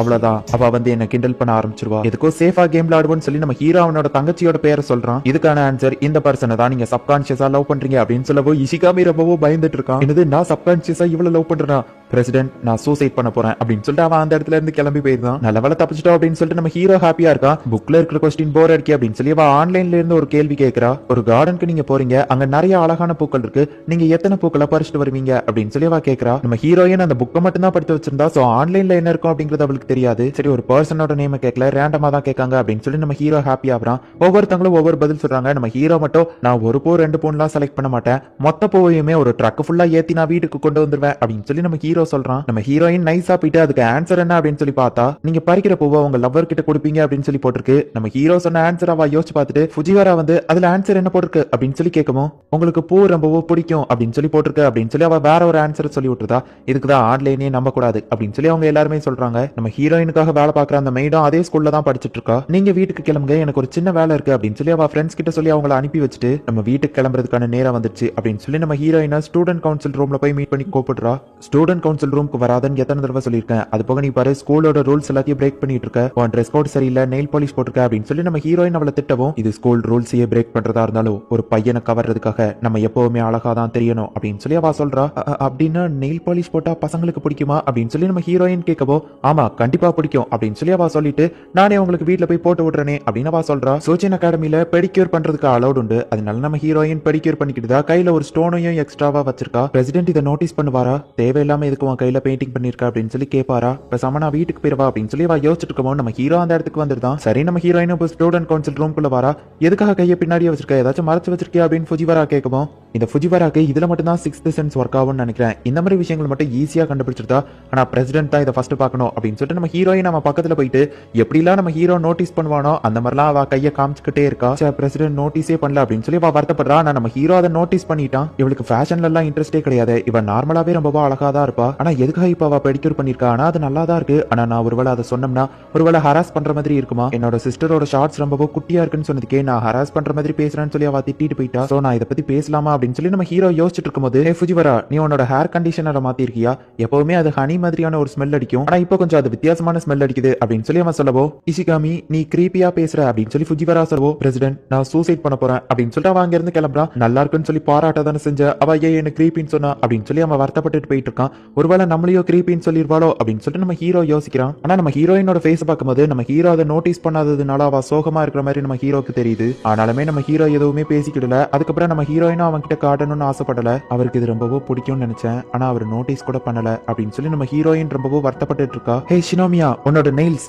அவ்வளவுதான் அவ வந்து என்ன கிண்டல் பண்ண ஆரம்பிச்சிருவா. எதுக்கோ சேஃபா கேம் விளையாடுவோம்னு சொல்லி நம்ம ஹீரோ அவனோட தங்கச்சியோட பேரை சொல்றான். இதுக்கான ஆன்சர் இந்த பர்சனை தான் நீங்க சப்கான்சியஸா லவ் பண்றீங்க அப்படின்னு சொல்லவோ இஷிகாமி ரொம்பவும் பயந்துட்டு இருக்கான். என்னது நான் சப்கான்சியஸா இவ்வளவு லவ் பண்றேனா பிரசிடென்ட் நான் சூசைட் பண்ண போறேன் அப்படின்னு சொல்லிட்டு அவன் அந்த இடத்துல இருந்து கிளம்பி போயிருந்தான். நல்ல வேலை தப்பிச்சிட்டோம் அப்படின்னு சொல்லிட்டு நம்ம ஹீரோ ஹாப்பியா இருக்கா. புக்ல இருக்கிற கொஸ்டின் போர் அடிக்கி அப்படின்னு சொல்லி அவ ஆன்லைன்ல இருந்து ஒரு கேள்வி கேட்கறா. ஒரு கார்டனுக்கு நீங்க போறீங்க, அங்க நிறைய அழகான பூக்கள் இருக்கு, நீங்க எத்தனை பூக்களை பறிச்சுட்டு வருவீங்க அப்படின்னு சொல்லி அவ கேட்கறா. நம்ம ஹீரோயின் அந்த புக்கை மட்டும் தான் படித்து வச்சிருந்தா. சோ ஆன்லைன்ல என்ன இருக்கும் அப்படிங்கிறது அவளுக்கு தெரியாது. சரி ஒரு பர்சனோட நேம் கேட்கல, ரேண்டமா தான் கேட்காங்க அப்படின்னு சொல்லி நம்ம ஹீரோ ஹாப்பி ஆகுறான். ஒவ்வொருத்தங்களும் ஒவ்வொரு பதில் சொல்றாங்க. நம்ம ஹீரோ மட்டும் நான் ஒரு பூ 2 பூன்லாம் செலக்ட் பண்ண மாட்டேன், மொத்த பூவையுமே ஒரு ட்ரக் ஃபுல்லா ஏத்தி நான் வீட்டுக்கு கொண்டு வந்துருவேன் அப்படின்னு சொல்லி நம்ம ஹீரோ சொல்றான். நம்ம ஹீரோயின் நைஸா போயிட்டு அதுக்கு ஆன்சர் என்ன அப்படின்னு சொல்லி பார்த்தா நீங்க பறிக்கிற பூவை உங்க லவ்வர் கிட்ட கொடுப்பீங்க அப்படின்னு சொல்லி போட்டிருக்கு. நம்ம ஹீரோ சொன்ன ஆன்சர் அவ யோசிச்சு பார்த்துட்டு ஃபுஜிவாரா வந்து அதுல ஆன்சர் என்ன போட்டிருக்கு அப்படின்னு சொல்லி கேட்கவும் உங்களுக்கு பூ ரொம்பவும் பிடிக்கும் அப்படின்னு சொல்லி போட்டிருக்கு அப்படின்னு சொல்லி அவ வேற ஒரு ஆன்சர் சொல்லி விட்டுருதா. இதுக்குதான் ஆன்லைனே நம்ப கூடாது அப்படின்னு சொல்லி அவங்க எல்லாருமே சொல்றாங்க. நம்ம ஹீரோயினுக்காக வேலை பார்க்குற அந்த மெய்டும் அதே ஸ்கூல்ல தான் படிச்சுட்டு இருக்கா. நீங்க வீட்டுக்கு கிளம்புங்க, எனக்கு ஒரு சின்ன வேலை இருக்கு அப்படின்னு சொல்லி அவ ஃப்ரெண்ட்ஸ் கிட்ட சொல்லி அவங்கள அனுப்பி வச்சுட்டு நம்ம வீட்டுக்கு கிளம்புறதுக்கான நேரம் வந்துச்சு அப்படின்னு சொல்லி நம்ம ஹீரோயினை ஸ்டூடெண்ட் கவுன்சில் ரூம்ல போய் மீட் பண்ணி கூப்பிடுறா. ஸ்டூடெண்ட் கவுன்சில் ரூமுக்கு வராதன்னு எத்தனை தடவை சொல்லியிருக்கேன். அது போக நீ பாரு ஸ்கூலோட ரூல்ஸ் எல்லாத்தையும் பிரேக் பண்ணிட்டு இருக்க, உன் ட்ரெஸ் கோட் சரியில்லை, நெயில் பாலிஷ் போட்டிருக்க அப்படின்னு சொல்லி நம்ம ஹீரோயின் அவளை திட்டவும் இது ஸ்கூல் ரூல்ஸையே பிரேக் பண்றதா இருந்தாலும் ஒரு பையனை கவர்றதுக்காக நம்ம எப்பவுமே அழகா தான் தெரியணும் அப்படின்னு சொல்லி அவ சொல்றா. அப்படின்னா நெயில் பாலிஷ் போட்டா பசங்களுக்கு பிடிக்குமா அப்படின்னு சொல்லி நம்ம ஹீரோயின் கேட்கவோ ஆமா கண்டிப்பா பிடிக்கும் அப்படின்னு சொல்லி அவ சொல்லிட்டு நானே உங்களுக்கு வீட்டுல போய் போட்டு விடுறேனே அப்படின்னு அவ சொல்றா. சோச்சின் அகாடமில பெடிக்யூர் பண்றதுக்கு அலௌட் உண்டு. அதனால நம்ம ஹீரோயின் பெடிக்யூர் பண்ணிக்கிட்டு கையில ஒரு ஸ்டோனையும் எக்ஸ்ட்ராவா வச்சிருக்கா. பிரசிடென்ட் இதை நோட்டீஸ் பண்ணுவாரா, தேவையில்லாம எதுக்கு உன் கையில பெயிண்டிங் பண்ணிருக்கா அப்படின்னு சொல்லி கேட்பாரா. பேசாம நான் வீட்டுக்கு போயிருவா அப்படின்னு சொல்லி அவ யோசிச்சுட்டு இருக்கோம். நம்ம ஹீரோ அந்த இடத்துக்கு வந்துருதான். சரி நம்ம ஹீரோயின் ஸ்டூடெண்ட் கவுன்சில் ரூம்குள்ள வரா. எதுக்காக கையை பின்னாடியே வச்சிருக்க, ஏதாச்சும் மறைச்சு வச்சிருக்கியா அப்படின்னு ஃபுஜிவாரா கேட்கவும் இந்த ஃபுஜிவாராக்கு இதுல மட்டும் தான் 6th சென்ஸ் ஒர்க் ஆகும்னு நினைக்கிறேன். இந்த மாதிரி விஷயங்கள் மட்டும் ஈஸியா கண்டுபிடிச்சிருந்தா. ஆனா பிரசிடென்ட் தான் இதை ஃபர்ஸ்ட் பார்க்கணும் அப்படின்னு சொல்லிட்டு நம்ம ஹீரோயின் நம்ம பக்கத்துல போயிட்டு எப்படிலாம் நம்ம ஹீரோ நோட்டீஸ் பண்ணுவானோ அந்த மாதிரிலாம் அவ கையை காமிச்சுக்கிட்டே இருக்கா. பிரசிடென்ட் நோட்டீஸே பண்ணல அப்படின்னு சொல்லி அவ வருத்தப்படுறா. ஆனா நம்ம ஹீரோ அதை நோட்டீஸ் பண்ணிட்டான். இவளுக்கு ஃபேஷன்ல எல்லாம் இன்ட்ரெஸ்டே கிடையாது. இவன் நார்மலாவே ரொம்ப அழகா தான் இருப்பா. ஆனா எதுக்காக இப்ப அவ பெடிக்யூர் பண்ணிருக்கா, ஆனா அது நல்லா தான் இருக்கு. ஆனா நான் ஒருவேளை அதை சொன்னோம்னா ஒருவேளை ஹராஸ் பண்ற மாதிரி இருக்குமா, என்னோட சிஸ்டரோட ஷார்ட்ஸ் ரொம்ப குட்டியா இருக்குன்னு சொன்னதுக்கே நான் ஹராஸ் பண்ற மாதிரி பேசுறேன்னு சொல்லி அவ திட்டிட்டு போயிட்டா. சோ நான் இதை பத்தி பேசலாமா அப்படின்னு சொல்லி நம்ம ஹீரோ யோசிச்சுட்டு இருக்கும்போது ஃபுஜிவாரா நீ உன்னோட ஹேர் கண்டிஷனரை மாத்தி இருக்கியா, எப்பவுமே அது ஹனி மாதிரியான ஒரு ஸ்மெல் அடிக்கும், ஆனா இப்போ கொஞ்சம் அது வித்தியாசமான ஸ்மெல் அடிக்குது அப்படின்னு சொல்லி அவன் சொல்லவோ இஷிகாமி நீ கிரீப்பியா பேசுற அப்படின்னு சொல்லி ஃபுஜிவாரா சொல்லவோ பிரசிடென்ட் நான் சூசைட் பண்ண போறேன் அப்படின்னு சொல்லிட்டு அவன் அங்க இருந்து கிளம்புறான். நல்லா இருக்குன்னு சொல்லி பாராட்ட தானே செஞ்ச, அவ ஏன் என்ன கிரீப்பின்னு சொன்னா அப்படின்னு சொல்லி அவன் வருத்தப்பட்டு போயிட்டு இருக்கான். ஒருவேளை நம்மளையோ கிரீப்பின்னு சொல்லிருவாளோ அப்படின்னு சொல்லிட்டு நம்ம ஹீரோ யோசிக்கிறான். ஆனா நம்ம ஹீரோயினோட ஃபேஸ் பார்க்கும்போது நம்ம ஹீரோ அதை நோட்டீஸ் பண்ணாததுனால அவ சோகமா இருக்கிற மாதிரி நம்ம ஹீரோக்கு தெரியுது. ஆனாலுமே நம்ம ஹீரோ எதுவுமே பேசிக்கிடல. அதுக்கப்புறம் நம்ம ஹீரோயினும் அவன் கிட்ட காட்டணும்னு ஆசைப்படல. அவருக்கு இது ரொம்பவோ பிடிக்கும்னு நினைச்சேன், ஆனா அவர் நோட்டீஸ் கூட பண்ணல அப்படின்னு சொல்லி நம்ம ஹீரோயின் ரொம்பவோ வருத்தப்பட்டு இருக்கா. ஹே ஷினோமியா உன்னோட நெயில்ஸ்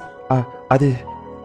அது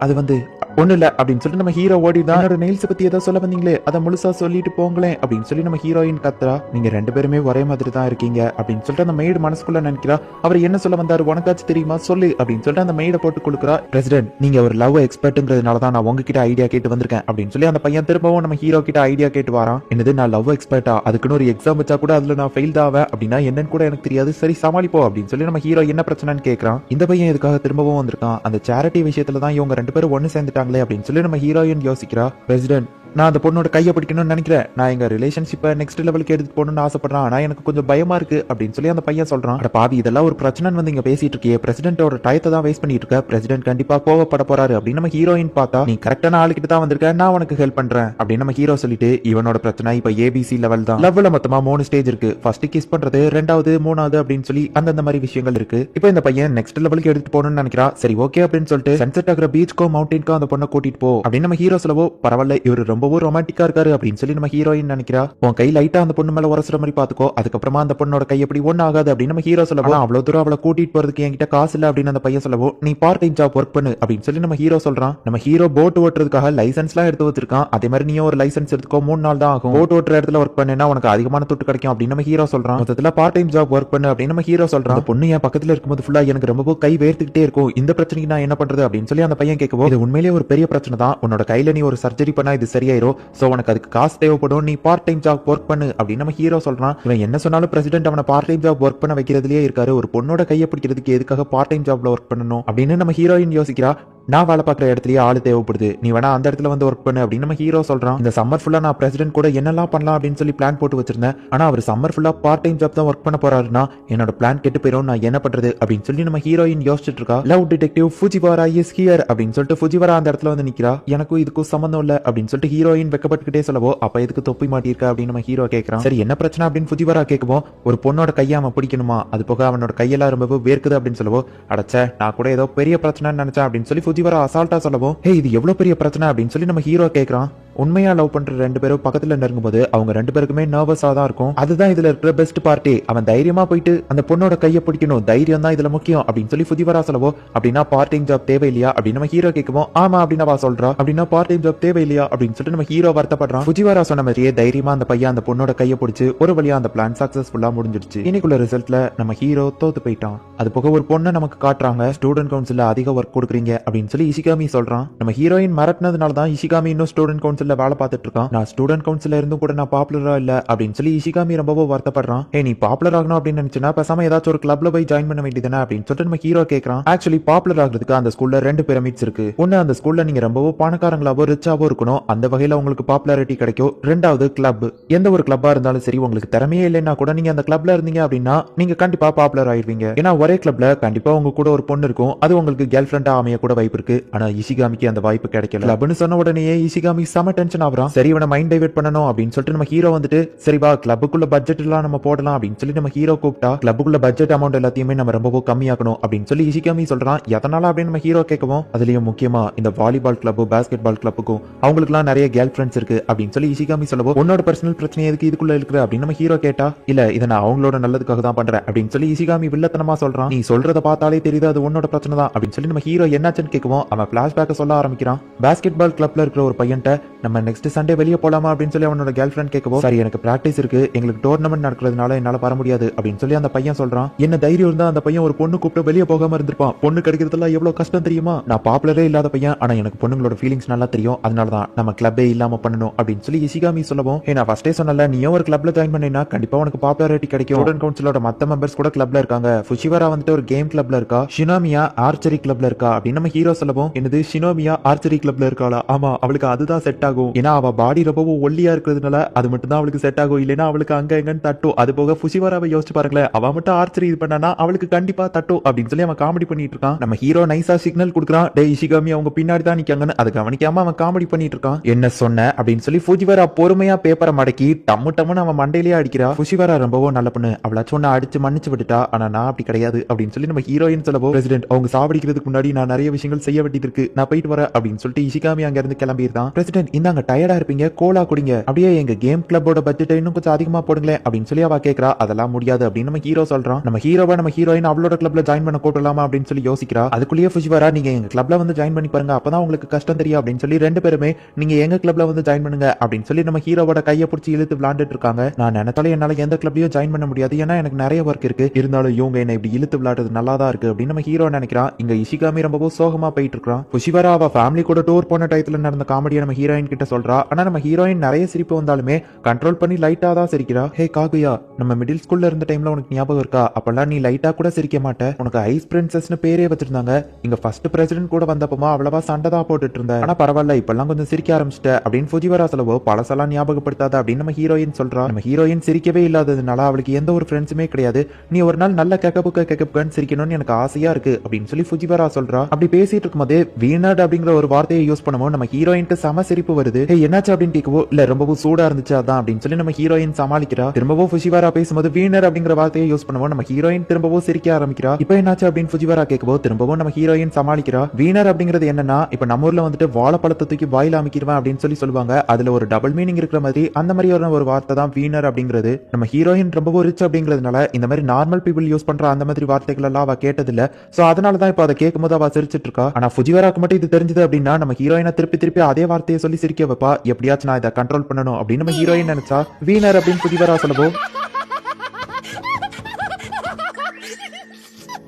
அது வந்து ஒண்ணு இல்ல அப்படின்னு சொல்லிட்டு நம்ம ஹீரோ ஓடிதான் என்னோட நெயில்ஸ் பத்தி ஏதோ சொல்ல வந்தீங்களே அதை முழுசா சொல்லிட்டு போங்களேன் அப்படின்னு சொல்லி நம்ம ஹீரோயின் கத்துறா. நீங்க ரெண்டு பேருமே ஒரே மாதிரி தான் இருக்கீங்க அப்படின்னு சொல்லிட்டு அந்த மெய்டு மனசுக்குள்ள நினைக்கிறா. அவர் என்ன சொல்ல வந்தாரு உனக்காச்சும் தெரியுமா சொல்லு அப்படின்னு சொல்லிட்டு அந்த மெய்டை போட்டு கொடுக்குறா. பிரசிடென்ட் நீங்க ஒரு லவ் எக்ஸ்பர்ட்ங்கிறதுனால தான் நான் உங்ககிட்ட ஐடியா கேட்டு வந்திருக்கேன் அப்படின்னு சொல்லி அந்த பையன் திரும்பவும் நம்ம ஹீரோ கிட்ட ஐடியா கேட்டு வரான். என்னது நான் லவ் எக்ஸ்பர்ட்டா, அதுக்குன்னு ஒரு எக்ஸாம் வச்சா கூட அதுல நான் ஃபெயில் ஆவேன் அப்படின்னா என்னன்னு கூட எனக்கு தெரியாது, சரி சமாளிப்போம் அப்படின்னு சொல்லி நம்ம ஹீரோ என்ன பிரச்சனைன்னு கேட்கறான். இந்த பையன் இதுக்காக திரும்பவும் வந்திருக்கான். அந்த சேரிட்டி விஷயத்துல தான் இவங்க ரெண்டு பேரும் ஒன்னு சேர்ந்துட்டாங்களே அப்படின்னு சொல்லி நம்ம ஹீரோயின் யோசிக்கிறா. பிரசிடென்ட் நான் அந்த பொண்ணோட கையை பிடிக்கணும்னு நினைக்கிறேன். நான் எங்க ரிலேஷன்ஷிப்பை நெக்ஸ்ட் லெவலுக்கு எடுத்து போகணும்னு ஆசைப்படுறேன். ஆனா எனக்கு கொஞ்சம் பயமா இருக்கு அப்படின்னு சொல்லி அந்த பையன் சொல்றான். அட பாவி இதெல்லாம் ஒரு பிரச்சனை வந்து இங்க பேசிட்டு இருக்கியே, பிரசிடென்ட்டோட டயத்தை தான் வேஸ்ட் பண்ணிட்டு இருக்க, பிரசிடென்ட் கண்டிப்பா கோவப்பட போறாரு அப்படின்னு நம்ம ஹீரோயின் பார்த்தா நீ கரெக்டான ஆளுக்கிட்ட தான் வந்திருக்க, நான் உனக்கு ஹெல்ப் பண்றேன் அப்படின்னு நம்ம ஹீரோ சொல்லிட்டு இவனோட பிரச்சனை இப்ப ஏபிசி லெவல் தான். லெவல்ல மொத்தமா 3 ஸ்டேஜ் இருக்கு. ஃபர்ஸ்ட் கிஸ் பண்றது, ரெண்டாவது, மூணாவது அப்படின்னு சொல்லி அந்தந்த மாதிரி விஷயங்கள் இருக்கு. இப்போ இந்த பையன் நெக்ஸ்ட் லெவலுக்கு எடுத்து போகணும்னு நினைக்கிறா. சரி ஓகே அப்படின்னு சொல்லிட்டு சன்செட் ஆகிற பீச்சுக்கோ மவுண்டனுக்கோ அந்த பொண்ணை கூட்டிட்டு போ அப்படின்னு நம்ம ஹீரோ சொல்லவோ பரவாயில்ல இவர் ரொம்பவும் ரொமான்டிக்கா இருக்காரு அப்படின்னு சொல்லி நம்ம ஹீரோயின் நினைக்கிறா. உன் கை லைட்டா அந்த பொண்ணு மேல உரசுற மாதிரி பாத்துக்கோ, அதுக்கப்புறமா அந்த பொண்ணோட கை எப்படி ஒண்ணு ஆகாது அப்படின்னு நம்ம ஹீரோ சொல்லவோ அவ்வளவு தூரம் அவளை கூட்டிட்டு போறதுக்கு என்கிட்ட காசு இல்ல அப்படின்னு அந்த பையன் சொல்லவோ நீ பார்ட் டைம் ஜாப் ஒர்க் பண்ணு அப்படின்னு சொல்லி நம்ம ஹீரோ சொல்றான். நம்ம ஹீரோ போட் ஓட்டுறதுக்காக லைசன்ஸ் எல்லாம் எடுத்து வச்சிருக்கான். அதே மாதிரி நீயும் ஒரு லைசன்ஸ் எடுத்துக்கோ, 3 நாள் தான் ஆகும். போட் ஓட்டுற இடத்துல ஒர்க் பண்ணா உனக்கு அதிகமான துட்டு கிடைக்கும் அப்படின்னு நம்ம ஹீரோ சொல்றான். மொத்தத்துல பார்ட் டைம் ஜாப் ஒர்க் பண்ணு அப்படின்னு நம்ம ஹீரோ சொல்றான். அந்த பொண்ணு என் பக்கத்துல இருக்கும்போது ஃபுல்லா எனக்கு ரொம்ப கை வேர்த்துக்கிட்டே இருக்கும், இந்த பிரச்சனைக்கு நான் என்ன பண்றது அப்படின்னு சொல்லி அந்த பையன் கேட்கவோ இது உண்மையிலேயே ஒரு பெரிய பிரச்சனை தான், உன்னோட கையில நீ ஒரு சர்ஜரி பண்ணா இது சரியாயிரும், சோ உனக்கு அதுக்கு காசு தேவைப்படும், நீ பார்ட் டைம் ஜாப் ஒர்க் பண்ணு அப்படின்னு நம்ம ஹீரோ சொல்றான். இவன் என்ன சொன்னாலும் பிரசிடென்ட் அவனை பார்ட் டைம் ஜாப் ஒர்க் பண்ண வைக்கிறதுலயே இருக்காரு, ஒரு பொண்ணோட கையை பிடிக்கிறதுக்கு எதுக்காக பார்ட் டைம் ஜாப்ல ஒர்க் பண்ணணும் அப்படின்னு நம்ம ஹீரோயின் யோசிக்கிறா. நான் வேலை பார்க்குற இடத்துலயே ஆளு தேவைப்படுது, நீ வேணா அந்த இடத்துல வந்து ஒர்க் பண்ணு அப்படின்னு நம்ம ஹீரோ சொல்றான். இந்த சம்மர் ஃபுல்லா நான் பிரசிடென்ட் கூட என்னெல்லாம் பண்ணலாம் அப்படின்னு சொல்லி பிளான் போட்டு வச்சிருந்தேன், ஆனா அவர் சம்மர் ஃபுல்லா பார்ட் டைம் ஜாப் தான் ஒர்க் பண்ண போறாருன்னா என்னோட பிளான் கெட்டு போயிடும், நான் என்ன பண்றது அப்படின்னு சொல்லி நம்ம ஹீரோயின் யோசிச்சுட்டு இருக்கா. லவ் டிடெக்டிவ் ஃபுஜிவாரா இஸ் ஹியர் அப்படின்னு சொல்லிட்டு ஃபுஜிவாரா அந்த இடத்துல வந்து நிக்கிறா. எனக்கும் இதுக்கும் சம்பந்தம் இல்ல அப்படின்னு சொல்லிட்டு ஹீரோயின் வெக்கப்பட்டுக்கிட்டே சொல்லவோ அப்ப எதுக்கு தொப்பி மாட்டிருக்கா அப்படின்னு நம்ம ஹீரோ கேட்கறான். சரி என்ன பிரச்சனை அப்படின்னு ஃபுஜிவாரா கேட்கவும் ஒரு பொண்ணோட கையை அவன் பிடிக்கணுமா, அது போக அவனோட கையெல்லாம் ரொம்ப வேர்க்குது அப்படின்னு சொல்லவோ அடச்ச நான் கூட ஏதோ பெரிய பிரச்சனைன்னு நினைச்சேன் அப்படின்னு சொல்லி ஃபுஜிவாரா அசால்ட்டா சொல்லவோ ஹே இது எவ்வளவு பெரிய பிரச்சனை அப்படின்னு சொல்லி நம்ம ஹீரோ கேட்கறான். உண்மையா லவ் பண்ற ரெண்டு பேரும் பக்கத்துல நெருங்கும்போது அவங்க ரெண்டு பேருக்குமே நர்வஸா தான் இருக்கும், அதுதான் இதுல இருக்கிற பெஸ்ட் பார்ட்டி. அவன் தைரியமா போயிட்டு அந்த பொண்ணோட கையை பிடிக்கணும், தைரியம் தான் இதுல முக்கியம் அப்படின்னு சொல்லி ஃபுஜிவாரா சொல்லவோ அப்படின்னா பார்ட் டைம் ஜாப் தேவை இல்லையா அப்படின்னு நம்ம ஹீரோ கேட்கவும் ஆமா அப்படின்னு அவ சொல்றா. அப்படின்னா பார்ட் டைம் ஜாப் தேவை இல்லையா அப்படின்னு சொல்லிட்டு நம்ம ஹீரோ வருத்தப்படுறான். ஃபுஜிவாரா சொன்ன மாதிரியே தைரியமா அந்த பையன் அந்த பொண்ணோட கையை பிடிச்சு ஒரு வழியா அந்த பிளான் சக்சஸ்ஃபுல்லா முடிஞ்சிடுச்சு. இன்னைக்குள்ள ரிசல்ட்ல நம்ம ஹீரோ தோத்து போயிட்டான். அது போக ஒரு பொண்ணை நமக்கு காட்டுறாங்க, ஸ்டூடெண்ட் கவுன்சில்ல அதிக ஒர்க் கொடுக்குறீங்க அப்படின்னு சொல்லி இஷிகாமி சொல்றான். நம்ம ஹீரோயின் மிரட்டினதுனால தான் இஷிகாமி இன்னும் ஸ்டூடெண்ட் கவுன்சில்ல வேலை பார்த்துட்டு இருக்கான். நான் ஸ்டூடெண்ட் கவுன்சில்ல இருந்தும் கூட நான் பாப்புலரா இல்ல அப்படின்னு சொல்லி இஷிகாமி ரொம்பவே வருத்தப்படுறான். நீ பாப்புலர் ஆகணும் அப்படின்னு நினைச்சா பேசாம ஏதாச்சும் ஒரு கிளப்ல போய் ஜாயின் பண்ண வேண்டியதானே அப்படின்னு சொல்லிட்டு நம்ம ஹீரோ கேட்கறான். ஆக்சுவலி பாப்புலர் ஆகிறதுக்கு அந்த ஸ்கூல்ல 2 பிரமிட்ஸ் இருக்கு. ஒன்னு அந்த ஸ்கூல்ல நீங்க ரொம்பவும் பணக்காரங்களாவோ ரிச்சாவோ இருக்கணும், அந்த வகையில உங்களுக்கு பாப்புலாரிட்டி கிடைக்கும். ரெண்டாவது கிளப், எந்த ஒரு கிளப்பா இருந்தாலும் சரி உங்களுக்கு திறமையே இல்லைன்னா கூட நீங்க அந்த கிளப்ல இருந்தீங்க அப்படின்னா நீங்க கண்டிப்பா பாப்புலர் ஆயிடுவீங்க. ஏன்னா ஒரே கிளப்ல கண்டிப்பா உங்க கூட ஒரு பொண்ணு இருக்கும், அது உங்களுக்கு கேர்ள் ஃபிரெண்டா அமைய கூட வாய்ப்பு இருக்கு. ஆனா இஷிகாமிக்கு அந்த வாய்ப்பு கிடைக்கல. கிளப்னு சொன்ன உடனே இஷிகாமி செம டென்ஷன் ஆகுறான். சரி இவனை மைண்ட் டைவர்ட் பண்ணணும் அப்படின்னு சொல்லிட்டு நம்ம ஹீரோ வந்துட்டு சரி வா கிளப்புக்குள்ள பட்ஜெட் எல்லாம் நம்ம போடலாம் அப்படின்னு சொல்லி நம்ம ஹீரோ கூப்பிட்டா கிளப்புக்குள்ள பட்ஜெட் அமௌண்ட் எல்லாத்தையுமே நம்ம ரொம்ப கம்மியாக்கணும் அப்படின்னு சொல்லி இஷிகாமி சொல்றான். எதனால அப்படின்னு நம்ம ஹீரோ கேட்கவும் அதுலயும் முக்கியமா இந்த வாலிபால் கிளப் பாஸ்கெட் பால் கிளப்புக்கும் அவங்களுக்குலாம் நிறைய கேர்ள் ஃபிரெண்ட்ஸ் இருக்கு அப்படின்னு சொல்லி இஷிகாமி சொல்லவும் உன்னோட பர்சனல் பிரச்சனை எதுக்கு இதுக்குள்ள இருக்கு அப்படின்னு நம்ம ஹீரோ கேட்டா இல்ல இதை நான் அவங்களோட நல்லதுக்காக தான் பண்றேன் அப்படின்னு சொல்லி இஷிகாமி வில்லத்தனமா சொல்றான். நீ சொல்றத பார்த்தாலே தெரியுது அது உன்னோட பிரச்சனை தான் அப்படின்னு சொல்லி நம்ம ஹீரோ என்னாச்சுன்னு கேட்கவும் அவன் பிளாஷ்பேக்க சொல்ல ஆரம்பிக்கிறான். பாஸ்கெட் பால் கிளப்ல இருக்கிற ஒரு பையன்ட்ட நம்ம நெக்ஸ்ட் சண்டே வெளியே போலாமா அப்படின்னு சொல்லி அவனோட கேர்ள் ஃபிரெண்ட் கேட்கவும் சரி எனக்கு பிராக்டிஸ் இருக்கு, எங்களுக்கு டோர்னமெண்ட் நடக்கிறதுனால என்னால வர முடியாது அப்படின்னு சொல்லி அந்த பையன் சொல்றான். என்ன தைரியம் இருந்தா அந்த பையன் ஒரு பொண்ணு கூப்பிட்டு வெளியே போகாம இருந்திருப்பான், பொண்ணு கிடைக்கிறதுலாம் எவ்வளவு கஷ்டம் தெரியுமா, நான் பாப்புலரே இல்லாத பையன் ஆனா எனக்கு பொண்ணுங்களோட ஃபீலிங்ஸ் நல்லா தெரியும், அதனாலதான் நம்ம கிளப்பே இல்லாம பண்ணணும் அப்படின்னு சொல்லி இஷிகாமி சொல்லவும் நான் ஃபர்ஸ்டே சொன்னல நீயும் ஒரு கிளப்ல ஜாயின் பண்ணினா கண்டிப்பா உனக்கு பாப்புலாரிட்டி கிடைக்கும், ஸ்டூடெண்ட் கவுன்சிலோட மத்த மெம்பர்ஸ் கூட கிளப்ல இருக்காங்க, ஃபுஷிவரா வந்துட்டு ஒரு கேம் கிளப்ல இருக்கா, ஷினோமியா ஆர்ச்சரி கிளப்ல இருக்கா அப்படின்னு நம்ம ஹீரோ சொல்லவும் என்னது ஷினோமியா ஆர்ச்சரி கிளப்ல இருக்காளா, ஆமா அவளுக்கு அதுதான் செட் ஆகும், ஏன்னா அவ பாடி ரொம்பவும் ஒல்லியா இருக்கிறதுனால அது மட்டும் தான் அவளுக்கு செட் ஆகும், இல்லைன்னா அவளுக்கு அங்க எங்கன்னு தட்டும். அது போக ஃபுஷிவராவை யோசிச்சு பாருங்களேன், அவ மட்டும் ஆர்ச்சரி இது பண்ணா அவளுக்கு கண்டிப்பா தட்டும் அப்படின்னு சொல்லி அவன் காமெடி பண்ணிட்டு இருக்கான். நம்ம ஹீரோ நைஸா சிக்னல் கொடுக்குறான், டே இஷிகாமி அவங்க பின்னாடி தான் நிக்காங்கன்னு, அதை கவனிக்காம அவன் காமெடி பண்ணிட்டு இருக்கான். என்ன சொன்ன அப்படின்னு சொல்லி ஃபுஜிவரா பொறுமையா பேப்பரை மடக்கி டம்மு டம்முன்னு அவன் மண்டையிலேயே அடிக்கிறா. ஃபுஷிவரா ரொம்பவும் நல்ல பொண்ணு, அவளாச்சும் ஒன்னு அடிச்சு மன்னிச்சு விட்டுட்டா, ஆனா நான் அப்படி கிடையாது அப்படின்னு சொல்லி நம்ம ஹீரோயின் சொல்லவோ பிரசிடென்ட் அவங்க சாவடிக்கிறதுக்கு முன்னாடி நான் நிறைய விஷயங்கள் செய்ய வேண்டியது இருக்கு, நான் போயிட்டு வரேன் அப்படின்னு சொல்லிட்டு இஷிகாமி அங்க இருந்து கிளம்பியிருந்தான். பிரசிடென்ட் இந்தாங்க டயர்டா இருப்பீங்க, கோலா குடிங்க, அப்படியே எங்க கேம் கிளப்போட பட்ஜெட் இன்னும் கொஞ்சம் அதிகமா போடுங்களேன் அப்படின்னு சொல்லி அவ கேக்குறா. அதெல்லாம் முடியாது அப்படின்னு நம்ம ஹீரோ சொல்றான். நம்ம ஹீரோவா நம்ம ஹீரோயின் அவளோட கிளப்ல ஜாயின் பண்ண கூட்டலாமா அப்படின்னு சொல்லி யோசிக்கிறா. அதுக்குள்ளேயே ஃபுஜிவாரா நீங்க எங்க கிளப்ல வந்து ஜாயின் பண்ணி பாருங்க, அப்பதான் உங்களுக்கு கஷ்டம் தெரியும் அப்படின்னு சொல்லி ரெண்டு பேருமே நீங்க எங்க கிளப்ல வந்து ஜாயின் பண்ணுங்க அப்படின்னு சொல்லி நம்ம ஹீரோவோட கையை பிடிச்சி இழுத்து விளையாண்டுட்டு இருக்காங்க. நான் நினைத்தாலும் என்னால எந்த கிளப்லயும் ஜாயின் பண்ண முடியாது, ஏன்னா எனக்கு நிறைய ஒர்க் இருக்கு. இருந்தாலும் இவங்க என்ன இப்படி இழுத்து விளையாடுறது நல்லா தான் இருக்கு அப்படின்னு நம்ம ஹீரோ நினைக்கிறான். இங்க இஷிகாமி ரொம்பவும் சோகமா போயிட்டு இருக்கான். ஃபுஜிவாரா அவ ஃபேமிலி கூட டூர் போன டயத்துல நடந்த காமெடியை நம்ம ஹீரோயின் கிட்ட சொல்றா. ஆனா நம்ம ஹீரோயின் நிறைய சிரிப்பு வந்தாலுமே கண்ட்ரோல் பண்ணி லைட்டா தான் சிரிக்கிறா. ஹே காகுயா, நம்ம மிடில் ஸ்கூல்ல இருந்த டைம்ல உனக்கு ஞாபகம் இருக்கா? அப்பெல்லாம் நீ லைட்டா கூட சிரிக்க மாட்ட. உனக்கு ஐஸ் பிரின்சஸ்னு பேரே வச்சிருந்தாங்க. இங்க ஃபர்ஸ்ட் பிரசிடென்ட் கூட வந்தப்பமா அவ்வளவா சண்டை தான் போட்டுட்டு இருந்த. ஆனா பரவாயில்ல, இப்பெல்லாம் கொஞ்சம் சிரிக்க ஆரம்பிச்சிட்ட அப்படின்னு ஃபுஜிவாரா சொல்லவோ பழசெல்லாம் ஞாபகப்படுத்தாத அப்படின்னு நம்ம ஹீரோயின் சொல்றா. நம்ம ஹீரோயின் சிரிக்கவே இல்லாததுனால அவளுக்கு எந்த ஒரு ஃப்ரெண்ட்ஸுமே கிடையாது. நீ ஒரு நாள் நல்ல கெக்கப்புக்கு சிரிக்கணும்னு எனக்கு ஆசையா இருக்கு அப்படின்னு சொல்லி ஃபுஜிவாரா சொல்றா. அப்படி பேசிட்டு இருக்கும்போது வீணட் அப்படிங்கிற ஒரு வார்த்தையை யூஸ் பண்ணுவோம். நம்ம ஹீரோயினுக்கு சம சிரிப்பு வருது. என்னாச்சு அப்படின்னு கேட்கவோ இல்ல ரொம்பவும் சூடா இருந்துச்சு அதான் அப்படின்னு சொல்லி நம்ம ஹீரோயின் சமாளிக்கிறா. திரும்பவும் ஃபுஜிவாரா பேசும்போது வீணர் அப்படிங்கிற வார்த்தையை யூஸ் பண்ணுவோம். நம்ம ஹீரோயின் திரும்பவும் சிரிக்க ஆரம்பிக்கிறா. இப்போ என்னாச்சு அப்படின்னு ஃபுஜிவாரா கேட்கவோ திரும்பவும் நம்ம ஹீரோயின் சமாளிக்கிறா. வீணர் அப்படிங்கிறது என்னன்னா, இப்ப நம்ம ஊர்ல வந்துட்டு வாழைப்பழத்தை தூக்கி வாயில அமைக்கிறவன் அப்படின்னு சொல்லி சொல்லுவாங்க. அதுல ஒரு டபுள் மீனிங் இருக்கிற மாதிரி அந்த மாதிரி ஒரு வார்த்தை தான் வீணர் அப்படிங்கிறது. நம்ம ஹீரோயின் ரொம்பவும் ரிச் அப்படிங்கிறதுனால இந்த மாதிரி நார்மல் பீப்புள் யூஸ் பண்ற அந்த மாதிரி வார்த்தைகள் எல்லாம் அவ கேட்டதில்ல. சோ அதனாலதான் இப்ப அதை கேட்கும்போது அவ சிரிச்சிட்டு இருக்கா. ஆனா ஃபுஜிவாராக்கு மட்டும் இது தெரிஞ்சது அப்படின்னா நம்ம ஹீரோயினை திருப்பி திருப்பி அதே வார்த்தையை சொல்லி சிரிக்க வைப்பா. எப்படியாச்சும் நான் இதை கண்ட்ரோல் பண்ணணும் அப்படின்னு நம்ம ஹீரோயின் நினைச்சா வீணர் அப்படின்னு ஃபுஜிவாரா சொல்லவும்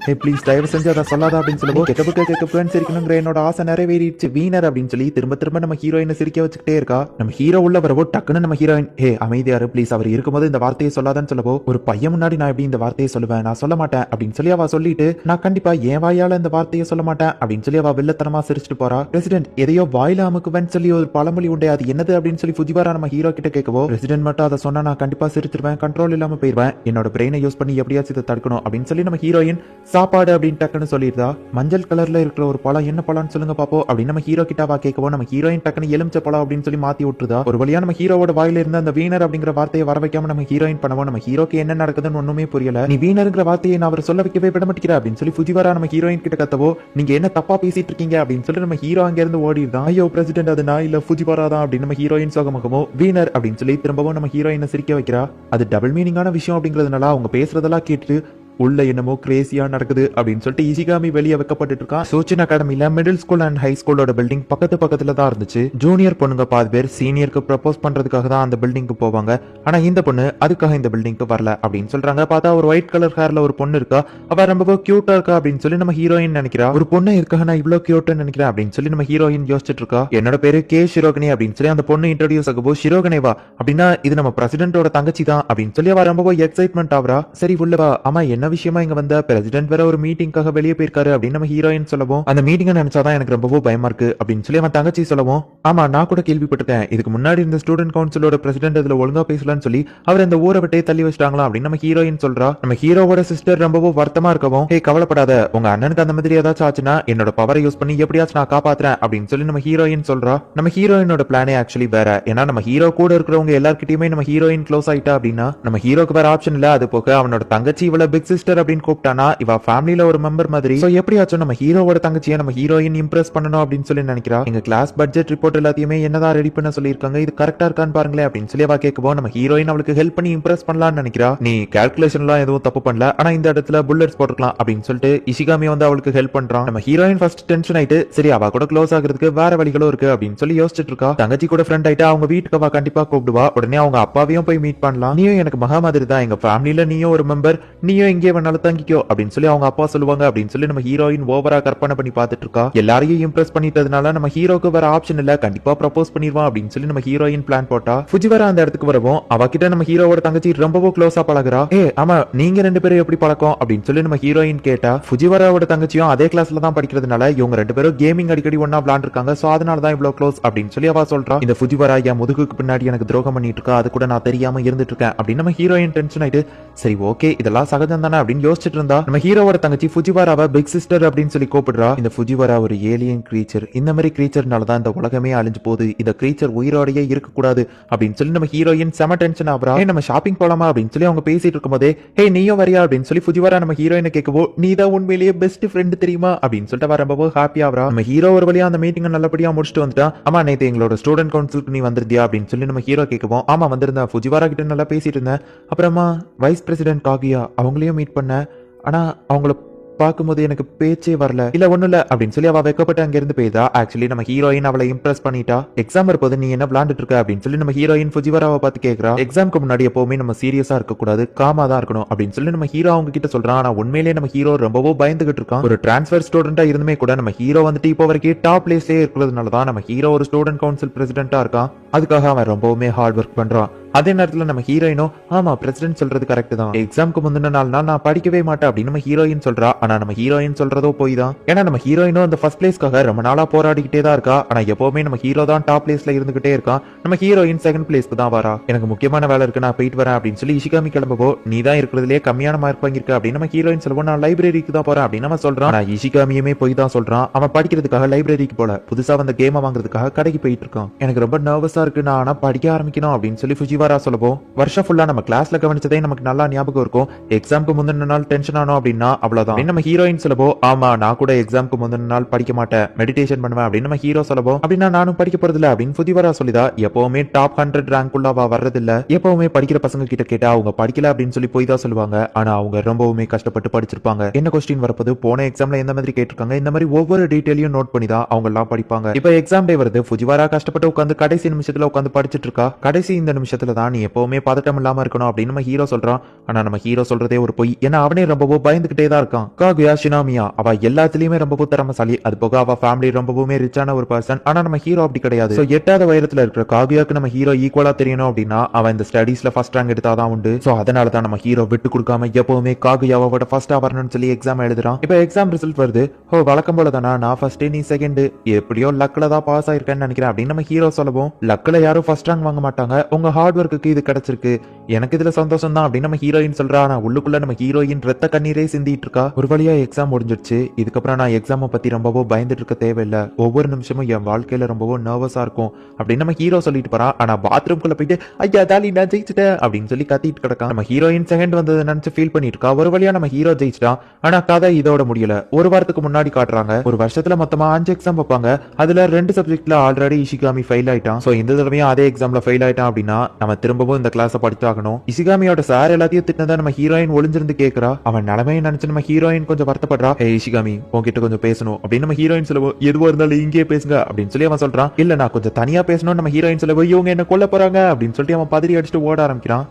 ஹே ப்ளீஸ் தயவு செஞ்சு அதை சொல்லாத அப்படின்னு சொல்லுவோம். கெட்டப்புக்கு சிரிக்கணுங்கிற என்னோட ஆசை நிறைவேறிடுச்சு வீணர் அப்படின்னு சொல்லி திரும்ப திரும்ப நம்ம ஹீரோயினை சிரிக்க வச்சுக்கிட்டே இருக்கா. நம்ம ஹீரோ உள்ள வரவோ டக்குன்னு நம்ம ஹீரோயின் ஹே அமைதியாரு ப்ளீஸ், அவர் இருக்கும்போது இந்த வார்த்தையை சொல்லாதான்னு சொல்லவோ ஒரு பையன் முன்னாடி நான் எப்படி இந்த வார்த்தையை சொல்லுவேன், நான் சொல்ல மாட்டேன் அப்படின்னு சொல்லி அவ சொல்லிட்டு நான் கண்டிப்பா என் வாயால இந்த வார்த்தையை சொல்ல மாட்டேன் அப்படின்னு சொல்லி அவ வில்லத்தனமா சிரிச்சுட்டு போறா. பிரசிடென்ட் எதையோ வாயில அமுக்குவேன்னு சொல்லி ஒரு பழமொழி உண்டே, அது என்னது அப்படின்னு சொல்லி ஃபுஜிவாரா நம்ம ஹீரோ கிட்ட கேட்கவோ பிரசிடென்ட் மட்டும் அதை சொன்னா நான் கண்டிப்பா சிரிச்சிருவேன், கண்ட்ரோல் இல்லாம போயிருவேன், என்னோட பிரெயினை யூஸ் பண்ணி எப்படியாச்சும் இதை தடுக்கணும் அப்படின்னு சொல்லி நம்ம ஹீரோயின் சாப்பாடு அப்படின்னு டக்குன்னு சொல்லிடுதா. மஞ்சள் கலர்ல இருக்கிற ஒரு பழம் என்ன பழம்னு சொல்லுங்க பாப்போ அப்படின்னு நம்ம ஹீரோ கிட்டவா கேட்கவோ நம்ம ஹீரோயின் டக்குன்னு எலுமிச்ச பழம் அப்படின்னு சொல்லி மாத்தி விட்டுருதா. ஒரு வழியா நம்ம ஹீரோவோட வாயில இருந்த அந்த வீணர் அப்படிங்கிற வார்த்தையை வர வைக்காம நம்ம ஹீரோயின் பண்ணுவோம். நம்ம ஹீரோக்கு என்ன நடக்குதுன்னு ஒண்ணுமே புரியல. நீ வீணருங்கிற வார்த்தையை நான் அவர் சொல்ல வைக்கவே விட மாட்டேங்கிற அப்படின்னு சொல்லி ஃபுஜிவாரா நம்ம ஹீரோயின் கிட்ட கத்தவோ நீங்க என்ன தப்பா பேசிட்டு இருக்கீங்க அப்படின்னு சொல்லி நம்ம ஹீரோ அங்க இருந்து ஓடிடுதான். ஐயோ பிரசிடென்ட் அது நான் இல்ல ஃபுஜிவாரா தான் அப்படின்னு நம்ம ஹீரோயின் சோகமாகவோ வீணர் அப்படின்னு சொல்லி திரும்பவும் நம்ம ஹீரோயினை சிரிக்க வைக்கிறா. அது டபுள் மீனிங்கான விஷயம் அப்படிங்கிறதுனால அவங்க பேசுறதெல்லாம் கேட்டு உள்ள என்னமோ கிரேசியா நடக்குது அப்படின்னு சொல்லிட்டு இஷிகாமி வெளியே வைக்கப்பட்டு இருக்கான். சோச்சின் அகாடமில மிடில் ஸ்கூல் அண்ட் ஹை ஸ்கூலோட பில்டிங் பக்கத்துல தான் இருந்துச்சு. ஜூனியர் பொண்ணுங்க பாதி பேர் சீனியருக்கு ப்ரப்போஸ் பண்றதுக்காக தான் அந்த பில்டிங்க்கு போவாங்க. ஆனா இந்த பொண்ணு அதுக்காக இந்த பில்டிங்க்கு வரல அப்படின்னு சொல்றாங்க. பார்த்தா ஒரு ஒயிட் கலர் ஹேர்ல ஒரு பொண்ணு இருக்கா, அவ ரொம்ப கியூட்டா இருக்கா அப்படின்னு சொல்லி நம்ம ஹீரோயின் நினைக்கிறா. ஒரு பொண்ணு இருக்காக நான் இவ்வளவு கியூட்டா நினைக்கிறேன் அப்படின்னு சொல்லி நம்ம ஹீரோயின் யோசிச்சுட்டு இருக்கா. என்னோட பேரு கே ஷிரோகனி அப்படின்னு சொல்லி அந்த பொண்ணு இன்ட்ரோடியூஸ் ஆகபோ ஷிரோகனேவா அப்படின்னா இது நம்ம பிரசிடென்டோட தங்கச்சி தான் அப்படின்னு சொல்லி அவ ரொம்ப எக்ஸைட்மெண்ட் ஆகுறா. சரி உள்ளவா, ஆமா என்ன விஷயமா இங்க வந்த, பிரசிடென்ட் வேற ஒரு மீட்டிங்காக வெளியே போயிருக்காரு அப்படின்னு நம்ம ஹீரோயின் சொல்லவும் அந்த மீட்டிங்கை நினைச்சாதான் எனக்கு ரொம்பவும் பயமா இருக்கு அப்படின்னு சொல்லி அவன் தங்கச்சி சொல்லவும் ஆமா நான் கூட கேள்விப்பட்டிருக்கேன், இதுக்கு முன்னாடி இந்த ஸ்டூடெண்ட் கவுன்சிலோட பிரசிடென்ட் அதுல ஒழுங்கா பேசலாம்னு சொல்லி அவர் இந்த ஊரை விட்டே தள்ளி வச்சிட்டாங்களா அப்படின்னு நம்ம ஹீரோயின் சொல்றா. நம்ம ஹீரோவோட சிஸ்டர் ரொம்பவும் வருத்தமா இருக்கவும் ஹே கவலைப்படாத, உங்க அண்ணனுக்கு அந்த மாதிரி ஏதாச்சும் ஆச்சுன்னா என்னோட பவரை யூஸ் பண்ணி எப்படியாச்சும் நான் காப்பாத்துறேன் அப்படின்னு சொல்லி நம்ம ஹீரோயின் சொல்றா. நம்ம ஹீரோயினோட பிளானே ஆக்சுவலி வேற. ஏன்னா நம்ம ஹீரோ கூட இருக்கிறவங்க எல்லார்கிட்டயுமே நம்ம ஹீரோயின் க்ளோஸ் ஆயிட்டா அப்படின்னா நம்ம ஹீரோக்கு வேற ஆப்ஷன் இல்ல. அது போக அவனோட தங்கச்சி இவள பிக் சிஸ்டர் அப்படின்னு கூப்பிட்டானா இவ ஃபேமிலில ஒரு மெம்பர் மாதிரி. சோ எப்படியாச்சும் நம்ம ஹீரோவோட தங்கச்சியை நம்ம ஹீரோயின் இம்ப்ரெஸ் பண்ணணும் அப்படின்னு சொல்லி நினைக்கிறா. எங்க கிளாஸ் பட்ஜெட் ரிப்போர்ட் எல்லாத்தையுமே என்னதான் ரெடி பண்ண சொல்லியிருக்காங்க, இது கரெக்டா இருக்கான்னு பாருங்களேன் அப்படின்னு சொல்லி அவ கேட்கவும் நம்ம ஹீரோயின் அவளுக்கு ஹெல்ப் பண்ணி இம்ப்ரெஸ் பண்ணலாம்னு நினைக்கிறா. நீ கால்குலேஷன்லாம் எதுவும் தப்பு பண்ணல, ஆனா இந்த இடத்துல புல்லட்ஸ் போட்டுக்கலாம் அப்படின்னு சொல்லிட்டு இஷிகாமி வந்து அவளுக்கு ஹெல்ப் பண்றான். நம்ம ஹீரோயின் ஃபர்ஸ்ட் டென்ஷன் ஆயிட்டு சரி அவ கூட க்ளோஸ் ஆகிறதுக்கு வேற வழிகளும் இருக்கு அப்படின்னு சொல்லி யோசிச்சுட்டு இருக்கா. தங்கச்சி கூட ஃப்ரெண்ட் ஆயிட்டு அவங்க வீட்டுக்கு அவ கண்டிப்பா கூப்பிடுவா. உடனே அவங்க அப்பாவையும் போய் மீட் பண்ணலாம். நீயும் எனக்கு மகா மாதிரி தான், எங்க ஃபேமிலில நீயும் ஒரு மெம்பர், நீயும் இங்கே வேணாலும் தங்கிக்கோ அப்படின்னு சொல்லி அவங்க அப்பா சொல்லுவாங்க அப்படின்னு சொல்லி நம்ம ஹீரோயின் ஓவரா கற்பனை பண்ணி பார்த்துட்டு இருக்கா. எல்லாரையும் இம்ப்ரெஸ் பண்ணிட்டதுனால நம்ம ஹீரோக்கு வேற ஆப்ஷன் இல்ல, கண்டிப்பா ப்ரப்போஸ் பண்ணிடுவான் அப்படின்னு சொல்லி நம்ம ஹீரோயின் பிளான் போட்டா. ஃபுஜிவாரா அந்த இடத்துக்கு வரவும் அவகிட்ட நம்ம ஹீரோவோட தங்கச்சி ரொம்பவும் க்ளோஸா பழகுறா. ஆமா நீங்க ரெண்டு பேரும் எப்படி பழக்கம் அப்படின்னு சொல்லி நம்ம ஹீரோயின் கேட்டா. ஃபுஜிவாராவோட தங்கச்சியும் அதே கிளாஸ்ல தான் படிக்கிறதுனால இவங்க ரெண்டு பேரும் கேமிங் அடிக்கடி ஒன்னா விளையாண்டுருக்காங்க. சோ அதனாலதான் இவ்வளவு க்ளோஸ் அப்படின்னு சொல்லி அவ சொல்றா. இந்த ஃபுஜிவாரா என் முதுகுக்கு பின்னாடி எனக்கு துரோகம் பண்ணிட்டு இருக்கா, அது கூட நான் தெரியாம இருந்துட்டு இருக்கேன் அப்படின்னு நம்ம ஹீரோயின் டென்ஷன் ஆயிட்டு சரி ஓகே இதெல்லாம் சகஜம் தானே தானே அப்படின்னு யோசிச்சுட்டு இருந்தா நம்ம ஹீரோவோட தங்கச்சி ஃபுஜிவாராவை பிக் சிஸ்டர் அப்படின்னு சொல்லி கூப்பிடுறா. இந்த ஃபுஜிவாரா ஒரு ஏலியன் கிரீச்சர், இந்த மாதிரி கிரீச்சர்னால தான் இந்த உலகமே அழிஞ்சு போகுது, இந்த கிரீச்சர் உயிரோடையே இருக்கக்கூடாது அப்படின்னு சொல்லி நம்ம ஹீரோயின் செம டென்ஷன் ஆகுறா. நம்ம ஷாப்பிங் போலாமா அப்படின்னு சொல்லி அவங்க பேசிட்டு இருக்கும்போதே ஹே நீயும் வரியா அப்படின்னு சொல்லி ஃபுஜிவாரா நம்ம ஹீரோயினை கேட்கவோ நீ தான் உண்மையிலேயே பெஸ்ட் ஃப்ரெண்ட் தெரியுமா அப்படின்னு சொல்லிட்டு ரொம்ப ஹாப்பி ஆகுறா. நம்ம ஹீரோ ஒரு வழியா அந்த மீட்டிங் நல்லபடியா முடிச்சுட்டு வந்துட்டான். ஆமா நேத்து எங்களோட ஸ்டூடெண்ட் கவுன்சிலுக்கு நீ வந்திருந்தியா அப்படின்னு சொல்லி நம்ம ஹீரோ கேட்கவும் ஆமா வந்திருந்தேன், ஃபுஜிவாரா கிட்ட நல்லா பேசிட்டு இருந்தேன், அப்புறமா வைஸ் பிரசிடென்ட் காகியா அவங்களையும் மீட் பண்ணேன், ஆனா அவங்கள பார்க்கும்போது எனக்கு பேச்சே வரல. இல்ல ஒண்ணு இல்ல அப்படின்னு சொல்லி அவ வெக்கப்பட்டு அங்க இருந்து போய்தா. ஆக்சுவலி நம்ம ஹீரோயின் அவளை இம்ப்ரெஸ் பண்ணிட்டா. எக்ஸாம் இருப்போது நீ என்ன விளையாண்டுட்டு இருக்க அப்படின்னு சொல்லி நம்ம ஹீரோயின் ஃபுஜிவாராவை பார்த்து கேட்கறா. எக்ஸாம்க்கு முன்னாடி எப்பவுமே நம்ம சீரியஸா இருக்க கூடாது, காமா தான் இருக்கணும் அப்படின்னு சொல்லி நம்ம ஹீரோ அவங்க கிட்ட சொல்றான். ஆனா உண்மையிலேயே நம்ம ஹீரோ ரொம்பவும் பயந்துகிட்டு இருக்கான். ஒரு டிரான்ஸ்ஃபர் ஸ்டூடெண்டா இருந்துமே கூட நம்ம ஹீரோ வந்துட்டு இப்போ வரைக்கும் டாப் பிளேஸ்லயே இருக்கிறதுனால தான் நம்ம ஹீரோ ஒரு ஸ்டூடெண்ட் கவுன்சில் பிரசிடென்ட்டா இருக்கான். அதுக்காக அவன் ரொம்பவுமே ஹார்ட் ஒர்க் பண்றான். அதே நேரத்துல நம்ம ஹீரோயினோ ஆமா பிரசிடென்ட் சொல்றது கரெக்ட் தான், எக்ஸாம்க்கு முந்தின நாள் நான் படிக்கவே மாட்டேன் அப்படின்னு நம்ம ஹீரோயின் சொல்றா. ஆனா நம்ம ஹீரோயின் சொல்றதோ போய் தான். ஏன்னா நம்ம ஹீரோயினோ அந்த ஃபர்ஸ்ட் பிளேஸ்க்காக ரொம்ப நாளா போராடிக்கிட்டே தான் இருக்கா. ஆனா எப்பவுமே நம்ம ஹீரோ தான் டாப் பிளேஸ்ல இருந்துகிட்டே இருக்கான். நம்ம ஹீரோயின் செகண்ட் பிளேஸ்க்கு தான் வரா. எனக்கு முக்கியமான வேலை இருக்கு, நான் போயிட்டு வரேன் அப்படின்னு சொல்லி இஷிகாமி கிளம்பவோ நீ தான் இருக்கிறதுலேயே கம்மியான மார்க் வாங்கியிருக்க அப்படின்னு நம்ம ஹீரோயின் சொல்லுவோம். நான் லைப்ரரிக்கு தான் போறேன் அப்படின்னு நம்ம சொல்றான். ஆனா இஷிகாமியுமே போய் தான் சொல்றான். அவன் படிக்கிறதுக்காக லைப்ரரிக்கு போல, புதுசா வந்த கேமை வாங்குறதுக்காக கடைக்கு போயிட்டு இருக்கான். எனக்கு ரொம்ப நர்வஸா இருக்கு, நான் ஆனா படிக்க ஆரம்பிக்கணும் அப்படின்னு சொல்லி ஃபுஜிவாரா சொல்லவும் வருஷம் ஃபுல்லா நம்ம கிளாஸ்ல கவனிச்சதே நமக்கு நல்லா ஞாபகம் இருக்கும், எக்ஸாம்க்கு முந்தின நாள் டென்ஷன் ஆனோம் அப்படின்னா அவ்வளவுதான். நம்ம ஹீரோயின் சொல்லவோ ஆமா நான் கூட எக்ஸாம்க்கு முந்தின நாள் படிக்க மாட்டேன், மெடிடேஷன் பண்ணுவேன் அப்படின்னு நம்ம ஹீரோ சொல்லவோ அப்படின்னா நானும் படிக்க போறது இல்ல அப்படின்னு ஃபுஜிவாரா சொல்லிதா. எப்பவுமே டாப் 100 ரேங்க் உள்ள வர்றது இல்ல, எப்பவுமே படிக்கிற பசங்க கிட்ட கேட்டா அவங்க படிக்கல அப்படின்னு சொல்லி போய் தான் சொல்லுவாங்க. ஆனா அவங்க ரொம்பவுமே கஷ்டப்பட்டு படிச்சிருப்பாங்க. என்ன கொஸ்டின் வரப்போது, போன எக்ஸாம்ல எந்த மாதிரி கேட்டிருக்காங்க, இந்த மாதிரி ஒவ்வொரு டீடைலையும் நோட் பண்ணி தான் அவங்க எல்லாம் படிப்பாங்க. இப்ப எக்ஸாம் டே வருது, ஃபுஜிவாரா கஷ்டப்பட்டு உட்காந்து கடைசி நிமிஷத்துல உட்காந்து படிச்சிட்டு இருக்கா. கடைசி இந்த நிமிஷத்துல தான் நீ எப்பவுமே பதட்டம் இல்லாம இருக்கணும் அப்படின்னு நம்ம ஹீரோ சொல்றான். ஆனா நம்ம ஹீரோ சொல்றதே ஒரு பொய், ஏன்னா அவனே ரொம்பவும் பயந்துகிட்டே தான் இருக்கான். காகுயா ஷினாமியா அவ எல்லாத்துலயுமே ரொம்பவும் திறமசாலி, அது போக அவ ஃபேமிலி ரொம்பவுமே ரிச்சான ஒரு பர்சன். ஆனா நம்ம ஹீரோ அப்படி கிடையாது. சோ 8வது உயரத்துல இருக்கிற காகுயாக்கு நம்ம ஹீரோ ஈக்குவலா தெரியணும் அப்படின்னா அவன் இந்த ஸ்டடீஸ்ல ஃபர்ஸ்ட் ரேங்க் எடுத்தாதான் உண்டு. சோ அதனால தான் நம்ம ஹீரோ விட்டு கொடுக்காம எப்பவுமே காகுயாவோட ஃபர்ஸ்டா வரணும்னு சொல்லி எக்ஸாம் எழுதுறான். இப்ப எக்ஸாம் ரிசல்ட் வருது. ஓ வழக்கம் போல தானா, நான் ஃபர்ஸ்ட் நீ செகண்ட், எப்படியோ லக்ல தான் பாஸ் ஆயிருக்கேன்னு நினைக்கிறேன் அப்படின்னு நம்ம ஹீரோ சொல்லவும் லக்ல யாரும் ஃபர்ஸ்ட் ரேங்க் வாங்க மாட்டாங்க, உங்க ஹார்ட் ஒர்க்குக்கு இது கிடைச்சிருக்கு, எனக்கு இதுல சந்தோஷம் தான் அப்படின்னு நம்ம ஹீரோயின் சொல்றா. ஆனா உள்ளுக்குள்ள நம்ம ஹீரோயின் ரத்த கண்ணீரே சிந்திட்டு இருக்கா. ஒரு வழியா எக்ஸாம் முடிஞ்சிருச்சு. இதுக்கப்புறம் நான் எக்ஸாமை பத்தி ரொம்பவும் பயந்துட்டு இருக்க தேவையில்லை, ஒவ்வொரு நிமிஷமும் என் வாழ்க்கையில ரொம்பவும் நர்வஸா இருக்கும் அப்படின்னு நம்ம ஹீரோ சொல்லிட்டு போறான். ஆனா பாத்ரூம்குள்ள போயிட்டு ஐயா தாலி நான் ஜெயிச்சிட்டேன் அப்படின்னு சொல்லி கத்திட்டு கிடக்கான். நம்ம ஹீரோயின் செகண்ட் வந்ததை நினைச்சு ஃபீல் பண்ணிட்டு இருக்கா. ஒரு வழியா நம்ம ஹீரோ ஜெயிச்சிட்டான். ஆனா கதை இதோட முடியல. ஒரு வாரத்துக்கு முன்னாடி காட்டுறாங்க, ஒரு வருஷத்துல மொத்தமா 5 எக்ஸாம் வைப்பாங்க, அதுல 2 சப்ஜெக்ட்ல ஆல்ரெடி இஷிகாமி ஃபெயில் ஆயிட்டான். சோ இந்த தடவையும் அதே எக்ஸாம்ல ஃபெயில் ஆயிட்டான் அப்படின்னா நம்ம திரும்பவும் இந்த கிளாஸை படிச்சாகணும். இஷிகாமியோட சார் எல்லாத்தையும் திட்டினதா நம்ம ஹீரோயின் ஒளிஞ்சிருந்து கேக்குறா. அவன் நிலைமையை நினைச்சு நம்ம ஹீரோயின் கொஞ்சம் வருத்தப்படுறா. ஹே இஷிகாமி உன்கிட்ட கொஞ்சம் பேசணும் அப்படின்னு நம்ம ஹீரோயின் சொல்லுவோம். எதுவா இருந்தாலும் இங்கே பேசுங்க அப்படின்னு சொல்லி அவன் சொல்றான். இல்ல நான் கொஞ்சம் தனியா பேசணும் நம்ம ஹீரோயின் சொல்லுவோம். இவங்க என்ன கொல்ல போறாங்க அப்படின்னு சொல்லிட்டு அவன் பதறி அடிச்சுட்டு ஓட ஆரம்பிக்கிறான்.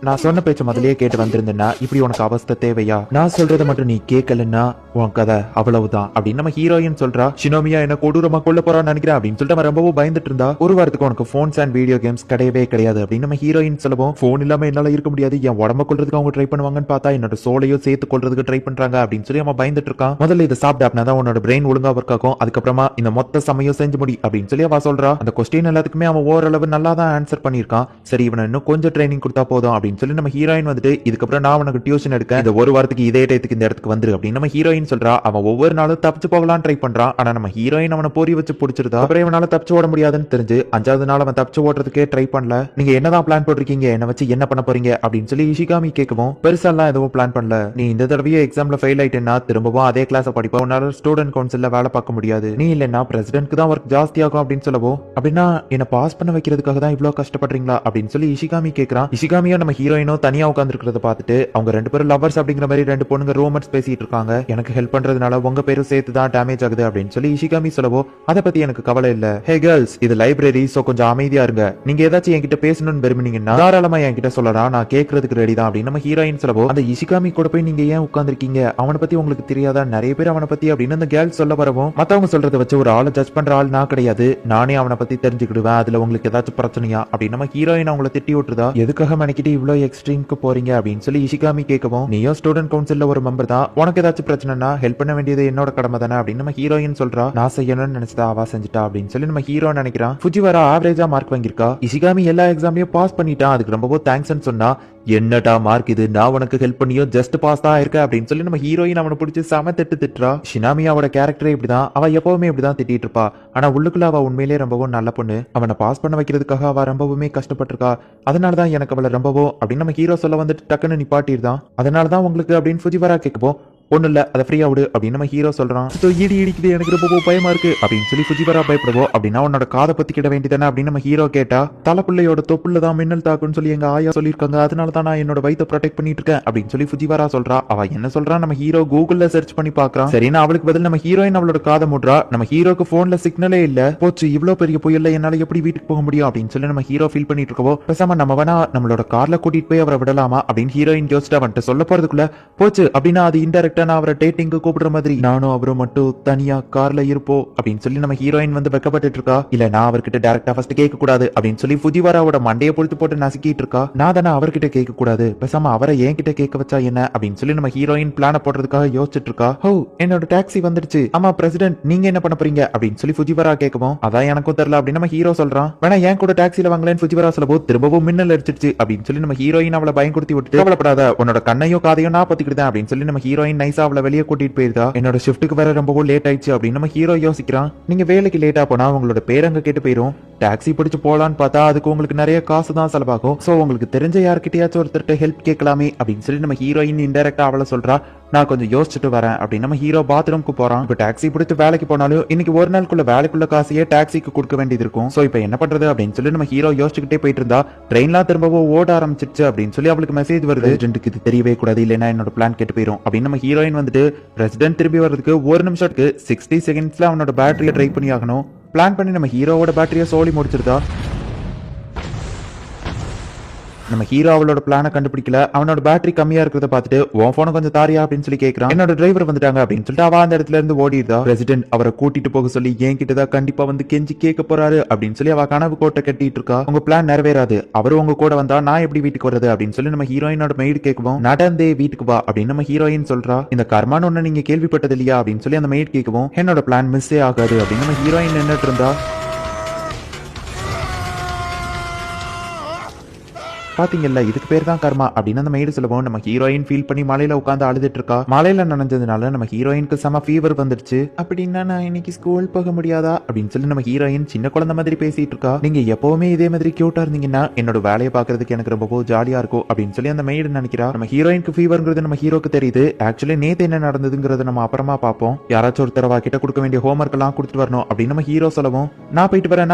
நான் சொன்ன பேச்ச முதல்லயே கேட்டு வந்திருந்தேன்னா இப்படி உனக்கு அவஸ்தை தேவையா, நான் சொல்றதை மட்டும் நீ கேட்கலன்னா உன் கதை அவ்வளவுதான் அப்படின்னு நம்ம ஹீரோயின் சொல்றா. ஷினோமியா என்ன கொடூரமா கொல்ல போறான்னு நினைக்கிறேன் அப்படின்னு சொல்லிட்டு அவன் ரொம்பவும் பயந்துட்டு இருந்தா. ஒரு வாரத்துக்கு உனக்கு போன்ஸ் அண்ட் வீடியோ கேம்ஸ் கிடையவே கிடையாது அப்படின்னு நம்ம ஹீரோயின் சொல்லுவோம். போன் இல்லாம என்னால இருக்க முடியாது, என் உடம்ப கொள்றதுக்கு அவங்க ட்ரை பண்ணுவாங்கன்னு பார்த்தா என்னோட சோலையோ சேர்த்து கொள்றதுக்கு ட்ரை பண்றாங்க அப்படின்னு சொல்லி அவன் பயந்துட்டு இருக்கான். முதல்ல இதை சாப்பிட்டா தான் உன்னோட பிரெயின் ஒழுங்கா ஒர்க் ஆகும், அதுக்கப்புறமா இந்த மொத்த சமயம் செஞ்சு முடி அப்படின்னு சொல்லி அவ சொல்றா. அந்த கொஸ்டின் எல்லாத்துக்குமே அவன் ஓரளவு நல்லா தான் ஆன்சர் பண்ணிருக்கான். சரி இவனை இன்னும் கொஞ்சம் ட்ரைனிங் கொடுத்தா போதும் அப்படின்னு சொல்லி நம்ம ஹீரோயின் வந்துட்டு இதுக்கப்புறம் நான் உனக்கு டியூஷன் எடுக்க இந்த ஒரு வாரத்துக்கு இதே டயத்துக்கு இந்த இடத்துக்கு வந்துரு அப்படின்னு நம்ம ஹீரோயின் சொல்றா. அவன் ஒவ்வொரு நாளும் தப்பிச்சு போகலான்னு ட்ரை பண்றான். ஆனா நம்ம ஹீரோயின் அவனை போரி வச்சு பிடிச்சிருந்தா. அப்புறம் இவனால தப்பிச்சு ஓட முடியாதுன்னு தெரிஞ்சு 5வது நாள் அவன் தப்பிச்சு ஓடுறதுக்கே ட்ரை பண்ணல. நீங்க என்னதான் பிளான் போட்டிருக்கீங்க, என்ன வச்சு என்ன பண்ண போறீங்க அப்படின்னு சொல்லி இஷிகாமி கேட்கவும் பெருசாலாம் எதுவும் பிளான் பண்ணல, நீ இந்த தடவையே எக்ஸாம்ல ஃபெயில் ஆயிட்டேன்னா திரும்பவும் அதே கிளாஸ் படிப்பா, உன்னால ஸ்டூடெண்ட் கவுன்சில்ல வேலை பார்க்க முடியாது, நீ இல்லைன்னா பிரசிடென்ட்க்கு தான் ஒர்க் ஜாஸ்தி ஆகும் அப்படின்னு சொல்லவும் அப்படின்னா என்ன பாஸ் பண்ண வைக்கிறதுக்காக தான் இவ்வளவு கஷ்டப்படுறீங்களா அப்படின்னு சொல்லி இஷிகாமி கேட்கறான். இஷிகாமியோ நம்ம ஹீரோயினோ தனியா உட்காந்துருக்கிறத பார்த்துட்டு அவங்க 2 பேரும் லவர்ஸ் அப்படிங்கிற மாதிரி 2 பொண்ணுங்க ரோமன்ஸ் பேசிட்டு இருக்காங்க. எனக்கு ஹெல்ப் பண்றதுனால உங்க பேரும் சேர்த்து தான் டேமேஜ் ஆகுது அப்படின்னு சொல்லி இஷிகாமி சொல்லவோ அதை பத்தி எனக்கு கவலை இல்ல. ஹே கேர்ள்ஸ் இது லைப்ரரி, சோ கொஞ்சம் அமைதியா இருங்க, நீங்க ஏதாச்சும் என்கிட்ட பேசணும்னு விரும்புனீங்கன்னா தாராளமா என்கிட்ட சொல்லலாம், நான் கேட்கறதுக்கு ரெடி தான் அப்படின்னு நம்ம ஹீரோயின் சொல்லவோ அந்த இஷிகாமி கூட போய் நீங்க ஏன் உட்கார்ந்திருக்கீங்க, அவனை பத்தி உங்களுக்கு தெரியாதா, நிறைய பேர் அவனை பத்தி அப்படின்னு அந்த கேர்ள்ஸ் சொல்ல வரவும் மத்தவங்க சொல்றதை வச்சு ஒரு ஆளை ஜட்ஜ் பண்ற ஆள் நான் கிடையாது, நானே அவனை பத்தி தெரிஞ்சுக்கிடுவேன், அதுல உங்களுக்கு ஏதாச்சும் பிரச்சனையா அப்படின்னு நம்ம ஹீரோயின் அவங்களை திட்டி விட்டுருதா. எதுக்காக மெனக்கிட்டு இவ்வளவு இவ்ளோ எக்ஸ்ட்ரீம்க்கு போறீங்க அப்படின்னு சொல்லி இஷிகாமி கேட்கவும், நீயும் ஸ்டூடெண்ட் கவுன்சில்ல ஒரு மெம்பர் தான், உனக்கு ஏதாச்சும் பிரச்சனைனா ஹெல்ப் பண்ண வேண்டியது என்னோட கடமை தானே அப்படின்னு நம்ம ஹீரோயின் சொல்றா. நான் செய்யணும்னு நினைச்சதா அவ செஞ்சுட்டா அப்படின்னு சொல்லி நம்ம ஹீரோ நினைக்கிறான். ஃபுஜிவாரா ஆவரேஜா மார்க் வாங்கியிருக்கா. இஷிகாமி எல்லா எக்ஸாம்லயும் பாஸ் பண்ணிட்டான், அதுக்கு ரொம்பவும் தேங்க்ஸ்ன்னு சொன்னா. என்னடா மார்க் இது, நான் உனக்கு ஹெல்ப் பண்ணியும் ஜஸ்ட் பாஸ் தான் இருக்க அப்படின்னு சொல்லி நம்ம ஹீரோயின் அவனை பிடிச்சி செம திட்டுறா. ஷினாமியாவோட கேரக்டரே இப்படிதான், அவ எப்பவுமே இப்படிதான் திட்டிட்டு இருப்பா. ஆனா உள்ளுக்குள்ள அவ உண்மையிலேயே ரொம்பவும் நல்ல பொண்ணு. அவனை பாஸ் பண்ண வைக்கிறதுக்காக அவ ரொம்பவுமே கஷ்டப்பட்டிருக்கா. அதனாலதான் எனக்கு அவளை ரொம்பவும் அப்படின்னு நம்ம ஹீரோ சொல்ல வந்துட்டு டக்குன்னு நிப்பாட்டிருந்தான். அதனாலதான் உங்களுக்கு அப்படின்னு ஃபுஜிவாரா கேட்கப்போ, ஒண்ணு இல்ல அதை ஃப்ரீயா விடு அப்படின்னு நம்ம ஹீரோ சொல்றான். இடி இடிக்குது, எனக்கு ரொம்ப பயமா இருக்கு அப்படின்னு சொல்லி ஃபுஜிவாரா பயப்படுவோம். அப்படின்னா உன்னோட காதை பத்தி கிட வேண்டியதானே அப்படின்னு நம்ம ஹீரோ கேட்டா, தலைப்பிள்ளையோட தொப்புல தான் மின்னல் தாக்குன்னு சொல்லி எங்க ஆயா சொல்லியிருக்காங்க, அதனால தான் நான் என்னோட வயித்தை ப்ரொடெக்ட் பண்ணிட்டு இருக்கேன் அப்படின்னு சொல்லி ஃபுஜிவாரா சொல்றா. அவ என்ன சொல்றா நம்ம ஹீரோ கூகுள்ல சர்ச் பண்ணி பாக்குறான். சரினா அவளுக்கு பதில் நம்ம ஹீரோயின் அவளோட காதை மூடுறா. நம்ம ஹீரோக்கு போன்ல சிக்னலே இல்ல. போச்சு, இவ்வளவு பெரிய புயல்ல என்னால எப்படி வீட்டுக்கு போக முடியும் அப்படின்னு சொல்லி நம்ம ஹீரோ ஃபீல் பண்ணிட்டு இருக்கவோ, பேசாம நம்ம வேணா நம்மளோட கார்ல கூட்டிட்டு போய் அவரை விடலாமா அப்படின்னு ஹீரோயின் யோசிச்சுட்டு அவன்கிட்ட சொல்ல போறதுக்குள்ள, போச்சு அப்படின்னா அது இன்டெரக்டா நான் அவரை டேட்டிங் கூப்பிடுற மாதிரி நானும் அவரும் மட்டும் தனியா கார்ல இருப்போம் அப்படின்னு சொல்லி நம்ம ஹீரோயின் வந்து வெக்கப்பட்டு இருக்கா. இல்ல நான் அவர்கிட்ட டைரக்டா ஃபர்ஸ்ட் கேட்க கூடாது அப்படின்னு சொல்லி ஃபுஜிவாராவோட மண்டையை பொறுத்து போட்டு நசுக்கிட்டு இருக்கா. நான் தானே அவர்கிட்ட கேட்க கூடாது, பேசாம அவரை என்கிட்ட கேட்க வச்சா என்ன அப்படின்னு சொல்லி நம்ம ஹீரோயின் பிளான போடுறதுக்காக யோசிச்சுட்டு இருக்கா. ஹோ, என்னோட டாக்ஸி வந்துடுச்சு. ஆமா பிரசிடென்ட், நீங்க என்ன பண்ண போறீங்க அப்படின்னு சொல்லி ஃபுஜிவாரா கேட்கவும், அதான் எனக்கும் தெரியல அப்படின்னு நம்ம ஹீரோ சொல்றான். வேணா என் கூட டாக்ஸில வாங்கலன்னு ஃபுஜிவாரா சொல்லபோது திரும்பவும் மின்னல் அடிச்சிருச்சு அப்படின்னு சொல்லி நம்ம ஹீரோயின் அவளை பயன்படுத்தி விட்டுட்டு, கவலைப்படாத, உன்னோட கண்ணையும் காதையும் நான் பத்திக்கிட்டேன் அப்படின்னு சொல்லி நம்ம ஹீரோயின் நைஸா அவளை வெளியே கூட்டிட்டு போயிருந்தா. என்னோட ஷிஃப்ட்டுக்கு வேற ரொம்பவும் லேட் ஆயிடுச்சு அப்படின்னு நம்ம ஹீரோ யோசிக்கிறான். நீங்க வேலைக்கு லேட்டா போனா உங்களோட பேர் அங்க கேட்டு போயிரும். டாக்ஸி பிடிச்சு போலான்னு பார்த்தா அதுக்கு உங்களுக்கு நிறைய காசு தான் செலவாகும். சோ உங்களுக்கு தெரிஞ்ச யார்கிட்டயாச்சும் ஒருத்தர்கிட்ட ஹெல்ப் கேட்கலாமே அப்படின்னு சொல்லி நம்ம ஹீரோயின் இன்டெரக்டா அவளை சொல்றா. நான் கொஞ்சம் யோசிச்சுட்டு வரேன் அப்படின்னு நம்ம ஹீரோ பாத்ரூம்க்கு போறான். இப்ப டாக்ஸி பிடிச்சு வேலைக்கு போனாலும் இன்னைக்கு ஒரு நாளுக்குள்ள வேலைக்குள்ள காசையே டாக்ஸிக்கு கொடுக்க வேண்டியது இருக்கும். சோ இப்ப என்ன பண்றது அப்படின்னு சொல்லி நம்ம ஹீரோ யோசிச்சுக்கிட்டே போயிட்டு இருந்தா, ட்ரெயின்லாம் திரும்பவும் ஓட ஆரம்பிச்சிருச்சு அப்படின்னு சொல்லி அவளுக்கு மெசேஜ் வருது. பிரசிடென்ட்க்கு இது தெரியவே கூடாது, இல்லைன்னா என்னோட பிளான் கெட்டு போயிரும் அப்படின்னு நம்ம ஹீரோயின் வந்துட்டு, பிரசிடென்ட் திரும்பி வர்றதுக்கு ஒரு நிமிஷத்துக்கு 60 செகண்ட்ஸ்ல அவனோட பேட்டரியை ட்ரை பண்ணி ஆகணும். பிளான் பண்ணி நம்ம ஹீரோவோட பேட்டரியை சோலி முடிச்சிருந்தா. நம்ம ஹீரோ அவளோட பிளான கண்டுபிடிக்கல. அவனோட பேட்டரி கம்மியா இருக்கிறத பார்த்துட்டு, உன் போன கொஞ்சம் தாரியா அப்படின்னு சொல்லி கேட்கறான். என்னோட டிரைவர் வந்துட்டாங்க அப்படின்னு சொல்லிட்டு அவ அந்த இடத்துல இருந்து ஓடிடுதா. பிரசிடென்ட் அவரை கூட்டிட்டு போக சொல்லி என் கிட்டதான் கண்டிப்பா வந்து கெஞ்சி கேட்க போறாரு அப்படின்னு சொல்லி அவ கனவு கோட்டை கட்டிட்டு இருக்கா. உங்க பிளான் நிறைவேறாது, அவரு உங்க கூட வந்தா நான் எப்படி வீட்டுக்கு வர்றது அப்படின்னு சொல்லி நம்ம ஹீரோயினோட மெய்டு கேட்கவும், நடந்தே வீட்டுக்கு வா அப்படின்னு நம்ம ஹீரோயின் சொல்றா. இந்த கர்மான்னு ஒண்ணு நீங்க கேள்விப்பட்டது இல்லையா அப்படின்னு சொல்லி அந்த மெய்டு கேட்கவும், என்னோட பிளான் மிஸ்ஸே ஆகாது அப்படின்னு நம்ம ஹீரோயின் நின்னுட்டு இருந்தா. பாத்தீங்கல்ல, இதுக்கு பேர் தான் கர்மா அப்படின்னு அந்த மெய்டு சொல்லவும், நம்ம ஹீரோயின் ஃபீல் பண்ணி மலையில உட்காந்து அழுதுட்டு இருக்கா. மலையில நனைஞ்சதுனால நம்ம ஹீரோயினுக்கு செம ஃபீவர் வந்துருச்சு. அப்படின்னா நான் இன்னைக்கு ஸ்கூல் போக முடியாதா அப்படின்னு சொல்லி நம்ம ஹீரோயின் சின்ன குழந்தை மாதிரி பேசிட்டு இருக்கா. நீங்க எப்பவுமே இதே மாதிரி கியூட்டா இருந்தீங்கன்னா என்னோட வேலையை பாக்குறதுக்கு எனக்கு ரொம்ப ஜாலியா இருக்கும் அப்படின்னு சொல்லி அந்த மெய்டு நினைக்கிறா. நம்ம ஹீரோயினுக்கு ஃபீவர்ங்கிறது நம்ம ஹீரோக்கு தெரியுது. ஆக்சுவலி நேத்து என்ன நடந்ததுங்கிறத நம்ம அப்புறமா பார்ப்போம். யாராச்சும் ஒரு தடவை கிட்ட கொடுக்க வேண்டிய ஹோம்ஒர்க் எல்லாம் கொடுத்துட்டு வரணும் அப்படின்னு நம்ம ஹீரோ சொல்லவும், நான் போயிட்டு வரேன்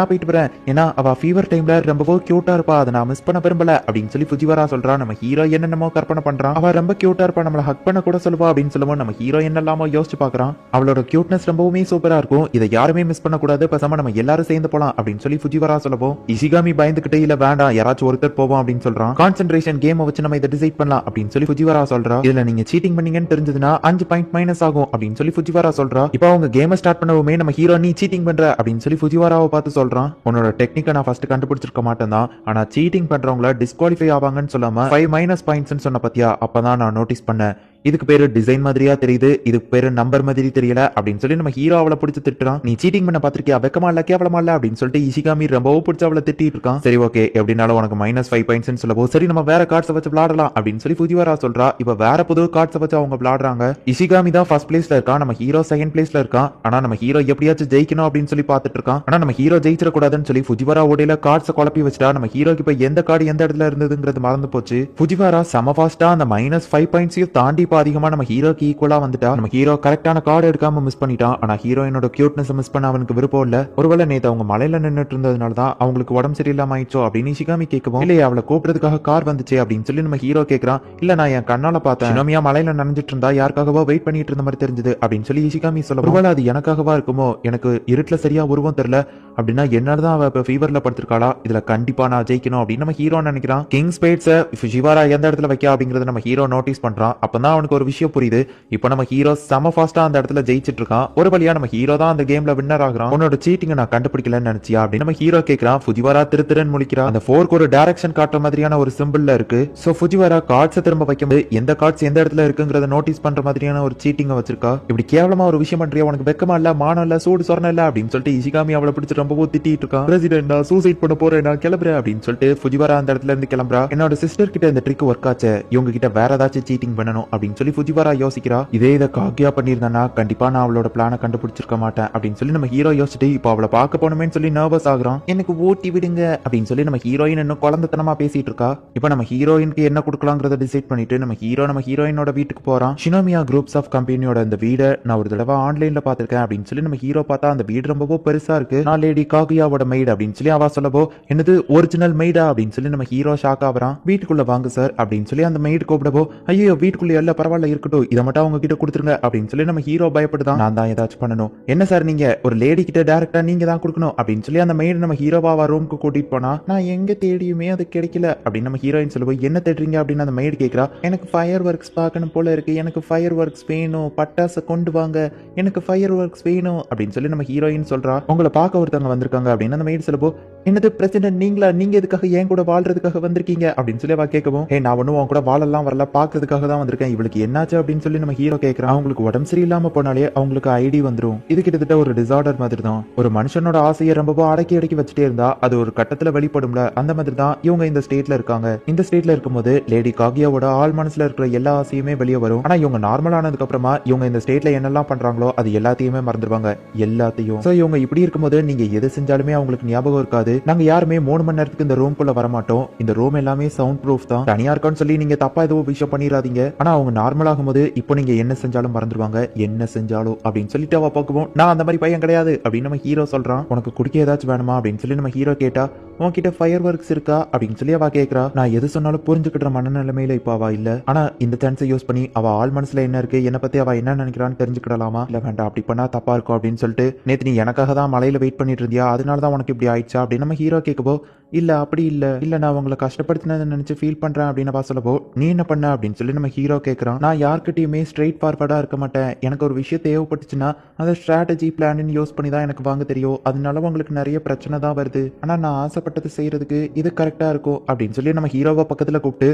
ஏன்னா அவ ஃபீவர் டைம்ல ரொம்ப கியூட்டா இருப்பா, அதை நான் மிஸ் பண்ண விரும்பல அப்படின்னு சொல்லி ஃபுஜிவாரா சொல்றா. நம்ம ஹீரோ என்னென்னமோ கற்பனை பண்றான். அவ ரொம்ப கியூட்டா இருப்பா, நம்மள ஹக் பண்ண கூட சொல்லுவா அப்படின்னு சொல்லுவோம். நம்ம ஹீரோ என்னெல்லாமோ யோசிச்சு பாக்குறான். அவளோட கியூட்னஸ் ரொம்பவுமே சூப்பரா இருக்கும், இதை யாருமே மிஸ் பண்ண கூடாது, பேசாம நம்ம எல்லாரும் சேர்ந்து போலாம் அப்படின்னு சொல்லி ஃபுஜிவாரா சொல்லவும், இஷிகாமி பயந்துகிட்டே இல்ல வேண்டாம் யாராச்சும் ஒருத்தர் போவோம் அப்படின்னு சொல்றான். கான்சென்ட்ரேஷன் கேம் வச்சு நம்ம இதை டிசைட் பண்ணலாம் அப்படின்னு சொல்லி ஃபுஜிவாரா சொல்றா. இதுல நீங்க சீட்டிங் பண்ணீங்கன்னு தெரிஞ்சதுன்னா 5 பாயிண்ட் மைனஸ் ஆகும் அப்படின்னு சொல்லி ஃபுஜிவாரா சொல்றா. இப்போ அவங்க கேமை ஸ்டார்ட் பண்ணவுமே நம்ம ஹீரோ நீ சீட்டிங் பண்ற அப்படின்னு சொல்லி ஃபுஜிவாராவை பார்த்து சொல்றான். உன்னோட டெக்னிக்கை நான் ஃபர்ஸ்ட் கண்டுபிடிச்சிருக்க மாட்டேன் தான், ஆனா சீட்டிங் பண்றவங்கள டிஸ்குவாலிஃபை ஆவாங்கன்னு சொல்லாம 5 மைனஸ் பாயிண்ட்ஸ் சொன்ன பத்தியா, அப்பதான் நான் நோட்டீஸ் பண்ணேன். இதுக்கு பேரு டிசைன் மாதிரியா தெரியுது, இதுக்கு பேரு நம்பர் மாதிரி தெரியல அப்படின்னு சொல்லி நம்ம ஹீரோ அவளை பிடிச்சு திட்டுறான். நீ சீட்டிங் பண்ண பாத்திருக்கியா, வெக்கமா இல்ல கேவலமா இல்ல அப்படின்னு சொல்லிட்டு இஷிகாமி ரொம்பவும் பிடிச்ச அவளை திட்டிட்டு இருக்கான். சரி ஓகே, எப்படினாலும் உனக்கு -5 பாயிண்ட்ஸ் சொல்லவும், சரி நம்ம வேற கார்ட்ஸ் வச்சு விளையாடலாம் அப்படின்னு சொல்லி ஃபுஜிவாரா சொல்றா. இப்ப வேற புது கார்ட்ஸ் வச்சு அவங்க விளையாடுறாங்க. இஷிகாமி தான் ஃபர்ஸ்ட் பிளேஸ்ல இருக்கான், நம்ம ஹீரோ செகண்ட் பிளேஸ்ல இருக்கான். ஆனா நம்ம ஹீரோ எப்படியாச்சும் ஜெயிக்கணும் அப்படின்னு சொல்லி பாத்துட்டு இருக்கான். ஆனா நம்ம ஹீரோ ஜெயிச்சிட கூடாதுன்னு சொல்லி ஃபுஜிவாரா ஓடையில கார்ட்ஸ் குழப்பி வச்சுட்டா. நம்ம ஹீரோக்கு இப்ப எந்த கார்டு எந்த இடத்துல இருந்ததுங்கிறது மறந்து போச்சு. ஃபுஜிவாரா செம ஃபாஸ்டா அந்த -5 பாயிண்ட்ஸையும் தாண்டி இப்ப அதிகமா நம்ம ஹீரோ ஈக்குவலா வந்துட்டா. நம்ம ஹீரோ கரெக்டான கார்டு எடுக்காம மிஸ் பண்ணிட்டான். ஆனா ஹீரோயினோட கியூட்னஸ் மிஸ் பண்ண அவனுக்கு விருப்பம் இல்ல. ஒருவேளை நேத்து அவங்க மலையில நின்னுட்டு இருந்ததுனாலதான் அவங்களுக்கு உடம்பு சரியில்லாம ஆயிடுச்சோ அப்படின்னு ஷிகாமி கேட்கவும், இல்லையே அவளை கூப்பிடுறதுக்காக கார் வந்துச்சு அப்படின்னு சொல்லி நம்ம ஹீரோ கேட்கறான். இல்ல நான் என் கண்ணால பார்த்தேன், ஷினோமியா மலையில நனைஞ்சிட்டு இருந்தா, யாருக்காகவோ வெயிட் பண்ணிட்டு இருந்த மாதிரி தெரிஞ்சது அப்படின்னு சொல்லி ஷிகாமி சொல்ல, ஒருவேளை அது எனக்காகவா இருக்குமோ, எனக்கு இருட்டுல சரியா உருவம் தெரியல, அப்படின்னா என்னதான் அவ இப்ப ஃபீவர்ல படுத்திருக்காளா, இதுல கண்டிப்பா நான் ஜெயிக்கணும் அப்படின்னு நம்ம ஹீரோ நினைக்கிறான். கிங் ஸ்பேட்ஸ் ஃபுஜிவாரா எந்த இடத்துல வைக்க அப்படிங்கறத நம்ம ஹீரோ நோட்டீஸ் பண்றான். அப்பதான் அப்பதான் அவனுக்கு ஒரு விஷயம் புரியுது. இப்போ நம்ம ஹீரோ செம ஃபாஸ்டா அந்த இடத்துல ஜெயிச்சிட்டு இருக்கான். ஒரு வழியா நம்ம ஹீரோ தான் அந்த கேம்ல வின்னர் ஆகுறான். உன்னோட சீட்டிங்க நான் கண்டுபிடிக்கலன்னு நினைச்சியா அப்படின்னு நம்ம ஹீரோ கேக்குறான். ஃபுஜிவாரா திருன்னு முழிக்கிறான். அந்த 4க்கு ஒரு டைரக்ஷன் காட்டுற மாதிரியான ஒரு சிம்பிள்ல இருக்கு. சோ ஃபுஜிவாரா கார்ட்ஸை திரும்ப வைக்கும்போது எந்த கார்ட்ஸ் எந்த இடத்துல இருக்குங்கிறத நோட்டீஸ் பண்ற மாதிரியான ஒரு சீட்டிங்க வச்சிருக்கா. இப்படி கேவலமா ஒரு விஷயம் பண்றியா, உனக்கு வெக்கமா இல்ல, மானம் இல்ல, சூடு சொரணம் இல்ல அப்படின்னு சொல்லிட்டு இஷிகாமி அவளை பிடிச்சி ரொம்ப திட்டிட்டு இருக்கான். பிரசிடென்ட் நான் சூசைட் பண்ண போறேன், நான் கிளம்புறேன் அப்படின்னு சொல்லிட்டு ஃபுஜிவாரா அந்த இடத்துல இருந்து கிளம்புறா. என்னோட சிஸ்டர் கிட்ட இந்த ட்ரிக் ஒர்க் ஆச்சு, இவங்க கிட்ட வேற ஏதாச்சும் சீட்டிங் பண்ணணும் அப்படின்னு சொல்லி ஃபுஜிவாரா யோசிக்கிறா. இதே இதை காகியா பண்ணியிருந்தானா கண்டிப்பா நான் அவளோட பிளானை கண்டுபிடிச்சிருக்க மாட்டேன் அப்படின்னு சொல்லி நம்ம ஹீரோ யோசிச்சுட்டு இப்போ அவளை பார்க்க போனோமேன்னு சொல்லி நர்வஸ் ஆகுறான். எனக்கு ஓட்டி விடுங்க அப்படின்னு சொல்லி நம்ம ஹீரோயின் இன்னும் குழந்தைத்தனமா பேசிட்டு இருக்கா. இப்போ நம்ம ஹீரோயினுக்கு என்ன கொடுக்கலாங்கிறத டிசைட் பண்ணிட்டு நம்ம ஹீரோயினோட வீட்டுக்கு போறான். ஷினோமியா குரூப்ஸ் ஆஃப் கம்பெனியோட அந்த வீடை நான் ஒரு தடவை ஆன்லைன்ல பாத்திருக்கேன் அப்படின்னு சொல்லி நம்ம ஹீரோ பார்த்தா அந்த வீடு ரொம்பவோ பெருசா இருக்கு. நான் லேடி காகியாவோட மெய்டு அப்படின்னு சொல்லி அவ சொல்லவோ என்னது ஒரிஜினல் மெய்டா அப்படின்னு சொல்லி நம்ம ஹீரோ ஷாக் ஆகுறான். வீட்டுக்குள்ள வாங்க சார் அப்படின்னு சொல்லி அந்த மெய்டு கூப்பிடவோ ஐயோ வீட்டுக்குள்ள எல்லாம் பரவாயில்ல இருக்கட்டும், இதை மட்டும் அவங்க கிட்ட கொடுத்துருங்க அப்படின்னு சொல்லி நம்ம ஹீரோ பயப்படுதான். நான் தான் ஏதாச்சும் பண்ணணும். என்ன சார் நீங்க ஒரு லேடி கிட்ட டைரக்டா நீங்க தான் கொடுக்கணும் அப்படின்னு சொல்லி அந்த மெய்டு நம்ம ஹீரோவா ரூமுக்கு கூட்டிட்டு போனா நான் எங்க தேடியுமே அது கிடைக்கல அப்படின்னு நம்ம ஹீரோயின் சொல்லுவோம். என்ன தேடுறீங்க அப்படின்னு அந்த மெய்டு கேட்கிறா. எனக்கு ஃபயர் ஒர்க்ஸ் பார்க்கணும் போல இருக்கு, எனக்கு ஃபயர் ஒர்க்ஸ் வேணும், பட்டாசை கொண்டு வாங்க, எனக்கு ஃபயர் ஒர்க்ஸ் வேணும் அப்படின்னு சொல்லி நம்ம ஹீரோயின் சொல்றா. உங்களை பார்க்க ஒருத்தவங்க வந்திருக்காங்க அப்படின்னு அந்த மெய்டு சொல்லுவோம். என்னது பிரசிடென்ட் நீங்களா, நீங்க எதுக்காக என் கூட வாழ்றதுக்காக வந்திருக்கீங்க அப்படின்னு சொல்லி அவ கேட்கவும் நான் ஒன்னும் உன் கூட வாழலாம் வரல, பாக்குறதுக்காக தான் வந்திருக்கேன், இவளுக்கு என்னாச்சு அப்படின்னு சொல்லி நம்ம ஹீரோ கேட்கிறான். அவங்களுக்கு உடம்பு சரியில்லாம போனாலே அவங்களுக்கு ஐடி வந்துரும். இது கிட்டத்தட்ட ஒரு டிசார்டர் மாதிரி தான். ஒரு மனுஷனோட ஆசையை ரொம்பவோ அடக்கி வச்சுட்டே இருந்தா அது ஒரு கட்டத்துல வெளிப்படும்ல, அந்த மாதிரி தான் இவங்க இந்த ஸ்டேட்ல இருக்காங்க. இந்த ஸ்டேட்ல இருக்கும்போது லேடி காகியாவோட ஆள் மனசுல இருக்கிற எல்லா ஆசையுமே வெளியே வரும். ஆனா இவங்க நார்மல் ஆனதுக்கு அப்புறமா இவங்க இந்த ஸ்டேட்ல என்னெல்லாம் பண்றாங்களோ அது எல்லாத்தையுமே மறந்துடுவாங்க, எல்லாத்தையும். சோ இவங்க இப்படி இருக்கும்போது நீங்க எது செஞ்சாலுமே அவங்களுக்கு ஞாபகம் இருக்காது. நாங்க யாருமே 3 மணி நேரத்துக்கு இந்த ரூம்குள்ள வரமாட்டோம். இந்த ரூம் எல்லாமே சவுண்ட் ப்ரூஃப் தான். தனியா இருக்கான்னு சொல்லி நீங்க தப்பா ஏதோ விஷயம் பண்ணிடாதீங்க. ஆனா அவங்க நார்மல் ஆகும்போது இப்போ நீங்க என்ன செஞ்சாலும் மறந்துடுவாங்க, என்ன செஞ்சாலும் அப்படின்னு சொல்லிட்டு அவ பார்க்கவும் நான் அந்த மாதிரி பையன் கிடையாது அப்படின்னு நம்ம ஹீரோ சொல்றான். உனக்கு குடிக்க ஏதாச்சும் வேணுமா அப்படின்னு சொல்லி நம்ம ஹீரோ கேட்டா உன்கிட்ட ஃபயர் ஒர்க்ஸ் இருக்கா அப்படின்னு சொல்லி அவ கேட்கறா. நான் எது சொன்னாலும் புரிஞ்சுக்கிற மனநிலைமையில இப்ப அவ இல்ல. ஆனா இந்த சான்ஸை யூஸ் பண்ணி அவ ஆள் மனசுல என்ன இருக்கு, என்ன பத்தி அவ என்ன நினைக்கிறான்னு தெரிஞ்சுக்கிடலாமா? இல்ல வேண்டாம், அப்படி பண்ணா தப்பா இருக்கும் அப்படின்னு சொல்லிட்டு நேத்து நீ எனக்காக தான் மலையில வெயிட் பண்ணிட்டு இருந்தியா, அதனாலதான் உனக்கு இப்படி ஆயிடுச்சா அப்படின்னு நம்ம ஹீரோ கேட்கவோ இல்ல அப்படி இல்ல நான் உங்களை கஷ்டப்படுத்தினதை நினைச்சு ஃபீல் பண்றேன் அப்படின்னு சொல்லவோ நீ என்ன பண்ண அப்படின்னு சொல்லி நம்ம ஹீரோ கேட்கறான். நான் யார்கிட்டயுமே ஸ்ட்ரெயிட் ஃபார்வர்டா இருக்க மாட்டேன். எனக்கு ஒரு விஷயம் தேவைப்பட்டுச்சுன்னா அதை ஸ்ட்ராட்டஜி பிளான் யூஸ் பண்ணி தான் எனக்கு வாங்க தெரியும். அதனால உங்களுக்கு நிறைய பிரச்சனை தான் வருது. ஆனா நான் ஆசைப்பட்டது செய்யறதுக்கு இது கரெக்டா இருக்கும் அப்படின்னு சொல்லி நம்ம ஹீரோவை பக்கத்துல கூப்பிட்டு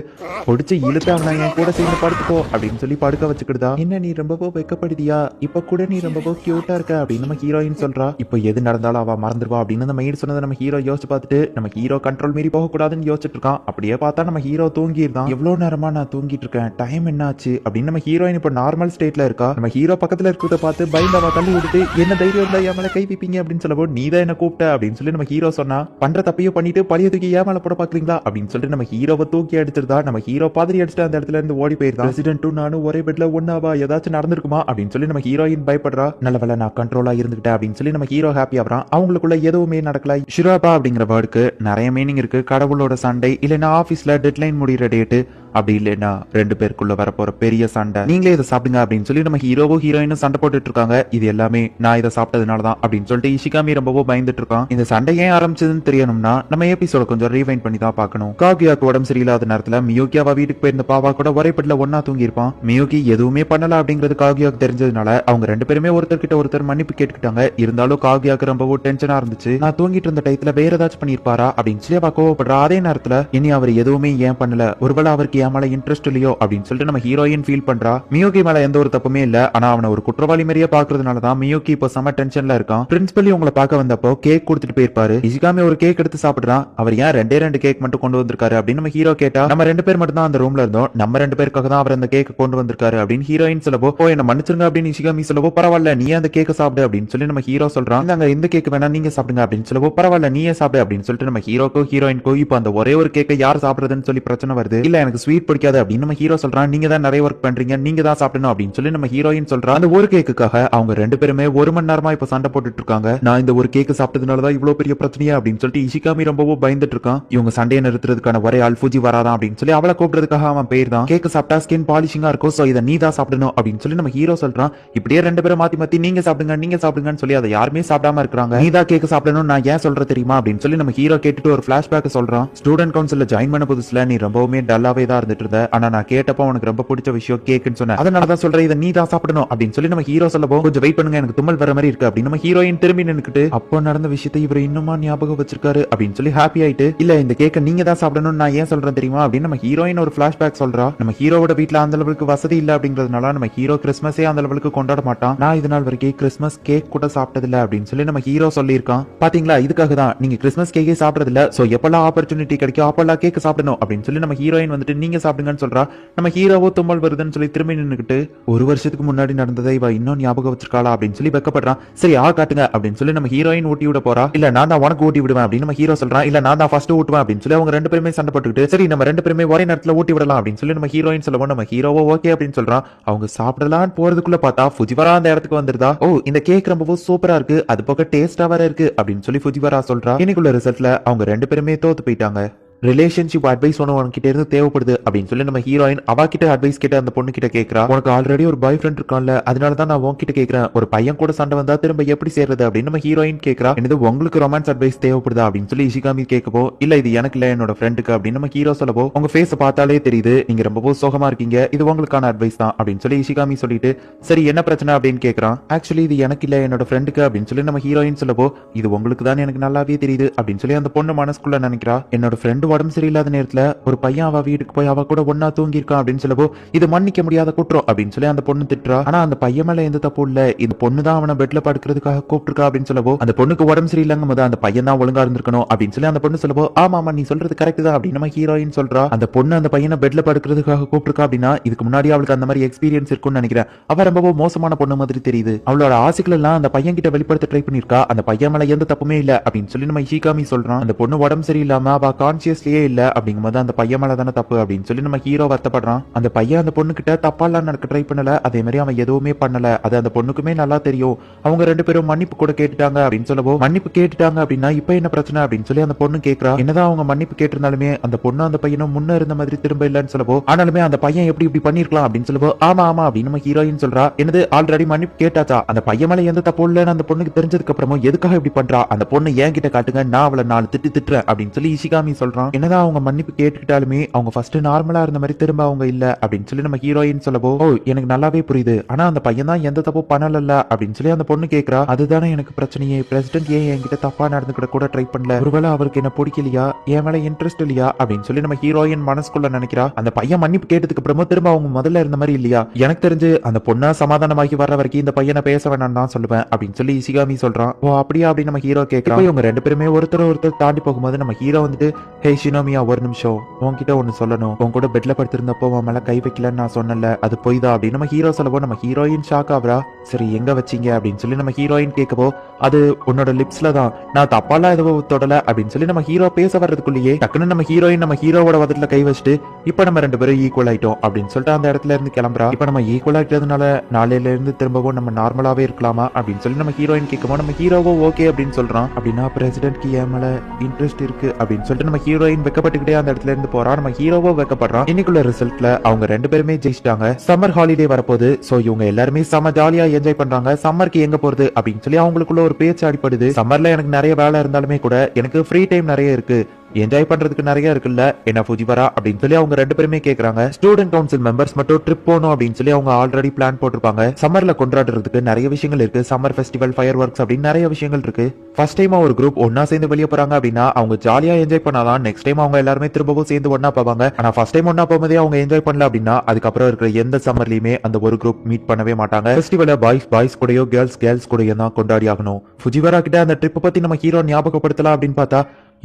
பொடிச்சு இழுத்து அவனை என் கூட சேர்ந்து படுத்துக்கோ அப்படின்னு சொல்லி படுக்க வச்சுக்கிடுதா. என்ன நீ ரொம்பவோ வெக்கப்படுதியா, இப்ப கூட நீ ரொம்பவோ கியூட்டா இருக்க அப்படின்னு நம்ம ஹீரோயின் சொல்றா. இப்போ எது நடந்தாலும் அவ மறந்துடுவா அப்படின்னு நம்ம மெய்டு சொன்னதை நம்ம ஹீரோ யோசிச்சு பார்த்துட்டு நம்ம ஹீரோ கண்ட்ரோல் மீறி போக கூடாதுன்னு யோசிச்சுட்டு இருக்கான். அப்படியே பார்த்தா நம்ம ஹீரோ தூங்கிருந்தான். எவ்வளவு நேரமா நான் தூங்கிட்டு இருக்கேன், டைம் என்ன ஆச்சு அப்படின்னு நம்ம ஹீரோயின் இப்ப நார்மல் ஸ்டேட்ல இருக்கா. நம்ம ஹீரோ பக்கத்துல இருக்கிறத பார்த்து பயந்தவா தள்ளி விட்டுட்டு என்ன தைரியம் இருந்தா என் மேல கை வைப்பீங்க அப்படின்னு சொல்லவோ நீ தான் என்ன கூப்பிட்ட அப்படின்னு சொல்லி நம்ம ஹீரோ சொன்னா. பண்ற தப்பையும் பண்ணிட்டு பழைய தூக்கி ஏன் மேல போட பாக்குறீங்களா அப்படின்னு சொல்லிட்டு நம்ம ஹீரோவை தூக்கி அடிச்சிருந்தா. நம்ம ஹீரோ பாதிரி அடிச்சுட்டு அந்த இடத்துல இருந்து ஓடி போயிருந்தா. பிரசிடென்ட்டும் நானும் ஒரே பெட்ல ஒன்னாவா, ஏதாச்சும் நடந்திருக்குமா அப்படின்னு சொல்லி நம்ம ஹீரோயின் பயப்படுறா. நல்ல வேலை நான் கண்ட்ரோலா இருந்துகிட்டேன் அப்படின்னு சொல்லி நம்ம ஹீரோ ஹாப்பி ஆகிறான். அவங்களுக்குள்ள எதுவுமே நடக்கல. ஷிராபா அப்படிங்கிற வேர்டுக்கு நிறைய மீனிங் இருக்கு. கடவுளோட சண்டை, இல்லைன்னா ஆபீஸ்ல டெட்லைன் முடிகிற டேட்டு, அப்படி இல்லைன்னா 2 பேருக்குள்ள வரப்போற பெரிய சண்டை. நீங்களே இதை சாப்பிடுங்க அப்படின்னு சொல்லி நம்ம ஹீரோவும் ஹீரோயினும் சண்டை போட்டுட்டு இருக்காங்க. இது எல்லாமே நான் இதை சாப்பிட்டதுனாலதான் அப்படின்னு சொல்லிட்டு இஷிகாமி ரொம்பவோ பயந்துட்டு இருக்கான். இந்த சண்டை ஏன் ஆரம்பிச்சதுன்னு தெரியணும்னா நம்ம எபிசோட கொஞ்சம் ரீவைண்ட் பண்ணி தான் பார்க்கணும். காகியாக்கு உடம்பு சரியில்லாத நேரத்துல மியூகி அவ வீட்டுக்கு போயிருந்த பாவா கூட ஒரே பெட்ல ஒன்னா தூங்கி இருப்பான். மியூகி எதுவுமே பண்ணல அப்படிங்கிறது காகியாக்கு தெரிஞ்சதுனால அவங்க 2 பேருமே ஒருத்தர்கிட்ட ஒருத்தர் மன்னிப்பு கேட்டுக்கிட்டாங்க. இருந்தாலும் காகியாக்கு ரொம்பவோ டென்ஷனா இருந்துச்சு. நான் தூங்கிட்டு இருந்த டயத்துல வேற ஏதாச்சும் பண்ணிருப்பாரா அப்படின்னு சொல்லி அவ கோவப்படுறா. அதே நேரத்துல இனி அவர் எதுவுமே ஏன் பண்ணல, ஒருவேளை அவருக்கு என் மேல இன்ட்ரெஸ்ட் இல்லையோ அப்படின்னு சொல்லிட்டு நம்ம ஹீரோயின் ஃபீல் பண்றா. மியூகி மேல எந்த ஒரு தப்புமே இல்ல. ஆனா அவனை ஒரு குற்றவாளி மாதிரியே பாக்குறதுனாலதான் மியூகி இப்போ செம டென்ஷன்ல இருக்கான். பிரின்சிபல் உங்களை பார்க்க வந்தப்போ கேக் கொடுத்துட்டு போயிருப்பாரு. இஷிகாமி ஒரு கேக் எடுத்து சாப்பிடுறான். அவர் ஏன் 2 கேக் மட்டும் கொண்டு வந்திருக்காரு அப்படின்னு நம்ம ஹீரோ கேட்டா நம்ம 2 பேர் மட்டும் தான் அந்த ரூம்ல இருந்தோம், நம்ம 2 பேருக்காக தான் அவர் அந்த கேக் கொண்டு வந்திருக்காரு அப்படின்னு ஹீரோயின் சொல்லவோ என்ன மன்னிச்சிருங்க அப்படின்னு இஷிகாமி சொல்லவோ பரவாயில்ல நீ அந்த கேக்க சாப்பிடு அப்படின்னு சொல்லி நம்ம ஹீரோ சொல்றான். இந்த கேக் வேணா நீங்க சாப்பிடுங்க அப்படின்னு சொல்லவோ பரவாயில்ல நீயே சாப்பிடு அப்படின்னு சொல்லிட்டு நம்ம ஹீரோக்கோ ஹீரோயின்கோ இப்போ அந்த ஒரே ஒரு கேக்கை யார் சாப்பிடுறதுன்னு சொல்லி பிரச்சனை வருது. இல்ல எனக்கு ஸ்வீட் பிடிக்காது அப்படின்னு நம்ம ஹீரோ சொல்றான். நீங்க தான் நிறைய ஒர்க் பண்றீங்க, நீங்க தான் சாப்பிடணும் அப்படின்னு சொல்லி நம்ம ஹீரோயின் சொல்றான். அந்த ஒரு கேக்குக்காக அவங்க 2 பேருமே 1 மணி நேரமா இப்ப சண்டை போட்டுட்டு இருக்காங்க. நான் இந்த ஒரு கேக்கு சாப்பிட்டதுனாலதான் இவ்வளவு பெரிய பிரச்சனையா அப்படின்னு சொல்லிட்டு இஷிகாமி ரொம்பவோ பயந்துட்டு இருக்கான். இவங்க சண்டையை நிறுத்துறதுக்கான ஒரே ஆள் ஃபுஜி வராதான் அப்படின்னு சொல்லி அவளை கூப்பிடுறதுக்காக அவன் பேர் தான். கேக்கு சாப்பிட்டா ஸ்கின் பாலிஷிங்கா இருக்கும், சோ இதை நீ தான் சாப்பிடணும் அப்படின்னு சொல்லி நம்ம ஹீரோ சொல்றான். இப்படியே 2 பேரும் மாத்தி நீங்க சாப்பிடுங்கன்னு சொல்லி அதை யாருமே சாப்பிடாம இருக்காங்க. நீ தான் கேக்கு சாப்பிடணும் நான் ஏன் சொல்ற தெரியுமா அப்படின்னு சொல்லி நம்ம ஹீரோ கேட்டுட்டு ஒரு பிளாஷ்பேக் சொல்றான். ஸ்டூடெண்ட் கவுன்சில்ல ஜாயின் பண்ண புதுசுல நீ ரொம்பவுமே டல்லாவே தான் இருந்துட்டு இருந்த, ஆனா நான் கேட்டப்போ உனக்கு ரொம்ப பிடிச்ச விஷயம் கேக்குன்னு சொன்னேன், அதனாலதான் சொல்றேன் இதை நீ தான் சாப்பிடணும் அப்படின்னு சொல்லி நம்ம ஹீரோ சொல்லப்போ கொஞ்சம் வெயிட் பண்ணுங்க எனக்கு தும்மல் வர மாதிரி இருக்கு அப்படின்னு நம்ம ஹீரோயின் திரும்பி நின்னுக்கிட்டு அப்போ நடந்த விஷயத்தை இவர் இன்னுமா ஞாபகம் வச்சிருக்காரு அப்படின்னு சொல்லி ஹாப்பி ஆயிட்டு இல்ல இந்த கேக்க நீங்க தான் சாப்பிடணும்னு நான் ஏன் சொல்றேன் தெரியுமா அப்படின்னு நம்ம ஹீரோயின் ஒரு பிளாஷ்பேக் சொல்றா. நம்ம ஹீரோவோட வீட்ல அந்த அளவுக்கு வசதி இல்ல அப்படிங்கறதுனால நம்ம ஹீரோ கிறிஸ்மஸே அந்த அளவுக்கு கொண்டாட மாட்டான். நான் இது நாள் வரைக்கும் கிறிஸ்மஸ் கேக் கூட சாப்பிட்டது இல்ல அப்படின்னு சொல்லி நம்ம ஹீரோ சொல்லியிருக்கான். பாத்தீங்களா இதுக்காக தான் நீங்க கிறிஸ்மஸ் கேக்கே சாப்பிட்டது இல்ல, சோ எப்பெல்லாம் ஆப்பர்ச்சுனிட்டி கிடைக்கும் அப்பெல்லாம் கேக் சாப்பிடணும் அப்படின்னு சொல்லி நம்ம ஹீரோயின் வந்துட்டு நீங்க சாப்பிடுங்கன்னு சொல்றா. நம்ம ஹீரோவோ தும்மல் வருதுன்னு சொல்லி திரும்பி நின்னுக்கிட்டு ஒரு வருஷத்துக்கு முன்னாடி நடந்ததை இவ இன்னும் ஞாபகம் வச்சிருக்காளா அப்படின்னு சொல்லி வெக்கப்படுறான். சரி காட்டுங்க அப்படின்னு சொல்லி நம்ம ஹீரோயின் ஊட்டி விட போறா. இல்ல நான் தான் உனக்கு ஊட்டி விடுவேன் அப்படின்னு நம்ம ஹீரோ சொல்றான். இல்ல நான் தான் ஃபர்ஸ்ட் ஊட்டுவேன் அப்படின்னு சொல்லி அவங்க ரெண்டு பேருமே சண்டை போட்டுக்கிட்டு சரி நம்ம ரெண்டு பேருமே ஒரே நேரத்துல ஊட்டி விடலாம் அப்படின்னு சொல்லி நம்ம ஹீரோயின் சொல்லவும் நம்ம ஹீரோவோ ஓகே அப்படின்னு சொல்றான். அவங்க சாப்பிடலான்னு போறதுக்குள்ள பார்த்தா ஃபுஜிவரா அந்த இடத்துக்கு வந்துருதா. ஓ இந்த கேக் ரொம்பவும் சூப்பரா இருக்கு, அது போக டேஸ்டா வேற இருக்கு அப்படின்னு சொல்லி ஃபுஜிவரா சொல்றா. இன்னைக்குள்ள ரிசல்ட்ல அவங்க ரெண்டு பேருமே தோத்து போயிட்டாங்க. ரிலேஷன்ஷிப் அட்வைஸ் ஒன்று உனக்கிட்ட இருந்து தேவைப்படுது அப்படின்னு சொல்லி நம்ம ஹீரோயின் அவகிட்ட அட்வைஸ் கேட்டு அந்த பொண்ணு கிட்ட கேட்கறா. உனக்கு ஆல்ரெடி ஒரு பாய் ஃப்ரெண்ட் இருக்கான்ல, அதனால தான் நான் உன்கிட்ட கேட்கறேன், ஒரு பையன் கூட சண்டை வந்தா திரும்ப எப்படி சேர்றது அப்படின்னு நம்ம ஹீரோயின் கேட்கறா. என்னது உங்களுக்கு ரொமான்ஸ் அட்வைஸ் தேவைப்படுதா அப்படின்னு சொல்லி இஷிகாமி கேட்கப்போ இல்ல இது எனக்கு இல்ல என்னோட ஃப்ரெண்டுக்கு அப்படின்னு நம்ம ஹீரோ சொல்லப்போ உங்க ஃபேஸ் பார்த்தாலே தெரியுது நீங்க ரொம்பவும் சோகமா இருக்கீங்க, இது உங்களுக்கான அட்வைஸ் தான் அப்படின்னு சொல்லி இஷிகாமி சொல்லிட்டு சரி என்ன பிரச்சனை அப்படின்னு கேட்கறான். ஆக்சுவலி இது எனக்கு இல்ல என்னோட ஃப்ரெண்டுக்கு அப்படின்னு சொல்லி நம்ம ஹீரோயின் சொல்லப்போ இது உங்களுக்கு தான் எனக்கு நல்லாவே தெரியுது அப்படின்னு சொல்லி அந்த பொண்ணு மனசுக்குள்ள நினைக்கிறா. என்னோட ஃப்ரெண்டு உடம்பு சரியில்லாத நேரத்துல ஒரு பையன் அவ வீட்டுக்கு போய் அவ கூட ஒன்னா தூங்கி இருக்கான் அப்படின்னு சொல்லப்போ இது மன்னிக்க முடியாத குற்றம் அப்படின்னு சொல்லி அந்த பொண்ணு திட்டுறா. ஆனா அந்த பையன் மேல எந்த தப்பு இல்ல, இந்த பொண்ணு தான் அவனை பெட்ல படுக்கிறதுக்காக கூப்பிட்டுருக்கா அப்படின்னு சொல்லப்போ அந்த பொண்ணுக்கு உடம்பு சரியில்லைங்க போது அந்த பையன் தான் ஒழுங்கா இருந்திருக்கணும் அப்படின்னு சொல்லி அந்த பொண்ணு சொல்லப்போ ஆமா ஆமா நீ சொல்றது கரெக்ட் தான் அப்படின்னு நம்ம ஹீரோயின் சொல்றா. அந்த பொண்ணு அந்த பையனை பெட்ல படுக்கிறதுக்காக கூப்பிட்டுருக்கா அப்படின்னா இதுக்கு முன்னாடி அவளுக்கு அந்த மாதிரி எக்ஸ்பீரியன்ஸ் இருக்கும்னு நினைக்கிறேன். அவ ரொம்ப மோசமான பொண்ணு மாதிரி தெரியுது. அவளோட ஆசைகள் எல்லாம் அந்த பையன் கிட்ட வெளிப்படுத்த ட்ரை பண்ணிருக்கா, அந்த பையன் மேல எந்த தப்புமே இல்ல அப்படின்னு சொல்லி நம்ம ஹீகாமி சொல்றான். அந்த பொண்ணு உடம்பு சரியில்லாம அவ கான்சியஸ்லயே இல்ல அப்படிங்கும்போது அந்த பையன் மேல தானே தப்பு அப்படின்னு சொல்லி நம்ம ஹீரோ வருத்தப்படுறான். அந்த பையன் அந்த பொண்ணு கிட்ட தப்பாலாம் நடக்க ட்ரை பண்ணல, அதே மாதிரி அவன் எதுவுமே பண்ணல, அது அந்த பொண்ணுக்குமே நல்லா தெரியும். அவங்க ரெண்டு பேரும் மன்னிப்பு கூட கேட்டுட்டாங்க அப்படின்னு சொல்லவோ மன்னிப்பு கேட்டுட்டாங்க அப்படின்னா இப்ப என்ன பிரச்சனை அப்படின்னு சொல்லி அந்த பொண்ணு கேட்கறா. என்னதான் அவங்க மன்னிப்பு கேட்டிருந்தாலுமே அந்த பொண்ணு அந்த பையனும் முன்ன இருந்த மாதிரி திரும்ப இல்லன்னு சொல்லவோ ஆனாலுமே அந்த பையன் எப்படி இப்படி பண்ணிருக்கலாம் அப்படின்னு சொல்லவோ ஆமா ஆமா அப்படின்னு நம்ம ஹீரோயின் சொல்றா. என்னது ஆல்ரெடி மன்னிப்பு கேட்டாச்சா, அந்த பையன் மேல எந்த தப்பு இல்லன்னு அந்த பொண்ணுக்கு தெரிஞ்சதுக்கு அப்புறமும் எதுக்காக இப்படி பண்றா, அந்த பொண்ணு ஏன் கிட்ட காட்டுங்க நான் அவளை 4 திட்டுறேன் அப்படின்னு சொல்லி இஷிகாமி சொல்றான். என்னதான் அவங்க மன்னிப்பு கேட்டுக்கிட்டாலுமே அவங்க ஃபர்ஸ்ட் நார்மலா இருந்த மாதிரி திரும்ப அவங்க இல்ல அப்படின்னு சொல்லி நம்ம ஹீரோயின் சொல்லவோ ஓ எனக்கு நல்லாவே புரியுது, ஆனா அந்த பையன் தான் எந்த தப்பு பண்ணல அப்படின்னு சொல்லி அந்த பொண்ணு கேக்குறா. அதுதானே எனக்கு பிரச்சனையே, பிரசிடென்ட் ஏன் என்கிட்ட தப்பா நடந்துக்கிட்ட கூட ட்ரை பண்ணல, ஒருவேளை அவருக்கு என்ன பிடிக்கலையா, என் மேல இன்ட்ரெஸ்ட் இல்லையா அப்படின்னு சொல்லி நம்ம ஹீரோயின் மனசுக்குள்ள நினைக்கிறா. அந்த பையன் மன்னிப்பு கேட்டதுக்கு அப்புறமா திரும்ப அவங்க முதல்ல இருந்த மாதிரி இல்லையா, எனக்கு தெரிஞ்சு அந்த பொண்ணா சமாதானமாகி வர்ற வரைக்கும் இந்த பையனை பேச வேணாம் தான் சொல்லுவேன் அப்படின்னு சொல்லி இஷிகாமி சொல்றான். ஓ அப்படியா அப்படின்னு நம்ம ஹீரோ கேட்கறோம். இவங்க ரெண்டு பேருமே ஒருத்தர் தாண்டி போகும்போது நம்ம ஹீரோ வந்துட்டு ஹே ஷினோமியா ஒரு நிமிஷம் உன்கிட்ட ஒன்னு சொல்லணும், உன் கூட பெட்ல படுத்திருந்தப்போ உன் மேல கை வைக்கலன்னு நான் சொன்னல அது பொய் தான் அப்படின்னு நம்ம ஹீரோ சொல்லவோ நம்ம ஹீரோயின் ஷாக் ஆகுறா. சரி எங்க வச்சீங்க அப்படின்னு சொல்லி நம்ம ஹீரோயின் கேட்கவோ அது உன்னோட லிப்ஸ்ல தான், நான் தப்பாலாம் எதுவும் தொடல அப்படின்னு சொல்லி நம்ம ஹீரோ பேச வர்றதுக்குள்ளேயே டக்குன்னு நம்ம ஹீரோயின் நம்ம ஹீரோவோட வதத்துல கை வச்சுட்டு இப்ப நம்ம ரெண்டு பேரும் ஈக்குவல் ஆயிட்டோம் அப்படின்னு சொல்லிட்டு அந்த இடத்துல இருந்து கிளம்புறா. இப்ப நம்ம ஈக்குவல் ஆகிட்டதுனால நாளையில இருந்து திரும்பவும் நம்ம நார்மலாவே இருக்கலாமா அப்படின்னு சொல்லி நம்ம ஹீரோயின் கேட்கவோ நம்ம ஹீரோவோ ஓகே அப்படின்னு சொல்றான். அப்படின்னா பிரசிடென்ட்க்கு என் மேல இன்ட்ரெஸ்ட் இருக்கு அப்படின்னு சொல்லிட்டு நம்ம ஹீரோயின் வெக்கப்பட்டுக்கிட்டே அந்த இடத்துல இருந்து போறா. நம்ம ஹீரோவோ வெக்கப்படுறான். இன்னைக்குள்ள ரிசல்ட்ல அவங்க ரெண்டு பேருமே ஜெயிச்சிட்டாங்க. சம்மர் ஹாலிடே வரப்போகுது, சோ இவங்க எல்லாருமே செம ஜாலியா என்ஜாய் பண்றாங்க. சம்மருக்கு எங்க போறது அப்படின்னு சொல்லி அவங்களுக்குள்ள ஒரு பேச்சு அடிப்படுது. சம்மர்ல எனக்கு நிறைய வேலை இருந்தாலுமே கூட எனக்கு ஃப்ரீ டைம் நிறைய இருக்கு, என்ஜாய் பண்றதுக்கு நிறைய இருக்குல்ல என்ன ஃபுஜிவரா அப்படின்னு சொல்லி அவங்க ரெண்டு பேருமே கேக்குறாங்க. ஸ்டூடெண்ட் கவுன்சில் மெம்பர்ஸ் மட்டும் ட்ரிப் போகணும் அப்படின்னு சொல்லி அவங்க ஆல்ரெடி பிளான் போட்டிருப்பாங்க. சம்மர்ல கொண்டாடுறதுக்கு நிறைய விஷயங்கள் இருக்கு, சம்மர் ஃபெஸ்டிவல், ஃபயர் ஒர்க்ஸ் அப்படின்னு நிறைய விஷயங்கள் இருக்கு. ஃபர்ஸ்ட் டைம் ஒரு குரூப் ஒன்னா சேர்ந்து வெளியே போறாங்க அப்படின்னா அவங்க ஜாலியா என்ஜாய் பண்ணாதான் நெக்ஸ்ட் டைம் அவங்க எல்லாருமே திரும்பவும் சேர்ந்து ஒன்னா போவாங்க. ஆனா ஃபர்ஸ்ட் டைம் ஒன்னா போகும்போதே அவங்க என்ஜாய் பண்ணல அப்படின்னா அதுக்கப்புறம் இருக்கிற எந்த சம்மர்லயுமே அந்த ஒரு குரூப் மீட் பண்ணவே மாட்டாங்க. ஃபெஸ்டிவல பாய்ஸ் கூடயோ கேர்ள்ஸ் கூடயோ தான் கொண்டாடி ஆகணும். ஃபுஜிவரா கிட்ட அந்த ட்ரிப் பத்தி நம்ம ஹீரோ ஞாபகப்படுத்தலாம் அப்படின்னு பார்த்தா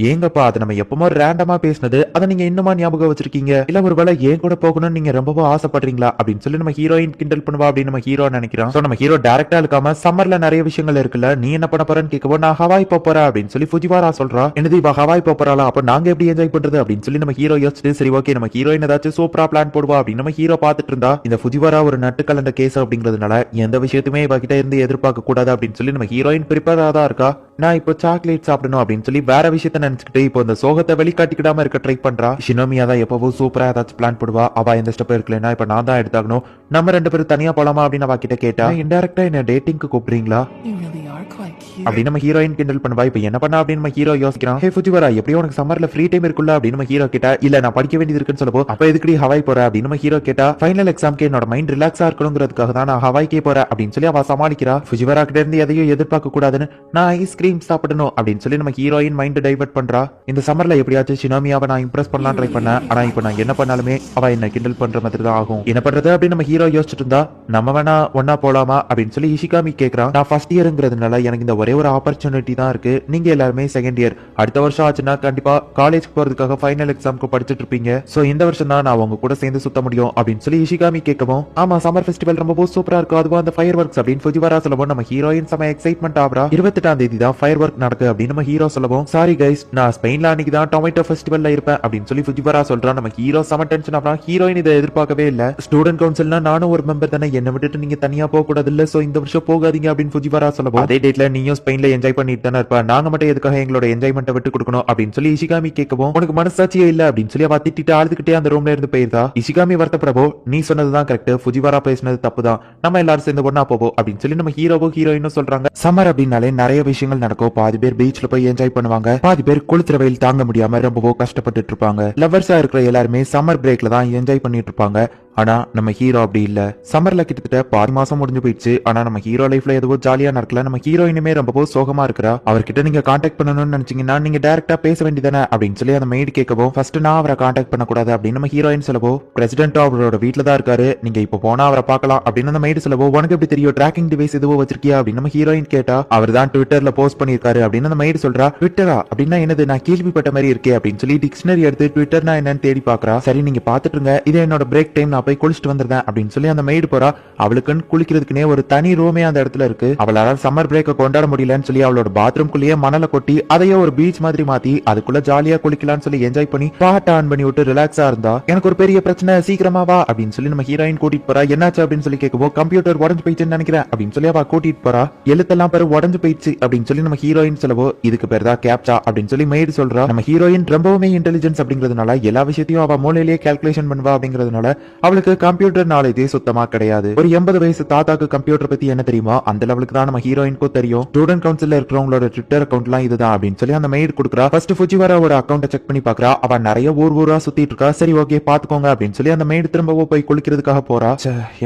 ஏங்கப்பா அது நம்ம எப்பமோ ரேண்டமா பேசினது, அதை நீங்க இன்னுமா ஞாபகம் வச்சிருக்கீங்க, இல்ல ஒருவேளை ஏன் கூட போகணும்னு நீங்க ரொம்பவும் ஆசைப்படுறீங்களா அப்படின்னு சொல்லி நம்ம ஹீரோயின் கிண்டல் பண்ணுவா அப்படின்னு நம்ம ஹீரோ நினைக்கிறோம். சோ நம்ம ஹீரோ டைரக்டா இருக்காம சம்மர்ல நிறைய விஷயங்கள் இருக்குல்ல, நீ என்ன பண்ண போறன்னு கேட்கவோ நான் ஹவாய் போறேன் அப்படின்னு சொல்லி ஃபுஜிவாரா சொல்றா. என்னது இவ ஹவாய் போறாளா, அப்ப நாங்க எப்படி என்ஜாய் பண்றது அப்படின்னு சொல்லி நம்ம ஹீரோ யோசிச்சுட்டு சரி ஓகே நம்ம ஹீரோயின் ஏதாச்சும் சூப்பரா பிளான் போடுவா அப்படின்னு நம்ம ஹீரோ பாத்துட்டு இருந்தா. இந்த ஃபுஜிவாரா ஒரு நட்டு கலந்த கேஸ் அப்படிங்கிறதுனால எந்த விஷயத்துமே இவகிட்ட இருந்து எதிர்பார்க்க கூடாது அப்படின்னு சொல்லி நம்ம ஹீரோயின் ப்ரிப்பேரா தான் இருக்கா. நான் இப்போ சாக்லேட் சாப்பிடணும் அப்படின்னு சொல்லி வேற விஷயத்த நினைச்சுக்கிட்டு இப்போ இந்த சோகத்தை வெளிக்காட்டிக்கிடாம இருக்க ட்ரை பண்றா. ஷினோமியா தான் எப்பவும் சூப்பரா ஏதாச்சும் பிளான் போடுவா. அவ எந்த ஸ்டெப் இருக்கலன்னா இப்ப நான் தான் எடுத்தாகணும், நம்ம ரெண்டு பேரும் தனியா போலாமா அப்படின்னு அவ கிட்ட கேட்டா. இன்டைரக்டா என்ன டேட்டிங்க்கு கூப்பிடுறீங்களா? You really are quite cute. அப்படின்னு நம்ம ஹீரோயின் கிண்டல் பண்ணுவா. இப்ப என்ன பண்ணா அப்படின்னு நம்ம ஹீரோ யோசிக்கிறான். ஹே ஃபுஜிவாரா, எப்படியும் உனக்கு சம்மர்ல ஃப்ரீ டைம் இருக்குல்ல அப்படின்னு நம்ம ஹீரோ கேட்டா, இல்ல நான் படிக்க வேண்டியது இருக்குன்னு சொல்லப்போ, அப்ப எதுக்குடி ஹவாய் போற அப்படின்னு நம்ம ஹீரோ கேட்டா, ஃபைனல் எக்ஸாம்க்கு என்னோட மைண்ட் ரிலாக்ஸா இருக்கணுங்கிறதுக்காக தான் நான் ஹவாய்க்கே போறேன் அப்படின்னு சொல்லி அவ சமாளிக்கிறா. ஃபுஜிவாரா கிட்ட இருந்து எதையும் எதிர்பார்க்க கூடாதுன்னு, நான் ஐஸ்கிரீம் சாப்பிடணும் அப்படின்னு சொல்லி நம்ம ஹீரோயின் மைண்ட் டைவர்ட் பண்றா. இந்த சம்மர்ல எப்படியாச்சும் ஷினோமியாவை நான் இம்ப்ரெஸ் பண்ணலாம் ட்ரை பண்ணேன். ஆனா இப்ப நான் என்ன பண்ணாலுமே அவ என்ன கிண்டல் பண்ற மாதிரி தான் ஆகும். என்ன பண்றது அப்படின்னு நம்ம ஹீரோ யோசிச்சுட்டு இருந்தா, நம்ம வேணா ஒன்னா போலாமா அப்படின்னு சொல்லி இஷிகாமி கேக்குறான். நான் ஃபர்ஸ்ட் இயர்ங்கிறதுனால எனக்கு இந்த ஒரே ஒரு ஆப்பர்ச்சுனிட்டி தான் இருக்கு. நீங்க எல்லாருமே செகண்ட் இயர். அடுத்த வருஷம் ஆச்சுன்னா கண்டிப்பா காலேஜ் போறதுக்காக ஃபைனல் எக்ஸாம்க்கு படிச்சிட்டு இருப்பீங்க. சோ இந்த வருஷம் தான் நான் உங்க கூட சேர்ந்து சுத்த முடியும் அப்படின்னு சொல்லி இஷிகாமி கேட்கவும், ஆமா சம்மர் ஃபெஸ்டிவல் ரொம்ப சூப்பரா இருக்கும், அதுவும் அந்த ஃபயர் ஒர்க்ஸ் அப்படின்னு ஃபுஜிவாரா சொல்லவும் நம்ம ஹீரோயின் செம எக்ஸைட்மெண்ட் ஆகுறா. 28ஆம் தேதி தான் ஃபயர் ஒர்க் நடக்கு அப்படின்னு நம்ம ஹீரோ சொல்லவும், சாரி கைஸ் நான் ஸ்பெயின்ல அன்னைக்கு தான் டொமேட்டோ ஃபெஸ்டிவல்ல இருப்பேன் அப்படின்னு சொல்லி ஃபுஜிவாரா சொல்றான். நம்ம ஹீரோ செம டென்ஷன் ஆகுறான். ஹீரோயின் இதை எதிர்பார்க்கவே இல்ல. ஸ்டூடெண்ட் கவுன்சில்னா நானும் ஒரு மெம்பர் தானே, என்ன விட்டுட்டு நீங்க தனியா போக கூடாது இல்ல, சோ இந்த வருஷம் போகாதீங்க அப்படின்னு ஃபுஜிவாரா சொல்லவும், அதே டேட்ல நீயும் ஸ்பெயின்ல என்ஜாய் பண்ணிட்டு தானே இருப்ப, நாங்க மட்டும் எதுக்காக எங்களோட என்ஜாய்மெண்ட்டை விட்டு கொடுக்கணும் அப்படின்னு சொல்லி இஷிகாமி கேட்கவும், உனக்கு மனசாட்சியே இல்ல அப்படின்னு சொல்லி அவ திட்டிட்டு அழுதுகிட்டே அந்த ரூம்ல இருந்து போயிருந்தா. இஷிகாமி வருத்தப்படவோ, நீ சொன்னதுதான் கரெக்ட், ஃபுஜிவாரா பேசினது தப்புதான், நம்ம எல்லாரும் சேர்ந்து ஒன்னா போவோம் அப்படின்னு சொல்லி நம்ம ஹீரோவோ ஹீரோயினும் சொல்றாங்க. சம்மர் அப்படின்னாலே நிறைய விஷயங்கள் நடக்கும். பாதி பேர் பீச்ல போய் என்ஜாய் பண்ணுவாங்க, பாதி பேர் குளித்துற வெயில் தாங்க முடியாம ரொம்பவோ கஷ்டப்பட்டு இருப்பாங்க. லவ்வர்ஸா இருக்கிற எல்லாருமே சம்மர் பிரேக்ல தான் என்ஜாய் பண்ணிட்டு இருப்பாங்க. ஆனா நம்ம ஹீரோ அப்படி இல்ல. சம்மர்ல கிட்டத்தட்ட 10 மாசம் முடிஞ்சு போயிடுச்சு. ஆனா நம்ம ஹீரோ லைஃப்ல எதுவும் ஜாலியா நடக்கல. நம்ம ஹீரோயினுமே ரொம்ப சோகமா இருக்கிறா. அவர்கிட்ட நீங்க கான்டாக்ட் பண்ணணும்னு நினைச்சீங்கன்னா நீங்க டைரக்டா பேச வேண்டியதானே அப்படின்னு சொல்லி அந்த மெய்டு கேட்கவும், ஃபர்ஸ்ட் நான் அவரை கான்டாக்ட் பண்ணக்கூடாது அப்படின்னு நம்ம ஹீரோயின் சொல்லவோ, பிரசிடென்ட் அவரோட வீட்டுல தான் இருக்காரு, நீங்க இப்ப போனா அவரை பார்க்கலாம் அப்படின்னு அந்த மெய்டு சொல்லவோ, உனக்கு எப்படி தெரியும், ட்ராக்கிங் டிவைஸ் எதுவும் வச்சிருக்கியா அப்படின்னு நம்ம ஹீரோயின் கேட்டா, அவர் தான் ட்விட்டர்ல போஸ்ட் பண்ணிருக்காரு அப்படின்னு அந்த மெய்டு சொல்றா. ட்விட்டரா அப்படின்னா என்னது, நான் கேள்விப்பட்ட மாதிரி இருக்கே அப்படின்னு சொல்லி டிக்ஷனரி எடுத்து ட்விட்டர்னா என்னன்னு தேடி பாக்குறா. சரி நீங்க பாத்துட்டு இருங்க, இது என்னோட பிரேக் டைம், நான் போய் குளிச்சுட்டு வந்துருந்தேன் அப்படின்னு சொல்லி அந்த மெய்டு போறா. அவளுக்குன்னு குளிக்கிறதுக்குனே ஒரு தனி ரூமே அந்த இடத்துல இருக்கு. அவளால சம்மர் பிரேக்க கொண்டாட முடியலன்னு சொல்லி அவளோட பாத்ரூம்குள்ளேயே மணலை கொட்டி அதையே ஒரு பீச் மாதிரி மாத்தி அதுக்குள்ள ஜாலியா குளிக்கலாம்னு சொல்லி என்ஜாய் பண்ணி பாட்ட ஆன் பண்ணி விட்டு ரிலாக்ஸா இருந்தா. எனக்கு ஒரு பெரிய பிரச்சனை, சீக்கிரமா வா அப்படின்னு சொல்லி நம்ம ஹீரோயின் கூட்டிட்டு போறா. என்னாச்சு அப்படின்னு சொல்லி கேட்கவும், கம்ப்யூட்டர் உடஞ்சு போயிடுச்சுன்னு நினைக்கிறேன் அப்படின்னு சொல்லி அவ கூட்டிட்டு போறா. எழுத்தெல்லாம் பேரு உடஞ்சு போயிடுச்சு அப்படின்னு சொல்லி நம்ம ஹீரோயின் சொல்லவோ, இதுக்கு பேர் தான் கேப்சா அப்படின்னு சொல்லி மெய்டு சொல்றா. நம்ம ஹீரோயின் ரொம்பவுமே இன்டெலிஜென்ஸ் அப்படிங்கிறதுனால எல்லா விஷயத்தையும் அவ மூளையிலேயே கால்குலேஷன் பண்ணுவா. அப்படிங்கிறதுனால அவளுக்கு கம்ப்யூட்டர் நாலேஜே சுத்தமா கிடையாது. ஒரு 80 வயசு தாத்தாக்கு கம்ப்யூட்டர் பத்தி என்ன தெரியுமா, அந்த லெவலுக்கு தான் நம்ம ஹீரோயினுக்கும் தெரியும். ஸ்டூடெண்ட் கவுன்சில்ல இருக்கிறவங்களோட ட்விட்டர் அக்கௌண்ட்லாம் இதுதான் அப்படின்னு சொல்லி அந்த மெய்டு கொடுக்குறா. ஃபர்ஸ்ட் ஃபுஜிவாராவோட அக்கௌண்ட்டை செக் பண்ணி பாக்குறா. அவ நிறைய ஊரா சுத்திட்டு இருக்கா. சரி ஓகே பாத்துக்கோங்க அப்படின்னு சொல்லி அந்த மெய்டு திரும்பவும் போய் குளிக்கிறதுக்காக போறா.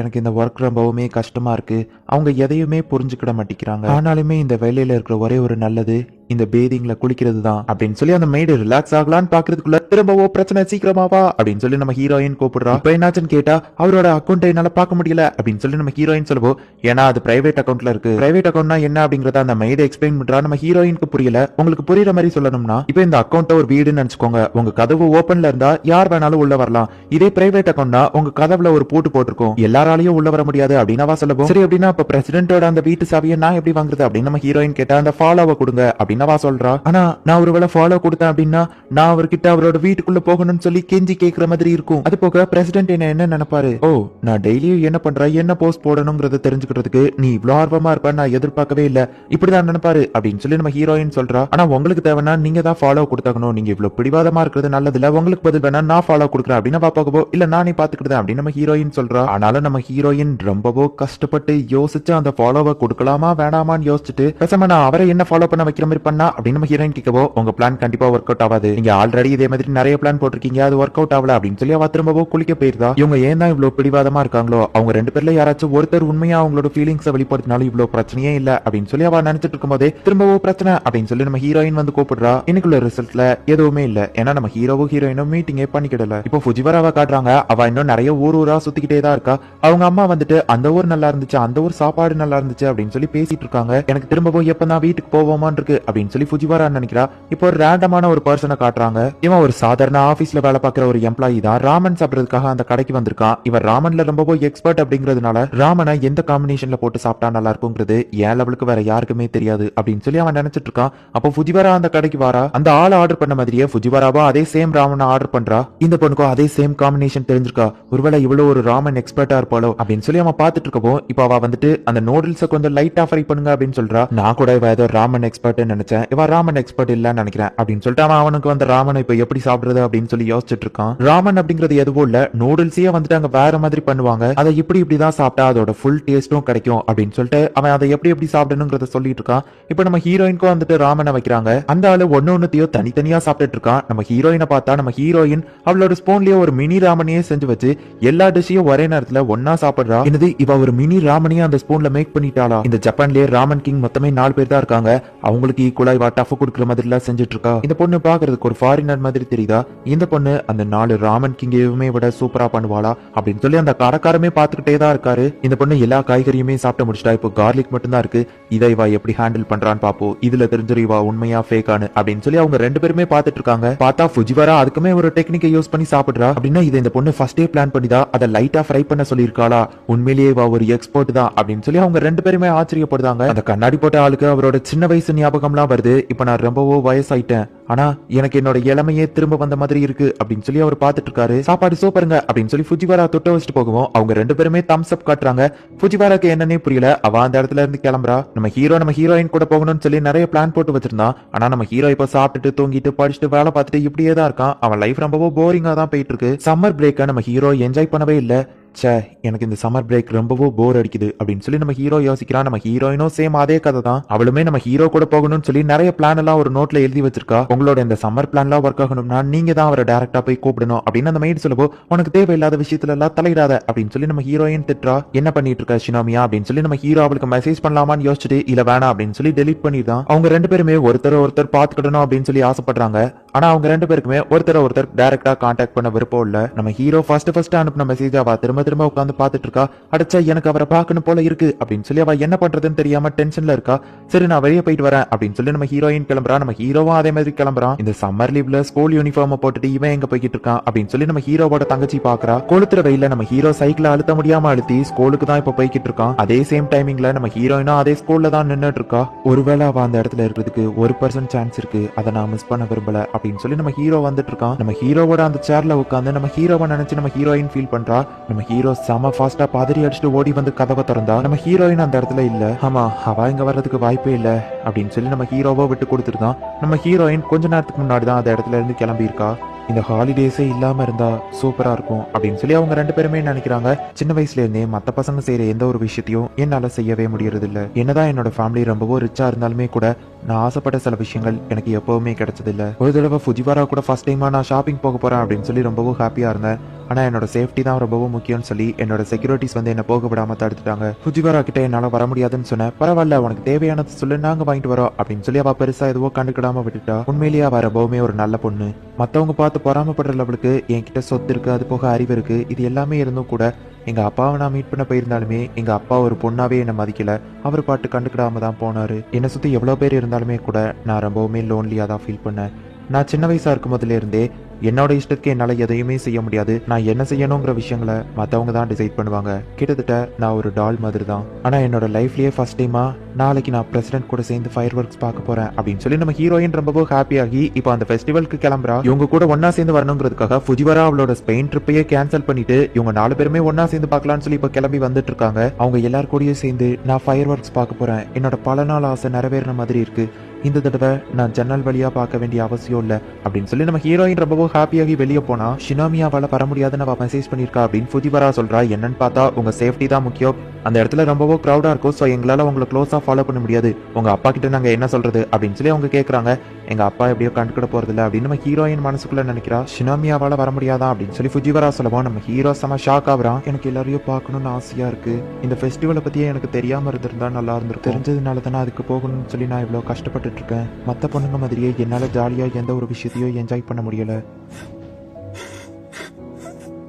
எனக்கு இந்த ஒர்க் ரொம்பவுமே கஷ்டமா இருக்கு, அவங்க எதையுமே புரிஞ்சுக்கிட மாட்டேங்கிறாங்க. ஆனாலுமே இந்த வேலையில இருக்கிற ஒரே ஒரு நல்லது இந்த பேதிங்ல குளிக்கிறது தான் அப்படின்னு சொல்லி அந்த மெய்டு ரிலாக்ஸ் ஆகலான்னு பாக்குறதுக்குள்ள திரும்பவோ பிரச்சனை, சீக்கிரமாவா அப்படின்னு சொல்லி நம்ம ஹீரோயின் கூப்பிடுறா. இப்ப என்னாச்சுன்னு கேட்டா, அவரோட அக்கௌண்ட் என்னால பார்க்க முடியல அப்படின்னு சொல்லி நம்ம ஹீரோயின் சொல்லுவோம். ஏன்னா அது பிரைவேட் அக்கௌண்ட்ல இருக்கு. பிரைவேட் அக்கௌண்ட்னா என்ன அப்படிங்கறத அந்த மெய்டு எக்ஸ்பிளைன் பண்றா. நம்ம ஹீரோயினுக்கு புரியல. உங்களுக்கு புரியுற மாதிரி சொல்லணும்னா, இப்ப இந்த அக்கௌண்ட் ஒரு வீடுன்னு நினைச்சுக்கோங்க. உங்க கதவு ஓபன்ல இருந்தா யார் வேணாலும் உள்ள வரலாம். இதே பிரைவேட் அக்கௌண்ட்னா உங்க கதவுல ஒரு பூட்டு போட்டிருக்கும், எல்லாராலையும் உள்ள வர முடியாது அப்படின்னு சொல்லுவோம். சரி அப்படின்னா இப்ப பிரசிடென்ட்டோட அந்த வீட்டு சாவியை நான் எப்படி வாங்குறது அப்படின்னு நம்ம ஹீரோயின் கேட்டா, அந்த ஃபாலோவை கொடுங்க அப்படின்னு சொல்றா. ஆனா நான் ஒருவேளை ஃபாலோ கொடுத்தேன் அப்படின்னா நான் அவர்கிட்ட அவரோட வீட்டுக்குள்ள போகணும்னு சொல்லி கெஞ்சி கேட்கிற மாதிரி இருக்கும். அது போக பிரசிடென்ட் என்ன நினைப்பாரு, ஓ நான் டெய்லியும் என்ன பண்றேன், என்ன போஸ்ட் போடணும்ங்கறத தெரிஞ்சுக்கிறதுக்கு நீ இவ்வளவு ஆர்வமா இருப்ப நான் எதிர்பார்க்கவே இல்ல, இப்படிதான் நினைப்பாரு அப்படின்னு சொல்லி நம்ம ஹீரோயின் சொல்றா. ஆனா உங்களுக்கு தேவைன்னா நீங்க தான் ஃபாலோ கொடுத்தாகணும், நீங்க இவ்வளவு பிடிவாதமா இருக்கிறது நல்லது இல்ல, உங்களுக்கு பதில் வேணா நான் ஃபாலோ கொடுக்குறேன் அப்படின்னு பாப்பாகவோ, இல்ல நானே பாத்துக்கிட்டேன் அப்படின்னு நம்ம ஹீரோயின் சொல்றா. ஆனாலும் நம்ம ஹீரோயின் ரொம்பவோ கஷ்டப்பட்டு யோசிச்சு அந்த ஃபாலோவை கொடுக்கலாமா வேணாமான்னு யோசிச்சுட்டு, பேசாம நான் அவரை என்ன ஃபாலோ பண்ண வைக்கிற மாதிரி பண்ணா அப்படின்னு நம்ம ஹீரோயின் கேட்கவோ, உங்க பிளான் கண்டிப்பா ஒர்க் அவுட் ஆகாது, நீங்க ஆல்ரெடி இதே மாதிரி நிறைய பிளான் போட்டிருக்கீங்க, அது ஒர்க் அவுட் ஆகல அப்படின்னு சொல்லி அவ திரும்பவோ குளிக்க போயிருந்தா. இவங்க ஏன் தான் இவ்வளவு பிடிவாதமா இருக்காங்களோ, அவங்க ரெண்டு பேர்ல யாராச்சும் ஒருத்தர் உண்மையா அவங்களோட ஃபீலிங்ஸை வெளிப்படுத்தினாலும் இவ்வளவு பிரச்சனையே இல்ல அப்படின்னு சொல்லி அவ நினைச்சிட்டு இருக்கும் போதே திரும்பவோ பிரச்சனை அப்படின்னு சொல்லி நம்ம ஹீரோயின் வந்து கூப்பிடுறா. இன்னைக்குள்ள ரிசல்ட்ல எதுவுமே இல்ல, ஏன்னா நம்ம ஹீரோவும் ஹீரோயினும் மீட்டிங்கே பண்ணிக்கிடல. இப்போ ஃபுஜிவாராவை காட்டுறாங்க. அவ இன்னும் நிறைய ஊரா சுத்திக்கிட்டே தான் இருக்கா. அவங்க அம்மா வந்துட்டு அந்த ஊர் நல்லா இருந்துச்சு, அந்த ஊர் சாப்பாடு நல்லா இருந்துச்சு அப்படின்னு சொல்லி பேசிட்டு இருக்காங்க. எனக்கு திரும்பவும் எப்பதான் வீட்டுக்கு போவோமான் இருக்கு அப்படின்னு சொல்லி ஃபுஜிவாரா நினைக்கிறா. இப்போ ஒரு ரேண்டமான ஒரு பர்சனை காட்டுறாங்க. இவன் ஒரு சாதாரண ஆபீஸ்ல வேலை பார்க்கிற ஒரு எம்ப்ளாயி தான். ராமன் சாப்பிடுறதுக்காக அந்த கடைக்கு வந்திருக்கான். இவன் ராமன்ல ரொம்பவோ எக்ஸ்பர்ட் அப்படிங்கிறதுனால ராமனை எந்த காம்பினேஷன்ல போட்டு சாப்பிட்டா நல்லா இருக்குங்கிறது ஏன் லெவலுக்கு வேற யாருக்குமே தெரியாது அப்படின்னு சொல்லி அவன் நினைச்சிட்டு இருக்கான். அப்போ ஃபுஜிவாரா அந்த கடைக்கு வாரா. அந்த ஆள் ஆர்டர் பண்ண மாதிரியே ஃபுஜிவாராவா அதே சேம் ராமனை ஆர்டர் பண்றா. இந்த பொண்ணுக்கும் அதே சேம் காம்பினேஷன் தெரிஞ்சிருக்கா. ஒருவேளை இவ்வளவு ஒரு ராமன் எக்ஸ்பர்ட்டா இருப்பாளோ அப்படின்னு சொல்லி அவன் பாத்துட்டு இருக்கப்போ, இப்போ அவ வந்துட்டு அந்த நூடுல்ஸை கொஞ்சம் லைட்டா ஃப்ரை பண்ணுங்க அப்படின்னு சொல்றா. நான் கூட இவ ஏதோ ராமன் எக்ஸ்பர்ட் நினைச்சேன், இவ ராமன் எக்ஸ்பர்ட் இல்லன்னு நினைக்கிறேன் அப்படின்னு சொல்லிட்டு அவனுக்கு வந்து ராமனை இப்ப எப்படி சாப்பிடுறது அப்படின்னு சொல்லி யோசிச்சுட்டு இருக்கான். ராமன் அப்படிங்கிறது எதுவும் இல்ல, நூடுல்ஸே வந்துட்டு அங்க வேற மாதிரி பண்ணுவாங்க, அதை இப்படிதான் சாப்பிட்டா அதோட ஃபுல் டேஸ்டும் கிடைக்கும் அப்படின்னு சொல்லிட்டு அவன் அதை எப்படி சாப்பிடணுங்கிறத சொல்லிட்டு இருக்கான். இப்ப நம்ம ஹீரோயினுக்கும் வந்துட்டு ராமனை வைக்கிறாங்க. அந்த ஆளு ஒன்னொன்னுத்தையும் தனித்தனியா சாப்பிட்டுட்டு இருக்கான். நம்ம ஹீரோயினை பார்த்தா நம்ம ஹீரோயின் அவளோட ஸ்பூன்லயே ஒரு மினி ராமனையே செஞ்சு வச்சு எல்லா டிஷ்ஷையும் ஒரே நேரத்துல ஒன்னா சாப்பிடுறா. என்னது, இவ ஒரு மினி ராமனையே அந்த ஸ்பூன்ல மேக் பண்ணிட்டாளா? இந்த ஜப்பான்லயே ராமன் கிங் மொத்தமே 4 பேர் தான் இருக்காங்க. அவங்களுக்கு ஈக்குவலா இவ டஃப் கொடுக்குற மாதிரி எல்லாம் செஞ்சுட்டு இருக்கா. இந்த பொண்ணு பாக்குறதுக்கு ஒரு ஃபாரினர் மாதிரி தெரியுதா? இந்த பொண்ணு அந்த 4 ராமன் கிங்கையுமே விட சூப்பரா பண்ணுவாளா அப்படின்னு சொல்லி அந்த கடைக்காரமே பாத்துக்கிட்டே தான் இருக்காரு. இந்த பொண்ணு எல்லா காய்கறியுமே சாப்பிட்டு முடிச்சிட்டா. இப்போ கார்லிக் மட்டும் தான் இருக்கு. இதை இவ எப்படி ஹேண்டில் பண்றான்னு பாப்போம். இதுல தெரிஞ்சிரு இவ உண்மையா ஃபேக்கானு அப்படின்னு சொல்லி அவங்க 2 பேருமே பாத்துட்டு இருக்காங்க. பார்த்தா ஃபுஜிவாரா அதுக்குமே ஒரு டெக்னிக்கை யூஸ் பண்ணி சாப்பிடுறா. அப்படின்னா இதை இந்த பொண்ணு ஃபர்ஸ்டே பிளான் பண்ணிதா அதை லைட்டா ஃப்ரை பண்ண சொல்லியிருக்காளா? உண்மையிலேயே இவ ஒரு எக்ஸ்பர்ட் தான் அப்படின்னு சொல்லி அவங்க 2 பேருமே ஆச்சரியப்படுறாங்க. அந்த கண்ணாடி போட்ட ஆளுக்கு அவரோட சின்ன வயசு ஞாபகம்லாம் வருது. இப்ப நான் ரொம்பவோ வயசாயிட்டேன், ஆனா எனக்கு என்னோட இளமையே திரும்ப வந்த மாதிரி இருக்கு அப்படின்னு சொல்லி அவர் பாத்துட்டு இருக்காரு. சாப்பாடு சூப்பருங்க அப்படின்னு சொல்லி ஃபுஜிவாரா தொட்ட வச்சுட்டு போகவும் அவங்க 2 பேருமே தம்ஸ் அப் காட்டுறாங்க. ஃபுஜிவாராக்கு என்னன்னே புரியல. அவ அந்த இடத்துல இருந்து கிளம்புறா. நம்ம ஹீரோயின் கூட போகணும்னு சொல்லி நிறைய பிளான் போட்டு வச்சிருந்தான். ஆனா நம்ம ஹீரோ இப்ப சாப்பிட்டுட்டு தூங்கிட்டு படிச்சுட்டு வேலை பார்த்துட்டு இப்படியே தான் இருக்கான். அவன் லைஃப் ரொம்பவோ போரிங்கா தான் போயிட்டு இருக்கு. சம்மர் பிரேக்க நம்ம ஹீரோ என்ஜாய் பண்ணவே இல்ல. சே, எனக்கு இந்த சம்மர் பிரேக் ரொம்பவோ போர் அடிக்குது அப்படின்னு சொல்லி நம்ம ஹீரோ யோசிக்கிறான். நம்ம ஹீரோயினும் சேம் அதே கதை தான். அவளுமே நம்ம ஹீரோ கூட போகணும்னு சொல்லி நிறைய பிளான் எல்லாம் ஒரு நோட்ல எழுதி வச்சிருக்கா. உங்களோட இந்த சம்மர் பிளான்லாம் ஒர்க் ஆகணும்னா நீங்க தான் அவரை டைரக்டா போய் கூப்பிடணும் அப்படின்னு அந்த மெய்டு சொல்லவோ, உனக்கு தேவையில்லாத விஷயத்துல எல்லாம் தலையிடாத அப்படின்னு சொல்லி நம்ம ஹீரோயின் திட்டுறா. என்ன பண்ணிட்டு இருக்க ஷினோமியா அப்படின்னு சொல்லி நம்ம ஹீரோ அவளுக்கு மெசேஜ் பண்ணலாமான்னு யோசிச்சுட்டு இல்ல வேணாம் அப்படின்னு சொல்லி டெலிட் பண்ணிடுறான். அவங்க 2 பேருமே ஒருத்தர் பாத்துக்கிடணும் அப்படின்னு சொல்லி ஆசைப்படுறாங்க. ஆனா அவங்க 2 பேருக்குமே ஒருத்தர் டைரக்டா கான்டாக்ட் பண்ண விருப்பம் இல்ல. நம்ம ஹீரோ ஃபர்ஸ்ட் அனுப்பின மெசேஜ் அவ திரும்ப உட்காந்து பாத்துட்டு இருக்கா. அடைச்சா எனக்கு அவரை பார்க்கணும் போல இருக்கு அப்படின்னு சொல்லி அவ என்ன பண்றதுன்னு தெரியாம டென்ஷன்ல இருக்கா. சரி நான் வெளியே போயிட்டு வரேன் அப்படின்னு சொல்லி நம்ம ஹீரோயின் கிளம்புறா. நம்ம ஹீரோவும் அதே மாதிரி கிளம்புறான். இந்த சம்மர் லீவ்ல ஸ்கூல் யூனிஃபார்ம் போட்டுட்டு இவன் எங்க போய்கிட்டு இருக்கான் அப்படின்னு சொல்லி நம்ம ஹீரோவோட தங்கச்சி பாக்குறா. கொளுத்துற வெயில நம்ம ஹீரோ சைக்கிள் அழுத்த முடியாம அழுத்தி ஸ்கூலுக்கு தான் இப்ப போய்கிட்டு இருக்கான். அதே சேம் டைமிங்ல நம்ம ஹீரோயினும் அதே ஸ்கூல்ல தான் நின்னுட்டு இருக்கா. ஒருவேளை அவ அந்த இடத்துல இருக்கிறதுக்கு 1% சான்ஸ் இருக்கு, அதை நான் மிஸ் பண்ண விரும்பல அப்படின்னு சொல்லி நம்ம ஹீரோ வந்துட்டு இருக்கான். நம்ம ஹீரோவோட அந்த சேர்ல உட்காந்து நம்ம ஹீரோவை நினைச்சு நம்ம ஹீரோயின் ஃபீல் பண்றா. நம்ம ஹீரோ செம ஃபாஸ்டா பதறி அடிச்சுட்டு ஓடி வந்து கதவை திறந்தா. நம்ம ஹீரோயின் அந்த இடத்துல இல்ல. ஆமா, அவ இங்க வர்றதுக்கு வாய்ப்பே இல்ல அப்படின்னு சொல்லி நம்ம ஹீரோவை விட்டு கொடுத்துருந்தான். நம்ம ஹீரோயின் கொஞ்ச நேரத்துக்கு முன்னாடி தான் அந்த இடத்துல இருந்து கிளம்பி இருக்கா. இந்த ஹாலிடேஸே இல்லாம இருந்தா சூப்பரா இருக்கும் அப்படின்னு சொல்லி அவங்க 2 பேருமே நினைக்கிறாங்க. சின்ன வயசுல இருந்தே மத்த பசங்க செய்யற எந்த ஒரு விஷயத்தையும் என்னால செய்யவே முடியறது இல்ல. என்னதான் என்னோட ஃபேமிலி ரொம்பவும் ரிச்சா இருந்தாலுமே கூட நான் ஆசைப்பட்ட சில விஷயங்கள் எனக்கு எப்பவுமே கிடைச்சது இல்ல. ஒரு தடவை ஃபுஜிவாரா கூட ஃபர்ஸ்ட் டைமா நான் ஷாப்பிங் போக போறேன் அப்படின்னு சொல்லி ரொம்பவும் ஹாப்பியா இருந்தேன். ஆனா என்னோட சேஃப்டி தான் ரொம்பவும் முக்கியம்னு சொல்லி என்னோட செக்யூரிட்டிஸ் வந்து என்ன போக விடாம தடுத்துட்டாங்க. ஃபுஜிவாரா கிட்ட என்னால வர முடியாதுன்னு சொன்னேன். பரவாயில்ல, உனக்கு தேவையானது சொல்லு, நாங்க வாங்கிட்டு வரோம் அப்படின்னு சொல்லி அவ பெருசா எதுவோ கண்டுக்கிடாம விட்டுட்டா. உண்மையிலேயே அவ ரொம்பவுமே ஒரு நல்ல பொண்ணு. மத்தவங்க பார்த்து பொறாமப்படுற லெவலுக்கு என்கிட்ட சொத்து இருக்கு, அது போக அறிவு இருக்கு. இது எல்லாமே இருந்தும் கூட எங்க அப்பாவை நான் மீட் பண்ண போயிருந்தாலுமே எங்க அப்பா ஒரு பொண்ணாவே என்ன மதிக்கல. அவர் பாட்டு கண்டுக்கிடாம தான் போனாரு. என்னை சுத்தி எவ்வளவு பேர் இருந்தாலுமே கூட நான் ரொம்பவுமே லோன்லியா தான் ஃபீல் பண்ணேன். நான் சின்ன வயசா இருக்கும் போதுல இருந்தே என்னோட இஷ்டத்துக்கு என்னால எதையுமே செய்ய முடியாது. நான் என்ன செய்யணுங்கிற விஷயங்களை மத்தவங்க தான் டிசைட் பண்ணுவாங்க. கிட்டத்தட்ட நான் ஒரு டால் மாதிரி தான். ஆனா என்னோட லைஃப்லயே ஃபர்ஸ்ட் டைமா நாளைக்கு நான் பிரசிடென்ட் கூட சேர்ந்து ஃபயர் ஒர்க்ஸ் பார்க்க போறேன் அப்படின்னு சொல்லி நம்ம ஹீரோயின் ரொம்பவும் ஹாப்பியாகி இப்போ அந்த ஃபெஸ்டிவலுக்கு கிளம்புறா. இவங்க கூட ஒன்னா சேர்ந்து வரணுங்கிறதுக்காக ஃபுஜிவாரா அவளோட ஸ்பெயின் ட்ரிப்பையே கேன்சல் பண்ணிட்டு இவங்க 4 பேருமே ஒன்னா சேர்ந்து பார்க்கலாம்னு சொல்லி இப்போ கிளம்பி வந்துட்டு இருக்காங்க. அவங்க எல்லாரும் கூடயும் சேர்ந்து நான் ஃபயர் ஒர்க்ஸ் பார்க்க போறேன், என்னோட பல நாள் ஆசை நிறைவேறின மாதிரி இருக்கு, இந்த தடவை நான் ஜன்னல் வழியா பார்க்க வேண்டிய அவசியம் இல்ல அப்படின்னு சொல்லி நம்ம ஹீரோயின் ரொம்பவும் ஹாப்பியாகி வெளியே போனா. ஷினோமியாவால வர முடியாதுன்னு அவ மெசேஜ் பண்ணிருக்கா அப்படின்னு ஃபுஜிவாரா சொல்றா. என்னன்னு பார்த்தா உங்க சேஃப்டி தான் முக்கியம், அந்த இடத்துல ரொம்பவும் க்ரௌடா இருக்கும், ஸோ எங்களால உங்களை க்ளோஸா ஃபாலோ பண்ண முடியாது, உங்க அப்பா கிட்ட நாங்க என்ன சொல்றது அப்படின்னு சொல்லி அவங்க கேட்கறாங்க. எங்க அப்பா எப்படியோ கண்டுக்கிட போறது இல்ல அப்படின்னு நம்ம ஹீரோயின் மனசுக்குள்ள நினைக்கிறா. ஷினோமியாவால வர முடியாதா அப்படின்னு சொல்லி ஃபுஜிவாரா சொல்லவும் நம்ம ஹீரோ செம ஷாக் ஆகுறான். எனக்கு எல்லாரையும் பார்க்கணும்னு ஆசையா இருக்கு, இந்த ஃபெஸ்டிவலை பத்தியே எனக்கு தெரியாம இருந்திருந்தா நல்லா இருந்திருக்கும், தெரிஞ்சதுனால தானே அதுக்கு போகணும்னு சொல்லி நான் இவ்வளவு கஷ்டப்பட்டுட்டு இருக்கேன். மற்ற பொண்ணுங்க மாதிரியே என்னால ஜாலியா எந்த ஒரு விஷயத்தையும் என்ஜாய் பண்ண முடியல.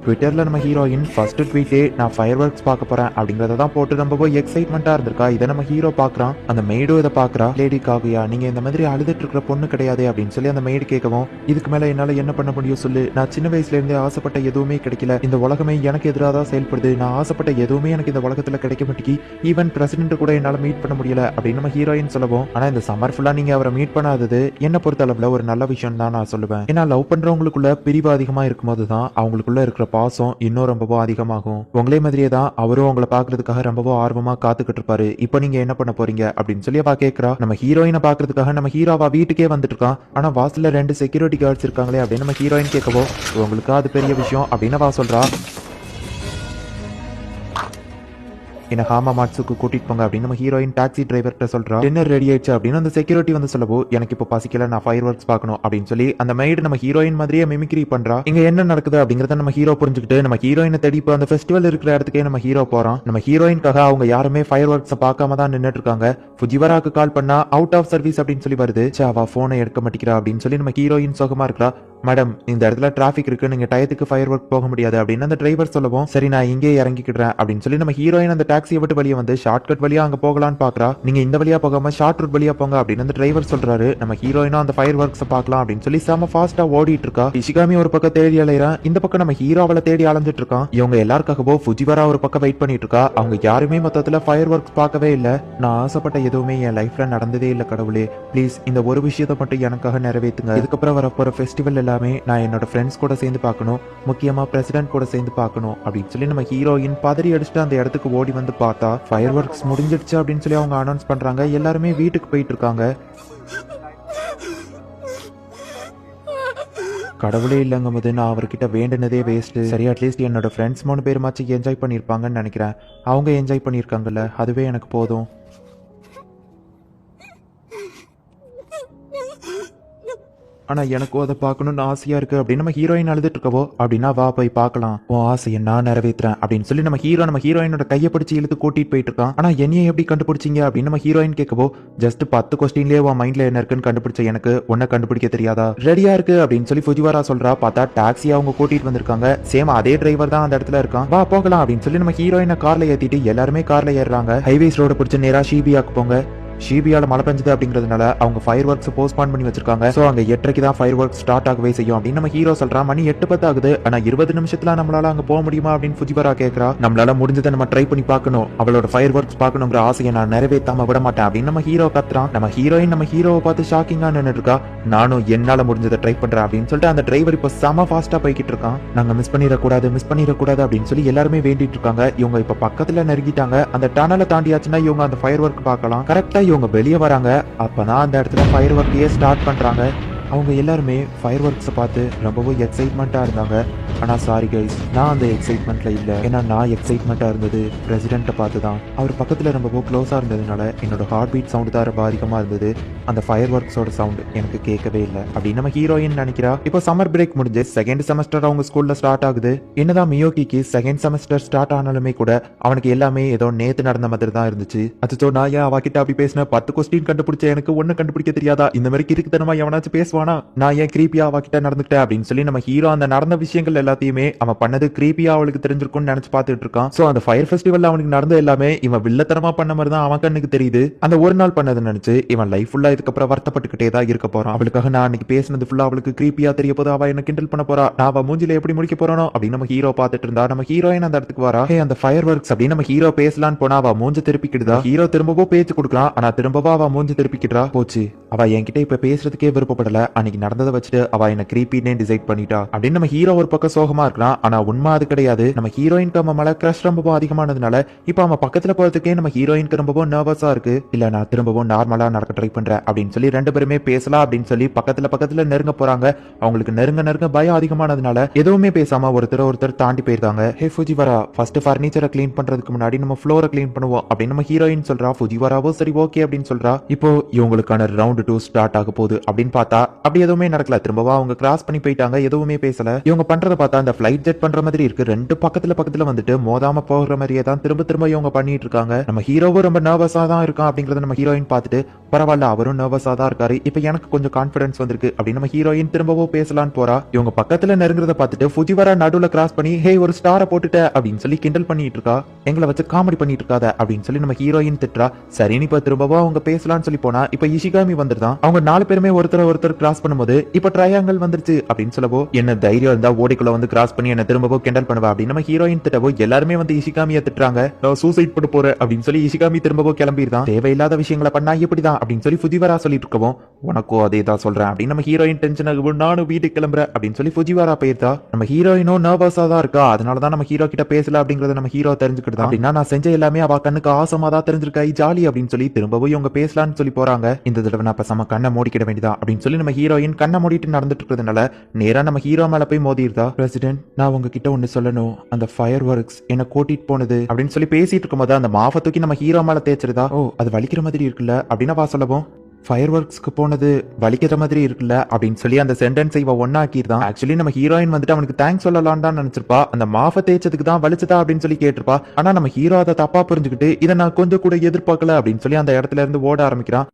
ட்விட்டர்ல நம்ம ஹீரோயின் ஃபர்ஸ்ட் ட்வீட்டே நான் ஃபயர் ஒர்க்ஸ் பார்க்க போறேன் அப்படிங்கறத தான் போட்டு ரொம்ப எக்ஸைட்மெண்டா இருந்திருக்கா. இதை நம்ம ஹீரோ பாக்குறான். அந்த மெய்டும் இதை பாக்குறா. லேடி காவியா, நீங்க இந்த மாதிரி அழுதுட்டு இருக்கிற பொண்ணு கிடையாது அப்படின்னு சொல்லி அந்த மெய்டு கேட்கவும், இதுக்கு மேல என்னால என்ன பண்ண முடியும் சொல்லு, நான் சின்ன வயசுல இருந்தே ஆசைப்பட்ட எதுவுமே கிடைக்கல, இந்த உலகமே எனக்கு எதிராக தான் செயல்படுது, நான் ஆசைப்பட்ட எதுவுமே எனக்கு இந்த உலகத்துல கிடைக்க மாட்டேங்கி, ஈவன் பிரசிடென்ட் கூட என்னால மீட் பண்ண முடியல அப்படின்னு நம்ம ஹீரோயின் சொல்லவும், ஆனா இந்த சம்மர் ஃபுல்லா நீங்க அவரை மீட் பண்ணாதது என்ன பொறுத்த அளவுல ஒரு நல்ல விஷயம் தான் நான் சொல்லுவேன். ஏன்னா லவ் பண்றவங்களுக்குள்ள பிரிவு அதிகமா இருக்கும்போது தான் அவங்களுக்குள்ள இருக்கிற பாசம் இன்னும் ரொம்பவும் அதிகமாகும். உங்களே மாதிரியே தான் அவரும் உங்களை பாக்குறதுக்காக ரொம்பவும் ஆர்வமா காத்துக்கிட்டு இருப்பாரு. இப்போ நீங்க என்ன பண்ண போறீங்க அப்படின்னு சொல்லி அவ கேக்குறா. நம்ம ஹீரோயினை பாக்குறதுக்காக நம்ம ஹீரோவா வீட்டுக்கே வந்துட்டு இருக்கான். ஆனா வாசல்ல 2 செக்யூரிட்டி கார்ட்ஸ் இருக்காங்களே அப்படின்னு நம்ம ஹீரோயின் கேட்கவோ, உங்களுக்கு அது பெரிய விஷயம் அப்படின்னு அவ சொல்றா. என்ன ஹாமா மாட்ஸுக்கு கூட்டிட்டு போங்க அப்படின்னு நம்ம ஹீரோயின் டாக்ஸி டிரைவர்கிட்ட சொல்றா. டின்னர் ரெடி ஆயிடுச்சு அப்படின்னு அந்த செக்யூரிட்டி வந்து சொல்லவோ, எனக்கு இப்போ பசிக்கல, நான் ஃபயர் ஒர்க்ஸ் பார்க்கணும் அப்படின்னு சொல்லி அந்த மைடு நம்ம ஹீரோயின் மாதிரியே மிமிக்ரி பண்றா. இங்க என்ன நடக்குது அப்படிங்கறத நம்ம ஹீரோ புரிஞ்சுக்கிட்டு நம்ம ஹீரோயினை தேடி இப்போ அந்த ஃபெஸ்டிவல் இருக்கிற இடத்துக்கே நம்ம ஹீரோ போறோம். நம்ம ஹீரோயின்காக அவங்க யாருமே ஃபயர் ஒர்க்ஸ் பார்க்காம தான் நின்னுட்டு இருக்காங்க. ஃபுஜிவராக்கு கால் பண்ணா அவுட் ஆஃப் சர்வீஸ் அப்படின்னு சொல்லி வருது. அவ போனை எடுக்க மாட்டேங்கிறா அப்படின்னு சொல்லி நம்ம ஹீரோயின் சோகமா இருக்கா. மேடம், இந்த இடத்துல டிராபிக் இருக்கு, நீங்க டயத்துக்கு ஃபயர் ஒர்க் போக முடியாது அப்படின்னு அந்த டிரைவர் சொல்லவும், சரி நான் இங்கே இறங்கிக்கிடுறேன் அப்படின்னு சொல்லி நம்ம ஹீரோயின் அந்த டாக்ஸியை விட்டு வெளியே வந்து ஷார்ட் கட் வழியா அங்க போகலான்னு பாக்குறா. நீங்க இந்த வழியா போகாம ஷார்ட் ரூட் வழியா போங்க அப்படின்னு அந்த டிரைவர் சொல்றாரு. நம்ம ஹீரோயினும் அந்த ஃபயர் ஒர்க்ஸ் பார்க்கலாம் அப்படின்னு சொல்லி செம ஃபாஸ்டா ஓடிட்டு இருக்கா. இஷிகாமி ஒரு பக்கம் தேடி அலையறான், இந்த பக்கம் நம்ம ஹீரோ அவளை தேடி அலைஞ்சிட்டு இருக்கான். இவங்க எல்லாருக்காகவோ ஃபுஜிவரா ஒரு பக்கம் வெயிட் பண்ணிட்டு இருக்கா. அவங்க யாருமே மொத்தத்துல ஃபயர் ஒர்க்ஸ் பார்க்கவே இல்ல. நான் ஆசைப்பட்ட எதுவுமே என் லைஃப்ல நடந்ததே இல்ல கடவுளே, ப்ளீஸ் இந்த ஒரு விஷயத்தை மட்டும் எனக்காக நிறைவேற்றுங்க. இதுக்கப்புறம் வரப்போற ஃபெஸ்டிவல் எல்லாமே நான் என்னோட ஃப்ரெண்ட்ஸ் கூட சேர்ந்து பார்க்கணும், முக்கியமா பிரசிடென்ட் கூட சேர்ந்து பார்க்கணும் அப்படின்னு சொல்லி நம்ம ஹீரோயின் பதறி அடிச்சுட்டு அந்த இடத்துக்கு ஓடி வந்து பார்த்தா ஃபயர் ஒர்க்ஸ் முடிஞ்சிடுச்சு அப்படின்னு சொல்லி அவங்க அனௌன்ஸ் பண்றாங்க. எல்லாருமே வீட்டுக்கு போயிட்டு இருக்காங்க. கடவுளே இல்லங்கும் போது நான் அவர்கிட்ட வேண்டினதே வேஸ்ட். சரி, அட்லீஸ்ட் என்னோட ஃப்ரெண்ட்ஸ் 3 பேருமாச்சு என்ஜாய் பண்ணியிருப்பாங்கன்னு நினைக்கிறேன். அவங்க என்ஜாய் பண்ணியிருக்காங்கல்ல, அதுவே எனக்கு போதும். ஆனா எனக்கும் அதை பார்க்கணும்னு ஆசையா இருக்கு அப்படின்னு நம்ம ஹீரோயின் அழுதுட்டு இருக்கவோ, அப்படின்னா வா போய் பார்க்கலாம், உன் ஆசையை நான் நிறைவேற்றுறேன் அப்படின்னு சொல்லி நம்ம ஹீரோயினோட கையை பிடிச்சி இழுத்து கூட்டிட்டு போயிட்டு இருக்கான். ஆனா என்னைய எப்படி கண்டுபிடிச்சிங்க அப்படின்னு நம்ம ஹீரோயின் கேட்கவோ, ஜஸ்ட் 10 கொஸ்டின்லயே உன் மைண்ட்ல என்ன இருக்குன்னு கண்டுபிடிச்ச எனக்கு உன்னை கண்டுபிடிக்க தெரியாதா, ரெடியா இருக்கு அப்படின்னு சொல்லி ஃபுஜிவாரா சொல்றா. பார்த்தா டாக்ஸி அவங்க கூட்டிட்டு வந்திருக்காங்க. சேம் அதே டிரைவர் தான் அந்த இடத்துல இருக்கான். வா போகலாம் அப்படின்னு சொல்லி நம்ம ஹீரோயினை கார்ல ஏத்திட்டு எல்லாருமே கார்ல ஏறுறாங்க. ஹைவேஸ் ரோட பிடிச்ச நேரா ஷீபியாக்கு போங்க. ஷீபியால மழை பெஞ்சது அப்படிங்கிறதுனால அவங்க ஃபயர் ஒர்க்ஸ் போஸ்ட்பான் பண்ணி வச்சிருக்காங்க. சோ அங்க 8:30க்கு தான் ஃபயர் ஒர்க் ஸ்டார்ட் ஆகவே செய்யும் அப்படின்னு நம்ம ஹீரோ சொல்றான். மணி 8:10 ஆகுது. ஆனா 20 நிமிஷத்துல நம்மளால அங்க போக முடியுமா அப்படின்னு ஃபுஜிவரா கேக்குறா. நம்மளால முடிஞ்சதை நம்ம ட்ரை பண்ணி பார்க்கணும், அவளோட ஃபயர் ஒர்க்ஸ் பார்க்கணுங்கிற ஆசையை நான் நிறைவேற்றாம விட மாட்டேன் அப்படின்னு நம்ம ஹீரோ கத்துறான். நம்ம ஹீரோயின் நம்ம ஹீரோவை பார்த்து ஷாக்கிங்கா நின்னுட்டு இருக்கா. நானும் என்னால முடிஞ்சதை ட்ரை பண்றேன் அப்படின்னு சொல்லிட்டு அந்த டிரைவர் இப்போ செம ஃபாஸ்டா போய்கிட்டு இருக்கான். நாங்க மிஸ் பண்ணிடக்கூடாது அப்படின்னு சொல்லி எல்லாருமே வேண்டிட்டு இருக்காங்க. இவங்க இப்ப பக்கத்துல நெருங்கிட்டாங்க. அந்த டனலை தாண்டியாச்சுன்னா இவங்க அந்த ஃபயர் ஒர்க் பார்க்கலாம். கரெக்டா இவங்க வெளியே வராங்க. அப்பதான் அந்த இடத்துல ஃபயர் ஒர்க்கையே ஸ்டார்ட் பண்றாங்க. அவங்க எல்லாருமே ஃபயர் ஒர்க்ஸை பார்த்து ரொம்பவும் எக்ஸைட்மெண்ட்டாக இருந்தாங்க. ஆனால் சாரி கைஸ், நான் அந்த எக்ஸைட்மெண்ட்டில் இல்லை. ஏன்னா நான் எக்ஸைட்மெண்ட்டாக இருந்தது பிரசிடென்ட்டை பார்த்து தான். அவர் பக்கத்தில் ரொம்பவும் க்ளோஸாக இருந்ததுனால என்னோட ஹார்ட் பீட் சவுண்டு தான் ரொம்ப அதிகமாக இருந்தது. அந்த ஃபயர் ஒர்க்ஸோட சவுண்டு எனக்கு கேட்கவே இல்லை அப்படின்னு நம்ம ஹீரோயின் நினைக்கிறா. இப்போ சம்மர் பிரேக் முடிஞ்சு செகண்ட் செமஸ்டர் அவங்க ஸ்கூலில் ஸ்டார்ட் ஆகுது. என்னதான் மியோகிக்கு செகண்ட் செமஸ்டர் ஸ்டார்ட் ஆனாலுமே கூட அவனுக்கு எல்லாமே ஏதோ நேத்து நடந்த மாதிரி தான் இருந்துச்சு. அச்சோ, நான் ஏன் அவகிட்ட அப்படி பேசின, 10 கொஸ்டின் கண்டுபிடிச்ச எனக்கு ஒன்னு கண்டுபிடிக்க தெரியாதா, இந்த மாதிரி கிறுக்குத்தனமா எவனாச்சும் பேசுவானா, நான் ஏன் கிரீப்பியா அவகிட்ட நடந்துக்கிட்டேன் அப்படின்னு சொல்லி நம்ம ஹீரோ அந்த நடந்த விஷயங்கள் எல்லாத்தையுமே அவன் பண்ணது கிரீப்பியா அவளுக்கு தெரிஞ்சிருக்கும்னு நினைச்சு பார்த்துட்டு இருக்கான். சோ அந்த ஃபயர் ஃபெஸ்டிவல்ல அவனுக்கு நடந்த எல்லாமே இவன் வில்லத்தனமா பண்ண மாதிரி தான் அவன் கண்ணுக்கு தெரியுது. அந்த ஒரு நாள் பண்ணது நினைச்சு இவன் லைஃப் ஃபுல்லா இதுக்கப்புறம் வருத்தப்பட்டுக்கிட்டே தான் இருக்க போறான். அவளுக்காக நான் அன்னைக்கு பேசினது ஃபுல்லா அவளுக்கு கிரீப்பியா தெரிய போது அவ என்ன கிண்டல் பண்ண போறா, நான் அவ மூஞ்சில எப்படி முடிக்க போறானோ அப்படின்னு நம்ம ஹீரோ பார்த்துட்டு இருந்தா. நம்ம ஹீரோயின் அந்த இடத்துக்கு வரா. அந்த ஃபயர் ஒர்க்ஸ் அப்படின்னு நம்ம ஹீரோ பேசலான்னு போனா அவ மூஞ்சி திருப்பிக்கிடுதா. ஹீரோ திரும்பவும் பேச்சு கொடுக்கலாம். ஆனா திரும்பவும் அவ மூஞ்சி திருப்பிக்கிட்டா. போச்சு, அவ என்கிட்ட இப்ப பேசுறதுக்கே விருப்பப்படல. அன்னைக்கு நடந்ததை வச்சுட்டு அவ என்ன கிரீப்பினே டிசைட் பண்ணிட்டா அப்படின்னு நம்ம ஹீரோ ஒரு பக்கம் சோகமா இருக்கான். ஆனா உண்மை அது கிடையாது. நம்ம ஹீரோயினுக்கு அவன் மேல கிரஷ் ரொம்பவும் அதிகமானதுனால இப்ப அவன் பக்கத்துல போறதுக்கே நம்ம ஹீரோயினுக்கு ரொம்பவும் நர்வஸா இருக்கு. இல்ல நான் திரும்பவும் நார்மலா நடக்க ட்ரை பண்றேன் அப்படின்னு சொல்லி 2 பேருமே பேசலாம் அப்படின்னு சொல்லி பக்கத்துல நெருங்க போறாங்க. அவங்களுக்கு நெருங்க பயம் அதிகமானதுனால எதுவுமே பேசாம ஒருத்தர் தாண்டி போயிருக்காங்க. ஹே ஃபுஜிவரா, ஃபர்ஸ்ட் ஃபர்னிச்சரை கிளீன் பண்றதுக்கு முன்னாடி நம்ம ஃப்ளோரை கிளீன் பண்ணுவோம் அப்படின்னு நம்ம ஹீரோயின் சொல்றா. ஃபுஜிவராவோ சரி ஓகே அப்படின்னு சொல்றா. இப்போ இவங்களுக்கான ரவுண்ட் 2 ஸ்டார்ட் ஆக போகுது அப்படின்னு பார்த்தா அப்படி எதுவுமே நடக்கல. திரும்பவும் அவங்க கிராஸ் பண்ணி போயிட்டாங்க. எதுவுமே பேசல. இவங்க பண்றத பார்த்தா அந்த ஃபிளைட் ஜெட் பண்ற மாதிரி இருக்கு. 2 பக்கத்துல வந்துட்டு மோதாம போகிற மாதிரியே தான் திரும்ப இவங்க பண்ணிட்டு இருக்காங்க. நம்ம ஹீரோவும் ரொம்ப நர்வஸா தான் இருக்கான் அப்படிங்கறத நம்ம ஹீரோயின் பார்த்துட்டு பரவாயில்ல, அவரும் நர்வஸா தான் இருக்காரு, இப்ப எனக்கு கொஞ்சம் கான்பிடன்ஸ் வந்திருக்கு அப்படின்னு நம்ம ஹீரோயின் திரும்பவும் பேசலான்னு போறா. இவங்க பக்கத்துல நெருங்குறத பார்த்துட்டு ஃபுஜிவரா நடுவுல கிராஸ் பண்ணி ஹே ஒரு ஸ்டாரை போட்டுட்ட அப்படின்னு சொல்லி கிண்டல் பண்ணிட்டு இருக்கா. எங்களை வச்சு காமெடி பண்ணிட்டு இருக்காத அப்படின்னு சொல்லி நம்ம ஹீரோயின் திட்டுறா. சரின்னு இப்ப திரும்பவும் அவங்க பேசலாம்னு சொல்லி போனா இப்ப இஷிகாமி வந்துருதான். அவங்க 4 பேருமே ஒருத்தர் கிராஸ் பண்ணும்போது இப்ப ட்ரையாங்கிள் வந்துருச்சு அப்படின்னு சொல்லவோ, என்ன தைரியம் இருந்தா ஓடிக்குள்ள வந்து கிராஸ் பண்ணி என்ன திரும்பவும் கிண்டல் பண்ணுவா அப்படின்னு நம்ம ஹீரோயின் திட்டவோ எல்லாருமே வந்து இஷிகாமியை திட்டுறாங்க. நான் சூசைட் பண்ண போறேன் அப்படின்னு சொல்லி இஷிகாமி திரும்பவும் கிளம்பிடுதான். தேவையில்லாத விஷயங்களை பண்ணா இப்படிதான் அப்படின்னு சொல்லி ஃபுஜிவரா சொல்லிட்டு இருக்கவும் உனக்கும் அதே தான் சொல்றேன் அப்படின்னு நம்ம ஹீரோயின் டென்ஷன் ஆகும். நானும் வீட்டுக்கு கிளம்புறேன் அப்படின்னு சொல்லி ஃபுஜிவாரா போயிருந்தா. நம்ம ஹீரோயினும் நர்வஸா தான் இருக்கா. அதனாலதான் நம்ம ஹீரோ கிட்ட பேசல அப்படிங்கறத நம்ம ஹீரோ தெரிஞ்சுக்கிட்டா. அப்படின்னா நான் செஞ்ச எல்லாமே அவ கண்ணுக்கு ஆசமா தான் தெரிஞ்சிருக்கா, ஜாலி அப்படின்னு சொல்லி திரும்பவும் இவங்க பேசலாம்னு சொல்லி போறாங்க. இந்த தடவை நான் பேசாம கண்ணை மூடிக்கிட வேண்டியதா அப்படின்னு சொல்லி நம்ம ஹீரோயின் கண்ணை மூடிட்டு நடந்துட்டு இருக்கிறதுனால நேரா நம்ம ஹீரோ மேல போய் மோதிருந்தா. பிரசிடென்ட், நான் உங்ககிட்ட ஒண்ணு சொல்லணும். அந்த ஃபயர் ஒர்க்ஸ் என்ன கூட்டிட்டு போனது அப்படின்னு சொல்லி பேசிட்டு இருக்கும்போது அந்த மாஃபை தூக்கி நம்ம ஹீரோ மேல தேய்ச்சிருதா. ஓ, அது வலிக்கிற மாதிரி இருக்குல்ல அப்படின்னு அவ சொல்லவும், ஃபயர் ஒர்க்ஸ்க்கு போனது வலிக்கிற மாதிரி இருக்குல்ல அப்படின்னு சொல்லி அந்த சென்டென்ஸ் இவ ஒன்னாக்கிருந்தான். ஆக்சுவலி நம்ம ஹீரோயின் வந்துட்டு அவனுக்கு தேங்க்ஸ் சொல்லலாம்னு தான் நினைச்சிருப்பா. அந்த மாஃபை தேய்ச்சதுக்கு தான் வலிச்சதா அப்படின்னு சொல்லி கேட்டிருப்பா. ஆனா நம்ம ஹீரோ அதை தப்பா புரிஞ்சுக்கிட்டு இதை நான் கொஞ்சம் கூட எதிர்பார்க்கல அப்படின்னு சொல்லி அந்த இடத்துல இருந்து ஓட ஆரம்பிக்கிறான்.